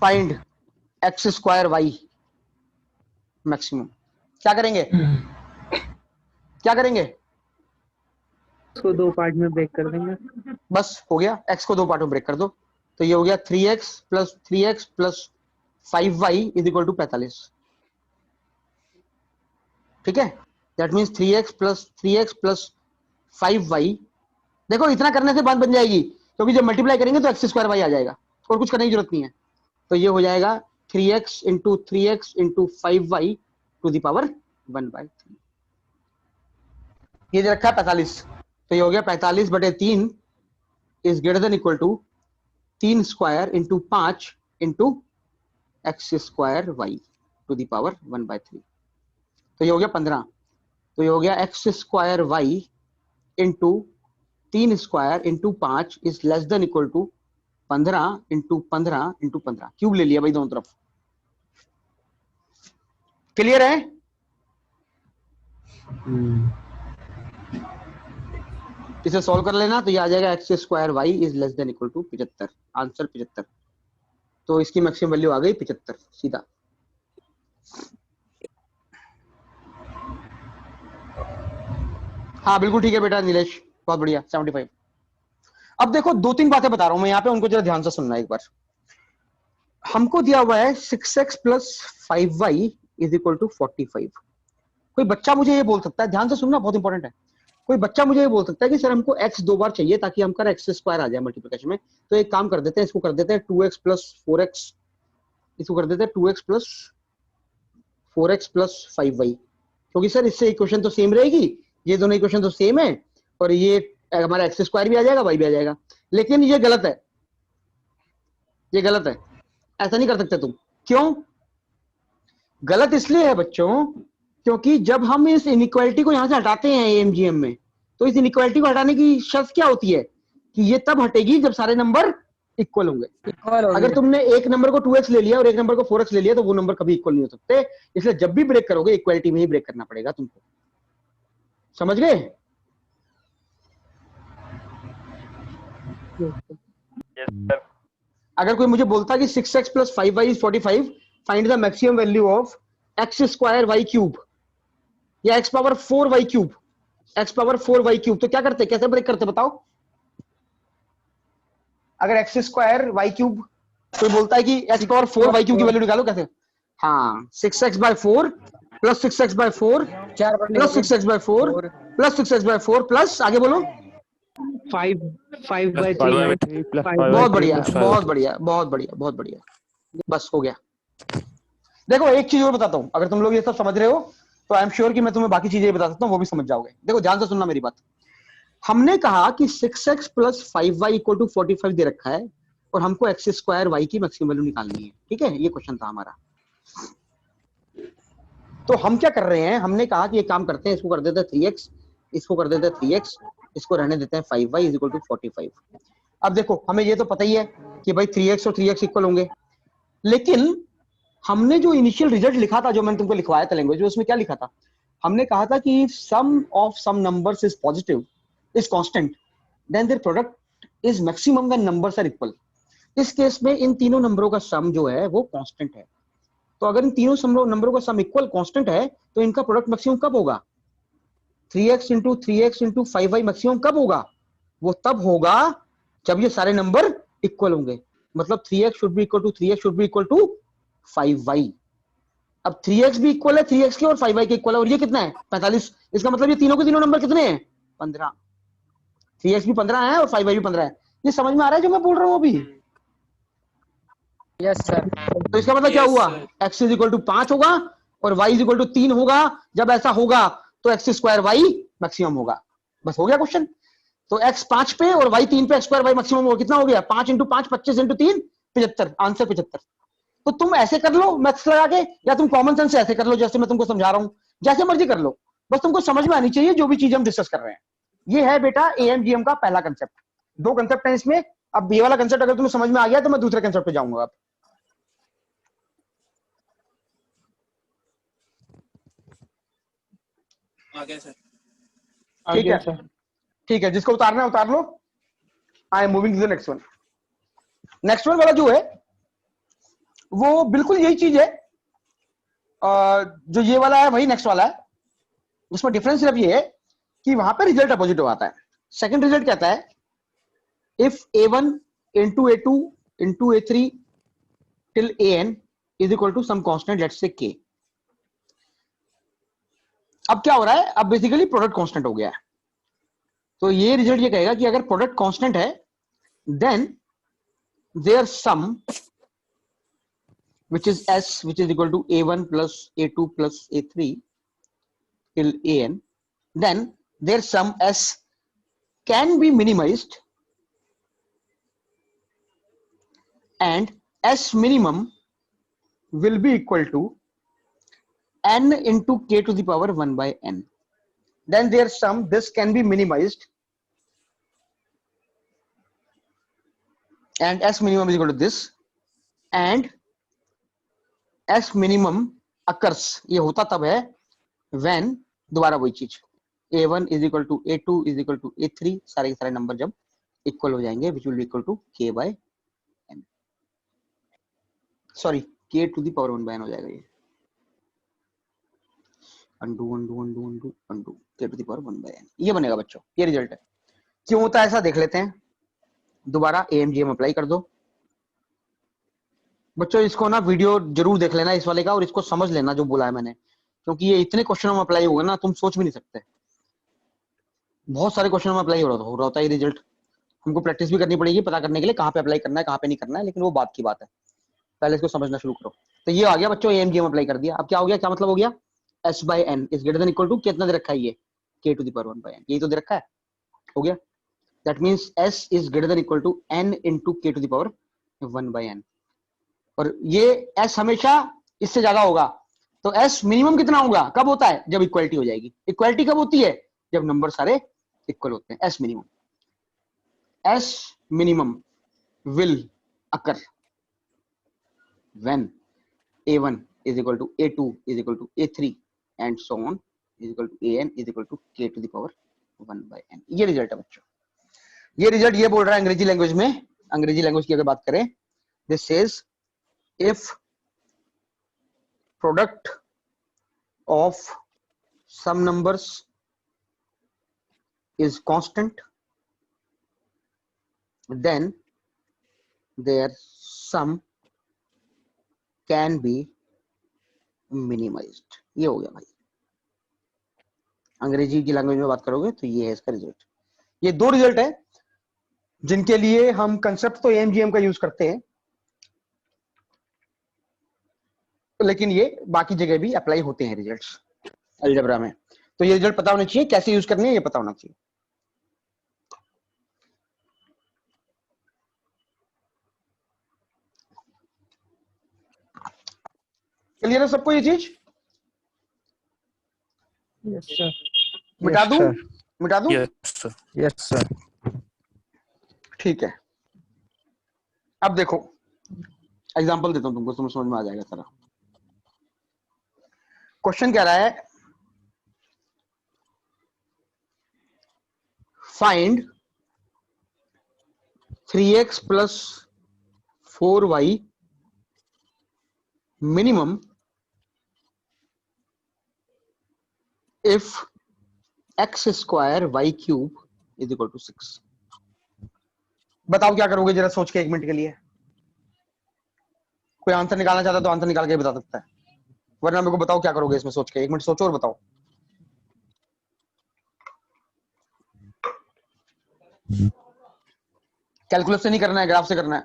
Find x² y maximum. क्या करेंगे, क्या करेंगे, इसको 2 पार्ट में ब्रेक कर देंगे। बस हो गया, x को 2 पार्ट में ब्रेक कर दो, तो ये हो गया 3x + 5y = 45। ठीक है, दैट मींस 3x + 5y। देखो इतना करने से बात बन जाएगी, क्योंकि जब मल्टीप्लाई करेंगे तो x² y आ जाएगा, और कुछ करने की जरूरत नहीं है। तो ये हो जाएगा 3x × 3x × 5y to the power 1/3। ये दे रखा है 45, तो ये हो गया 45/3 is greater than equal to 3 square × 5 × x² y to the power 1/3। तो ये हो गया 15, तो ये हो गया x² y × 3 square × 5 is less than equal to 15 × 15 × 15। Cube ले लिया भाई दोनों तरफ। क्लियर है? इसे सॉल्व कर लेना, तो ये आ जाएगा x² y is less than equal to 75। Answer 75। तो इसकी मैक्सिमम वैल्यू आ गई 75 सीधा। हाँ बिल्कुल ठीक है बेटा नीलेश, बहुत बढ़िया, 75। अब देखो 2-3 बातें बता रहा हूं मैं यहाँ पे, उनको जरा ध्यान से सुनना एक बार। हमको दिया हुआ है 6x + 5y = 45। कोई बच्चा मुझे ये बोल सकता है, ध्यान से सुनना बहुत इंपॉर्टेंट है, कोई बच्चा मुझे ये बोल सकता है कि सर हमको x 2 बार चाहिए ताकि हम कर x² आ जाए मल्टीप्लिकेशन में। तो एक काम कर देते हैं, इसको कर देते हैं 2x + 4x, इसको कर देते हैं 2x + 4x + 5y, क्योंकि सर इससे इक्वेशन तो सेम रहेगी, ये दोनों इक्वेशन तो सेम है, और ये हमारा x² भी आ जाएगा, y भी आ जाएगा। लेकिन ये गलत है, ये गलत है, ऐसा नहीं कर सकते तुम। क्यों गलत? इसलिए है बच्चों, क्योंकि जब हम इस इनइक्वालिटी को यहां से हटाते हैं एएमजीएम में, तो इस इनइक्वालिटी को हटाने की शर्त क्या होती है कि ये तब हटेगी जब सारे नंबर इक्वल होंगे। अगर तुमने एक नंबर को 2x ले लिया और एक नंबर को 4x ले लिया, तो वो नंबर कभी इक्वल नहीं हो सकते। इसलिए जब भी ब्रेक करोगे इक्वालिटी में ही ब्रेक करना पड़ेगा तुमको। समझ गए? अगर कोई मुझे बोलता कि 6x plus 5y is 45, find the maximum value of x square y cube या x power 4y cube, x power 4y cube, तो क्या करते, कैसे ब्रेक करते बताओ? अगर x स्क्वायर y क्यूब कोई बोलता है कि x पावर 4y क्यूब की वैल्यू निकालो, कैसे? हाँ, 6x by 4 plus 6x by 4 4 पर plus 6x by 4 plus 6x by 4 plus आगे बोलो। 5 by 3 प्लस 5 बहुत बढ़िया, बहुत बढ़िया, बहुत बढ़िया, बहुत बढ़िया, बस हो गया। देखो एक चीज और बताता हूं, अगर तुम लोग ये सब समझ रहे हो तो आई एम श्योर कि मैं तुम्हें बाकी चीजें बता सकता हूँ, वो भी समझ जाओगे। देखो ध्यान से सुनना मेरी बात। हमने कहा कि 6x plus 5y equal to 45 दे रखा है और हमको एक्स स्क्वायर वाई की मैक्सिमम वैल्यू निकालनी है, ठीक है, ये क्वेश्चन था हमारा। तो हम क्या कर रहे हैं, हमने कहा कि ये काम करते हैं, इसको कर देते हैं 3x, इसको कर देते हैं 3x, इसको रहने देते हैं 5y इज इक्वल टू 45। अब देखो हमें ये तो पता ही है कि भाई 3x और 3x इक्वल होंगे, लेकिन हमने जो इनिशियल रिजल्ट लिखा था, जो मैंने तुमको लिखवाया था लैंग्वेज में, उसमें क्या लिखा था? हमने कहा था कि sum of some numbers is positive is constant then their product is maximum when numbers are equal. इस केस में इन तीनों नंबरों का सम जो है वो कांस्टेंट है। तो अगर इन तीनों नंबरों का सम इक्वल कांस्टेंट है तो इनका प्रोडक्ट मैक्सिमम कब होगा? 3x into 3x into 5y maximum कब होगा? वो तब होगा जब ये सारे नंबर इक्वल होंगे। मतलब 3x should be equal to 3x should be equal to 5y। अब 3x भी इक्वल है 3x के और 5y के इक्वल है, और ये कितना है 45। इसका मतलब ये तीनों के तीनों नंबर कितने हैं? 15। 3x भी 15 है और 5y भी 15 है। ये समझ में आ रहा है जो मैं बोल रहा हूं अभी? Yes sir. तो इसका मतलब क्या Yes, हुआ? sir. x is equal to 5 होगा और y इज इक्वल टू 3 होगा। जब ऐसा होगा तो एक्स स्क्वायर वाई मैक्सिमम होगा। बस हो गया क्वेश्चन। तो x 5 पे और y 3 पे एक्स स्क्वायर वाई मैक्सिमम होगा। कितना हो गया? 5 इंटू 5 25 इंटू 3 75। आंसर 75। तो तुम ऐसे कर लो मैथ्स लगा के, या तुम कॉमन सेंस से ऐसे कर लो जैसे मैं तुमको समझा रहा हूं, जैसे मर्जी कर लो, बस तुमको समझ में आनी चाहिए जो भी चीज हम डिस्कस कर रहे हैं। ये है बेटा एएमजीएम का पहला कंसेप्ट। 2 कंसेप्ट है इसमें। अब ये वाला कंसेप्ट अगर तुम्हें समझ में आ गया तो मैं दूसरे कंसेप्ट पे जाऊंगा। अब आ गया सर। ठीक है, ठीक है, जिसको उतारना है उतार लो। I am moving to the next one. Next one वाला जो है वो बिल्कुल यही चीज है जो ये वाला है, वही नेक्स्ट वाला है। उसमें डिफरेंस सिर्फ ये है कि वहां पे रिजल्ट पॉजिटिव आता है। सेकंड रिजल्ट कहता है if a1 into a2 into a3 till an is equal to some constant, let's say k। अब क्या हो रहा है? अब बेसिकली प्रोडक्ट कांस्टेंट हो गया है। तो ये रिजल्ट ये कहेगा कि अगर प्रोडक्ट कांस्टेंट है then their sum which is s which is equal to a1 plus a2 plus a3 till an, then their sum s can be minimized and s minimum will be equal to n into k to the power 1 by n. Then their sum, this can be minimized and s minimum is equal to this, and s minimum occurs, ये होता तब है when, दोबारा वही चीज, a1 is equal to a2 is equal to a3, सारे के सारे नंबर जब इक्वल हो जाएंगे which will be equal to k by n, sorry k to the power 1 by n हो जाएगा। ये undo undo undo undo undo k to the power 1 by n, ये बनेगा बच्चों। ये रिजल्ट है। क्यों होता है ऐसा देख लेते हैं। दोबारा एएमजीएम अप्लाई कर दो बच्चों। इसको ना वीडियो जरूर देख लेना इस वाले का, और इसको समझ लेना जो बोला है मैंने, क्योंकि ये इतने क्वेश्चनों में अप्लाई होगा ना तुम सोच भी नहीं सकते। बहुत सारे क्वेश्चनों में अप्लाई हो रहा होता है ये रिजल्ट। हमको प्रैक्टिस भी करनी पड़ेगी पता करने के लिए कहाँ पे अप्लाई करना है कहाँ पे नहीं करना है, लेकिन वो बात की बात है, पहले इसको समझना शुरू करो। तो ये आ गया बच्चों, एएमजीएम अप्लाई कर दिया। अब क्या हो गया, क्या मतलब हो गया? s by n is greater than equal to, कितना दे रखा है ये? k to the power 1 by n, यही तो दे रखा है। हो गया, that means s is greater than equal to n into k to the power 1 by n। और ये s हमेशा इससे ज्यादा होगा। तो s मिनिमम कितना होगा, कब होता है? जब इक्वलिटी हो जाएगी। इक्वलिटी कब होती है? जब नंबर सारे इक्वल होते हैं। s minimum will occur when a1 is equal to a2 is equal to a3 and so on is equal to an is equal to k to the power 1 by n। ये result है बच्चों। ये result ये बोल रहा है अंग्रेजी language में, अंग्रेजी लैंग्वेज की अगर बात करें, this says if product of some numbers is constant then their sum can be minimised. ये हो गया भाई, अंग्रेजी की लैंग्वेज में बात करोगे तो ये है इसका रिजल्ट। ये दो रिजल्ट है जिनके लिए हम कंसेप्ट तो एमजीएम का यूज करते हैं, लेकिन ये बाकी जगह भी अप्लाई होते हैं रिजल्ट्स अलजेब्रा में। तो ये रिजल्ट पता होना चाहिए, कैसे यूज करने हैं ये पता होना चाहिए। क्लियर है सबको ये चीज? Yes, sir. मिटा दूं? sir. मिटा दूं? Yes, sir. ठीक है, अब देखो एग्जांपल देता हूं तुमको, तुम्हें समझ में आ जाएगा सारा। क्वेश्चन कह रहा है find 3x plus 4y minimum if x square y cube is equal to 6। बताओ क्या करोगे जरा सोच के 1 मिनट के लिए। कोई आंसर निकालना चाहता है तो आंसर निकाल के बता सकता है, वरना मेरे को बताओ क्या करोगे इसमें सोच के। 1 मिनट सोचो और बताओ। कैलकुलस से नहीं करना है, ग्राफ से करना है।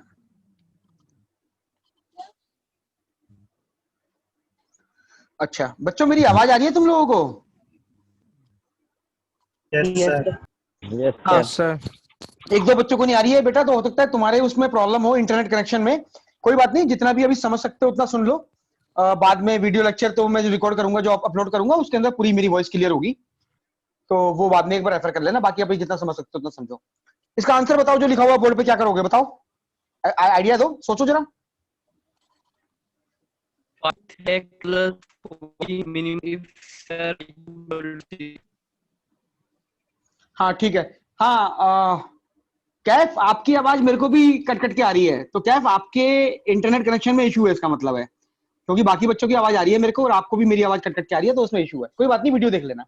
अच्छा बच्चों, मेरी आवाज आ रही है तुम लोगों को? Yes, sir. एक दो बच्चों को नहीं आ रही है बेटा, तो हो सकता है तुम्हारे उसमें प्रॉब्लम हो इंटरनेट कनेक्शन में। कोई बात नहीं, जितना भी अभी समझ सकते हो उतना सुन लो। बाद में वीडियो लेक्चर तो मैं जो रिकॉर्ड करूंगा, जो अपलोड करूंगा, उसके अंदर पूरी मेरी वॉइस क्लियर होगी, तो वो बाद में एक बार रेफर कर लेना। बाकी अभी जितना समझ सकते हो उतना समझो। इसका आंसर बताओ जो लिखा हुआ बोर्ड पे, क्या करोगे बताओ, आइडिया दो, सोचो जरा। हाँ ठीक है। हाँ कैफ, आपकी आवाज मेरे को भी कट कट के आ रही है, तो कैफ आपके इंटरनेट कनेक्शन में इशू है इसका मतलब है, क्योंकि बाकी बच्चों की आवाज आ रही है मेरे को और आपको भी मेरी आवाज कट कट के आ रही है, तो उसमें इशू है। कोई बात नहीं, वीडियो देख लेना।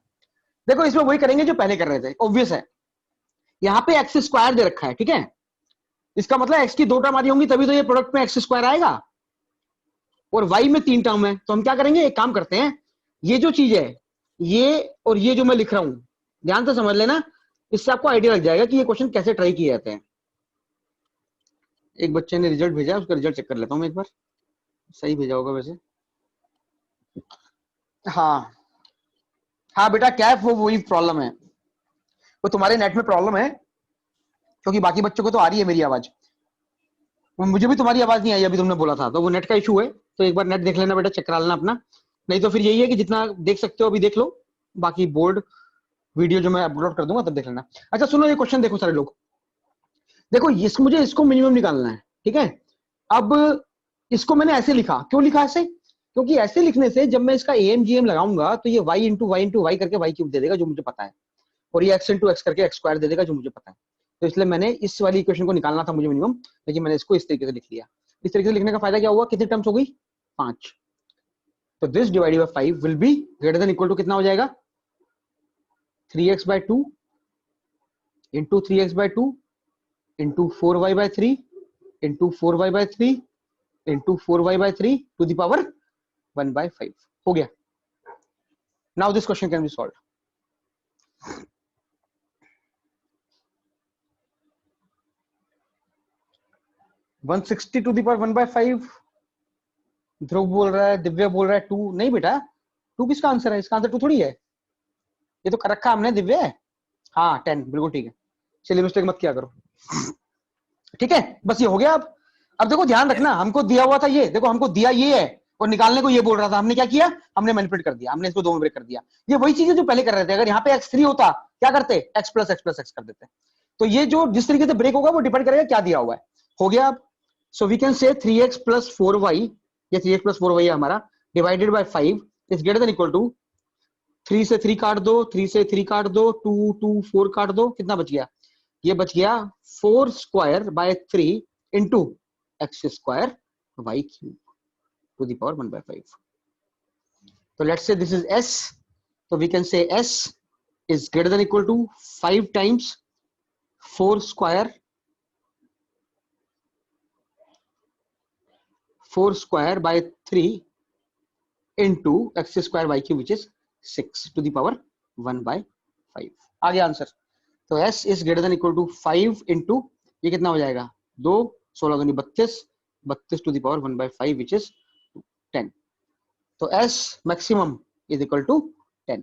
देखो इसमें वही करेंगे जो पहले कर रहे थे, ऑब्वियस है। यहाँ पे एक्स स्क्वायर दे रखा है, ठीक है, इसका मतलब एक्स की 2 टर्म आ रही होंगी तभी तो ये प्रोडक्ट में एक्स स्क्वायर आएगा, और वाई में 3 टर्म है। तो हम क्या करेंगे, एक काम करते हैं, ये जो चीज है ये और ये जो मैं लिख रहा हूं, ध्यान से समझ लेना, इससे आपको आइडिया लग जाएगा कि ये क्वेश्चन कैसे ट्राई किए जाते हैं। एक बच्चे ने रिजल्ट भेजा है, उसका रिजल्ट चेक कर लेता हूं मैं एक बार, सही भेजा होगा वैसे। हाँ हाँ बेटा कैफ, वो वही प्रॉब्लम है, वो तुम्हारे नेट में प्रॉब्लम है, क्योंकि बाकी बच्चों को तो आ रही है मेरी आवाज, मुझे भी तुम्हारी आवाज नहीं आई अभी तुमने बोला था, तो वो नेट का इशू है। तो एक बार नेट देख लेना बेटा, चेक करा लेना अपना, नहीं तो फिर यही है कि जितना देख सकते हो अभी देख लो, बाकी बोर्ड वीडियो जो मैं अपलोड कर दूंगा तब देख लेना। अच्छा सुनो, ये क्वेश्चन देखो सारे लोग, देखो मुझे इसको मिनिमम निकालना है, ठीक है। अब इसको मैंने ऐसे लिखा, क्यों लिखा ऐसे, क्योंकि ऐसे लिखने से जब मैं इसका एएमजीएम लगाऊंगा तो ये y इंटू वाई करके वाई क्यूब दे देगा जो मुझे पता है, और ये x इंटू एक्स करके एक्स स्क्वायर दे देगा जो मुझे पता है। तो इसलिए मैंने इस वाली इक्वेशन को निकालना था मुझे मिनिमम, लेकिन मैंने इसको इस तरीके से लिख लिया। इस तरीके से लिखने का फायदा क्या हुआ, कितनी टर्म्स हो गई, 5। तो this divided by 5 will be greater than equal to कितना हो जाएगा, 3x/2 into 3x/2 into 4y/3 into 4y/3 into 4y/3 to the power 1/5 हो गया। Now this question can be solved. One 160 to the power 1/5। Dhruv बोल रहा है, दिव्या बोल रहा है 2। नहीं बेटा 2 किसका आंसर है, इसका आंसर 2 थोड़ी है, ये तो कर रखा हमने दिव्या। हाँ 10 बिल्कुल ठीक है, चलिए मिस्टेक मत किया करो, ठीक है। बस ये हो गया। अब देखो ध्यान रखना, हमको दिया हुआ था ये, देखो हमको दिया ये है और निकालने को ये बोल रहा था, हमने क्या किया, हमने मैनिपुलेट कर दिया, हमने इसको 2 में ब्रेक कर दिया। ये वही चीज है जो पहले कर रहे थे। अगर यहाँ पे x3 होता क्या करते, x प्लस x कर देते। तो ये जो जिस तरीके से ब्रेक होगा वो डिपेंड करेगा क्या दिया हुआ है। हो गया अब, सो वी कैन से 3x प्लस 4y, ये 3x प्लस 4y है हमारा, divided by 5 is greater than equal to 3 से 3 काट दो, 3 से 3 काट दो, 2 2 4 काट दो, कितना बच गया? ये बच गया 4 square by 3 into x square y cube to the power 1/5. तो let's say this is s. तो we can say s is greater than equal to 5 times 4 square by 3 into x square y cube which is 6 to the power 1/5. आ गया answer. तो s is greater than equal to 5 into ये कितना हो जाएगा? 2 16 दूनी 32 32 to the power 1/5 which is 10. तो s maximum is equal to 10.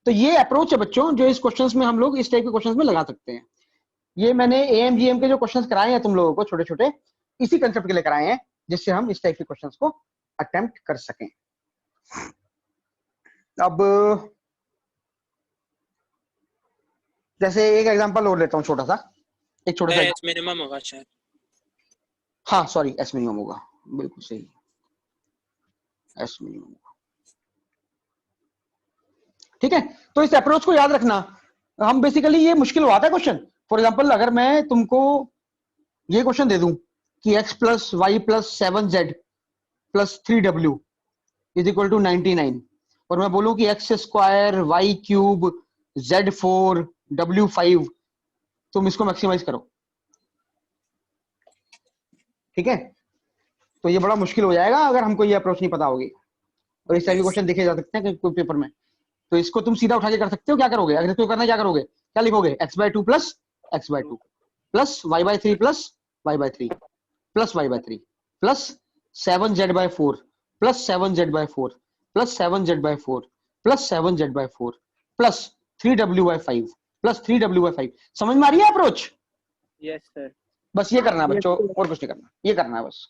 तो ये अप्रोच है बच्चों जो इस क्वेश्चंस में हम लोग इस टाइप के क्वेश्चंस में लगा सकते हैं. ये मैंने एएमजीएम के जो क्वेश्चंस कराए हैं तुम लोगों को छोटे छोटे इसी कंसेप्ट के लिए कराए हैं जिससे हम इस टाइप के क्वेश्चंस को अटेम्प्ट कर सकें. अब जैसे एक एग्जांपल और लेता हूं छोटा सा, एक छोटा सा एस मिनिमम होगा शायद. हाँ सॉरी एस मिनिमम होगा, बिल्कुल सही, एस मिनिमम होगा. ठीक है, तो इस अप्रोच को याद रखना. हम बेसिकली ये मुश्किल हुआ था क्वेश्चन. फॉर एग्जांपल अगर मैं तुमको ये क्वेश्चन दे दूं कि x plus y plus 7z plus 3w is equal to 99 और मैं बोलूं कि x square y cube z4 w5, तुम इसको मैक्सिमाइज करो. ठीक है, तो ये बड़ा मुश्किल हो जाएगा अगर हमको ये अप्रोच नहीं पता होगी. और इस टाइप के क्वेश्चन देखे जा सकते हैं कोई पेपर में. तो इसको तुम सीधा उठा के कर सकते हो. क्या करोगे अगर इसको करना, क्या करोगे, क्या लिखोगे? x/2 plus x/2 plus y/3 plus y/3 plus y/3 plus 7z/4 plus 7z/4 plus 7z/4 plus 7z/4 plus 3w/5 plus 3w/5. समझ में आ रही है अप्रोच? Yes sir. बस ये करना है बच्चों, और कुछ नहीं करना, ये करना है बस.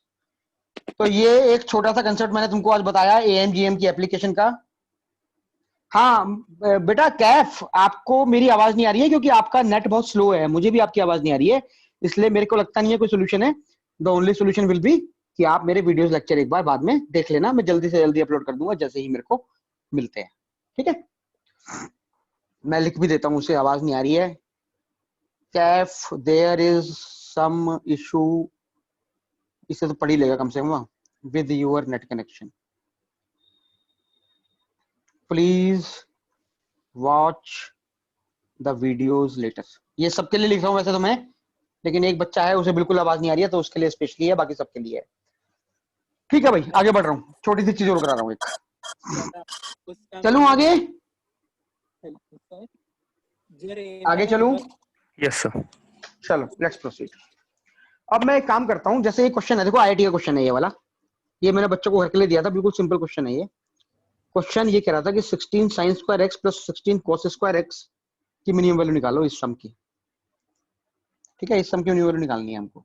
तो ये एक छोटा सा कंसेप्ट मैंने तुमको आज बताया एएमजीएम की एप्लीकेशन का. हाँ बेटा कैफ, आपको मेरी आवाज नहीं आ रही है क्योंकि आपका नेट बहुत स्लो है. मुझे भी आपकी आवाज नहीं आ रही है, इसलिए मेरे को लगता नहीं है कोई सोल्यूशन है. The only solution will be कि आप मेरे वीडियोस लेक्चर एक बार बाद में देख लेना. मैं जल्दी से जल्दी अपलोड कर दूंगा जैसे ही मेरे को मिलते हैं. ठीक है, मैं लिख भी देता हूँ उसे, आवाज नहीं आ रही है. Kaif there is some issue, इसे तो पढ़ ही लेगा कम से कम, with your net connection. Please watch the videos later. ये सबके लिए लिख रहा हूँ वैसे तो मैं, लेकिन एक बच्चा है उसे बिल्कुल आवाज नहीं आ रही है तो उसके लिए स्पेशली है, बाकी सबके लिए है. ठीक है भाई, आगे बढ़ रहा हूँ. छोटी सी चीज और करा रहा हूँ एक. चलूं आगे, आगे चलूं? Yes sir. चलो लेट्स प्रोसीड. अब मैं एक काम करता हूँ. जैसे ये क्वेश्चन है, देखो आईआईटी का क्वेश्चन है ये वाला, ये मैंने बच्चों को घर के लिए दिया था, बिल्कुल सिंपल क्वेश्चन है ये. क्वेश्चन ये कह रहा था कि 16 sin square x plus 16 cos square x की मिनिमम वैल्यू निकालो इस सम की. ठीक है, इस सम की मिनिमम वैल्यू निकालनी है हमको.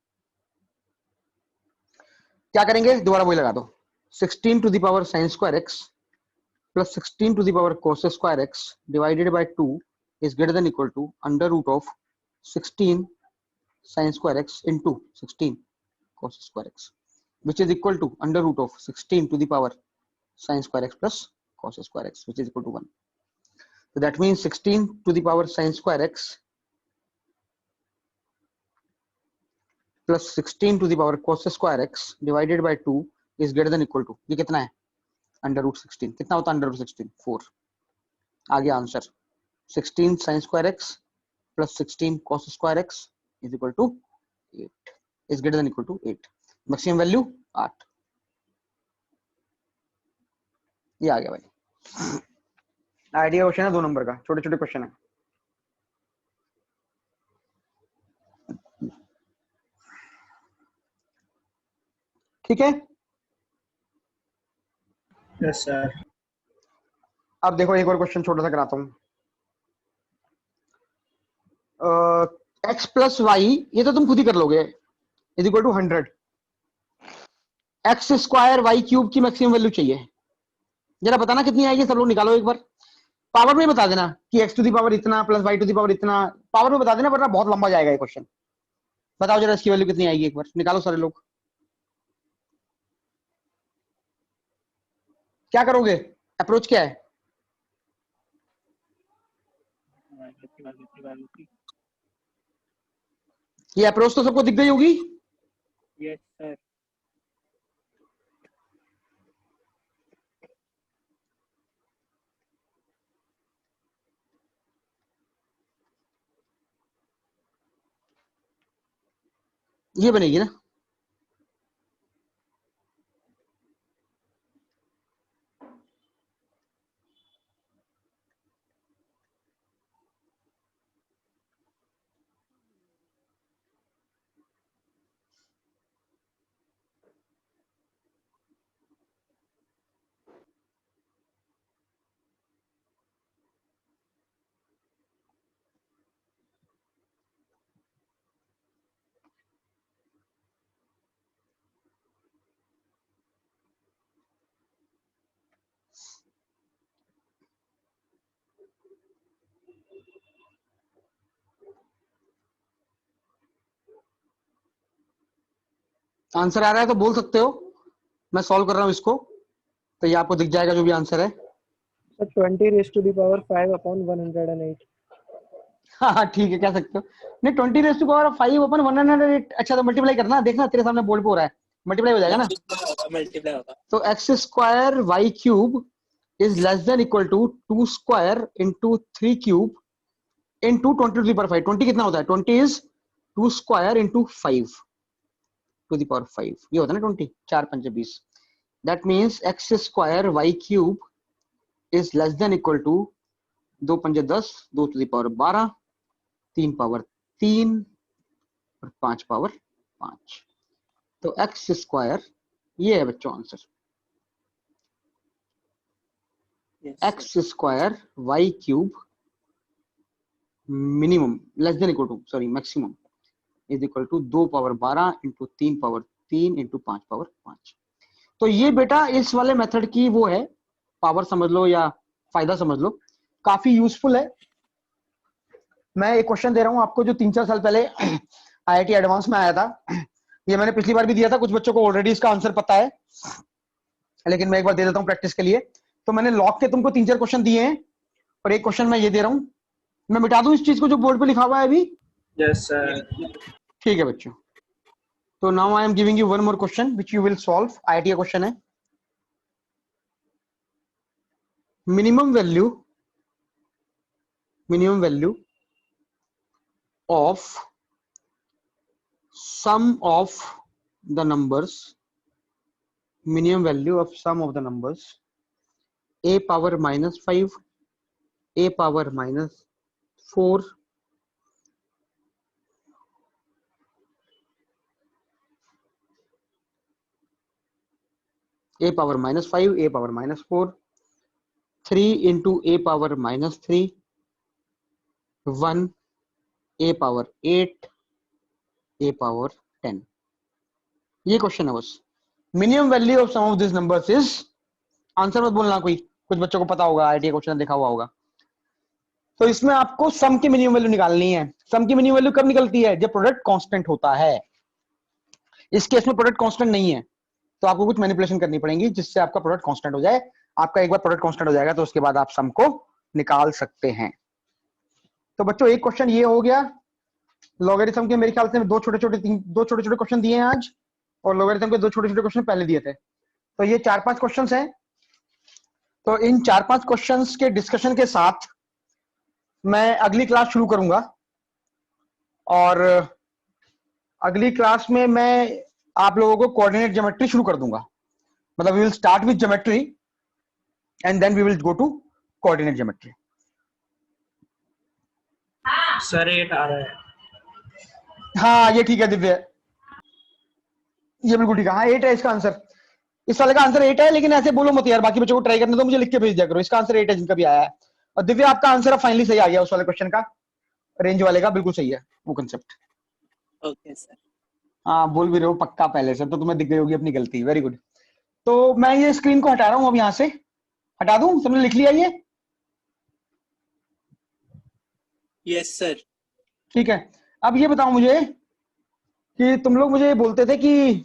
क्या करेंगे, दोबारा वही लगा दो. 16 to the power sin square x plus 16 to the power cos square x divided by 2 is greater than equal to under root of 16 sin square x into 16 cos square x which is equal to under root of 16 to the power sin square x plus cos square x which is equal to 1. So that means 16 to the power sin square x plus 16 to the power cos square x divided by 2 is greater than equal to, ये कितना है, under root 16. कितना होता है under root 16? 4. आ गया answer. 16 sin square x plus 16 cos square x is equal to 8, is greater than equal to 8. Maximum value 8. ये आ गया भाई. आइडिया क्वेश्चन है 2 नंबर का, छोटे छोटे क्वेश्चन है. ठीक है, यस सर. अब देखो एक और क्वेश्चन छोटा सा कराता हूं. x प्लस वाई, ये तो तुम खुद ही कर लोगे, is equal to 100. X square y cube की मैक्सिमम वैल्यू चाहिए. जरा बताना कितनी आएगी, सब लोग निकालो एक बार. पावर में बता देना कि x टू दी पावर इतना plus y to the power इतना, पावर में बता देना वरना बहुत लंबा जाएगा ये क्वेश्चन. बताओ जरा इसकी वैल्यू कितनी आएगी, एक बार निकालो सारे लोग. क्या करोगे, अप्रोच क्या है? ये अप्रोच तो सबको दिख गई होगी। Yes sir. ये बनेगी ना। आंसर आ रहा है तो बोल सकते हो, मैं सॉल्व कर रहा हूँ इसको, तो ये आपको दिख जाएगा जो भी आंसर है। Sir 20 raised to the power 5 upon 108। हाँ ठीक है, कह सकते हो। नहीं 20 रेज़ टू पावर 5 अपन 108। अच्छा तो मल्टीप्लाई करना, देखना तेरे सामने बोर्ड पे हो रहा है, मल्टीप्लाई हो जाएगा ना। मल्टीप्लाई होगा। तो x square y cube is less than equal to 2 square into 3 cube into 20 to the power 5। 20 कितना होता है? 20 is 2 square into 5 to the power 5। ये होता है ना 20, 4 5 20। That means x square y cube is less than equal to 2 5 10, 2 to the power 12, 3 power 3 और 5 power 5। तो x square ये है बच्चों answer. X square y cube minimum less than equal to, sorry maximum, is equal to 2 power 12 into 3 power 3 into 5 power 5। तो ये बेटा इस वाले मेथड की वो है, पावर समझ लो या फायदा समझ लो, काफी यूजफुल है। मैं एक क्वेश्चन दे रहा हूं आपको जो 3-4 साल पहले आईआईटी एडवांस में आया था। ये मैंने पिछली बार भी दिया था, कुछ बच्चों को ऑलरेडी इसका आंसर पता है, लेकिन मैं एक बार दे देता हूं प्रैक्टिस के लिए। तो मैंने लॉग के तुमको 3-4 क्वेश्चन दिए हैं और एक क्वेश्चन मैं ये दे रहा हूं। मैं मिटा दूं इस चीज को जो बोर्ड पे लिखा हुआ है अभी? Yes sir. ठीक है बच्चों, तो now I am giving you one more question which you will solve. IIT का क्वेश्चन है, minimum value of sum of the numbers, minimum value of sum of the numbers a power minus 5, a power minus 4, a power minus 5, a power minus 4, 3 into a power minus 3, 1, a power 8, a power 10। ये question है बस। Minimum value of sum of this numbers is, answer मत बोलना कोई, कुछ बच्चों को पता होगा, आईटी क्वेश्चन देखा हुआ होगा। तो इसमें आपको सम की मिनिमम वैल्यू निकालनी है। सम की मिनिमम वैल्यू कब निकलती है? जब प्रोडक्ट कांस्टेंट होता है। इस केस में प्रोडक्ट कांस्टेंट नहीं है, तो आपको कुछ मैनिपुलेशन करनी पड़ेगी जिससे आपका प्रोडक्ट कांस्टेंट हो जाए। आपका एक बार प्रोडक्ट कांस्टेंट हो जाएगा तो उसके बाद आप सम को निकाल सकते हैं। तो बच्चों एक क्वेश्चन ये हो गया। लॉगरिथम के मेरे ख्याल से दो छोटे छोटे क्वेश्चन दिए हैं आज, और लॉगरिथम के 2 छोटे छोटे क्वेश्चन पहले दिए थे। तो ये 4-5 क्वेश्चंस हैं। तो इन 4-5 क्वेश्चंस के डिस्कशन के साथ मैं अगली क्लास शुरू करूंगा, और अगली क्लास में मैं आप लोगों को कोऑर्डिनेट ज्योमेट्री शुरू कर दूंगा। मतलब we will start with geometry and then we will go to coordinate geometry. Sir 8 आ रहा है। हाँ ये ठीक है दिव्य, ये बिल्कुल ठीक है। हाँ 8 है इसका आंसर। इस वाले का आंसर 8 है, लेकिन ऐसे बोलो मत यार, बाकी बच्चों को ट्राई करने दो, मुझे लिख के भेज दिया करो। इसका आंसर 8 है जिनका भी आया है। और दिव्य आपका आंसर फाइनली सही आ गया उस वाले क्वेश्चन का, रेंज वाले का बिल्कुल सही है वो कंसेप्ट। Okay sir. हाँ बोल भी रहे हो पक्का पहले से, तो तुम्हें दिख गई होगी अपनी गलती। Very good. तो मैं ये स्क्रीन को हटा रहा हूँ अब, यहाँ से हटा दूं? तुमने लिख लिया ये? Yes sir. ठीक है। अब ये बताओ मुझे कि तुम लोग मुझे बोलते थे कि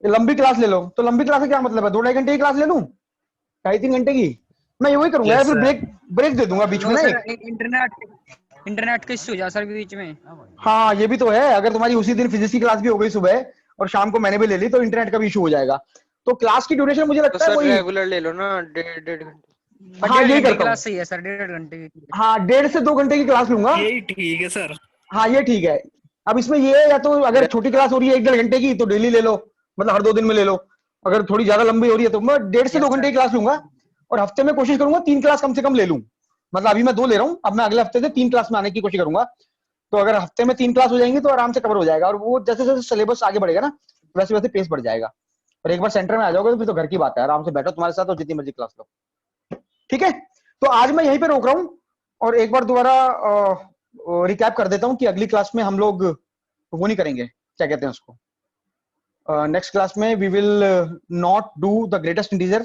लंबी क्लास ले लो, तो लंबी क्लास का क्या मतलब है? 2-2.5 घंटे की क्लास ले लूं? 2.5-3 घंटे की? मैं वही करूंगा यार, फिर ब्रेक दे दूंगा बीच में ना। इंटरनेट इंटरनेट का इश्यू हो जाए सर बीच में। हाँ ये भी तो है, अगर तुम्हारी उसी दिन फिजिक्स की क्लास भी हो गई सुबह और शाम को मैंने भी ले ली तो इंटरनेट का भी इशू हो जाएगा। तो क्लास की ड्यूरेशन मुझे तो लगता है सर वही, रेगुलर ले लो ना, 1.5 घंटे। हाँ यही घंटे की करता हूँ। क्लास सही है सर, 1.5 घंटे की। हाँ 1.5 से 2 घंटे की क्लास लूंगा। यही ठीक है सर। हाँ ये ठीक है। अब इसमें ये है, या तो अगर छोटी क्लास हो रही है 1-1.5 घंटे की तो डेली ले लो, मतलब हर 2 दिन में ले लो। अगर थोड़ी ज्यादा लंबी हो रही है तो मैं 1.5 से 2 घंटे की क्लास लूंगा, और हफ्ते में कोशिश करूंगा 3 क्लास कम से कम ले लूं। मतलब अभी मैं 2 ले रहा हूँ, अब मैं अगले हफ्ते से 3 क्लास में आने की कोशिश करूंगा। तो अगर हफ्ते में 3 क्लास हो जाएंगी तो आराम से कवर हो जाएगा, और वो जैसे जैसे सिलेबस आगे बढ़ेगा ना वैसे वैसे पेस बढ़ जाएगा। और एक बार सेंटर में आ जाओगे तो फिर तो घर की बात है, आराम से बैठो तुम्हारे साथ और जितनी मर्जी क्लास लो। ठीक है, तो आज मैं यहीं पे रोक रहा हूँ, और एक बार दोबारा रिकैप कर देता हूँ कि अगली क्लास में हम लोग वो नहीं करेंगे, क्या कहते हैं उसको, नेक्स्ट क्लास में we will not do the greatest integer,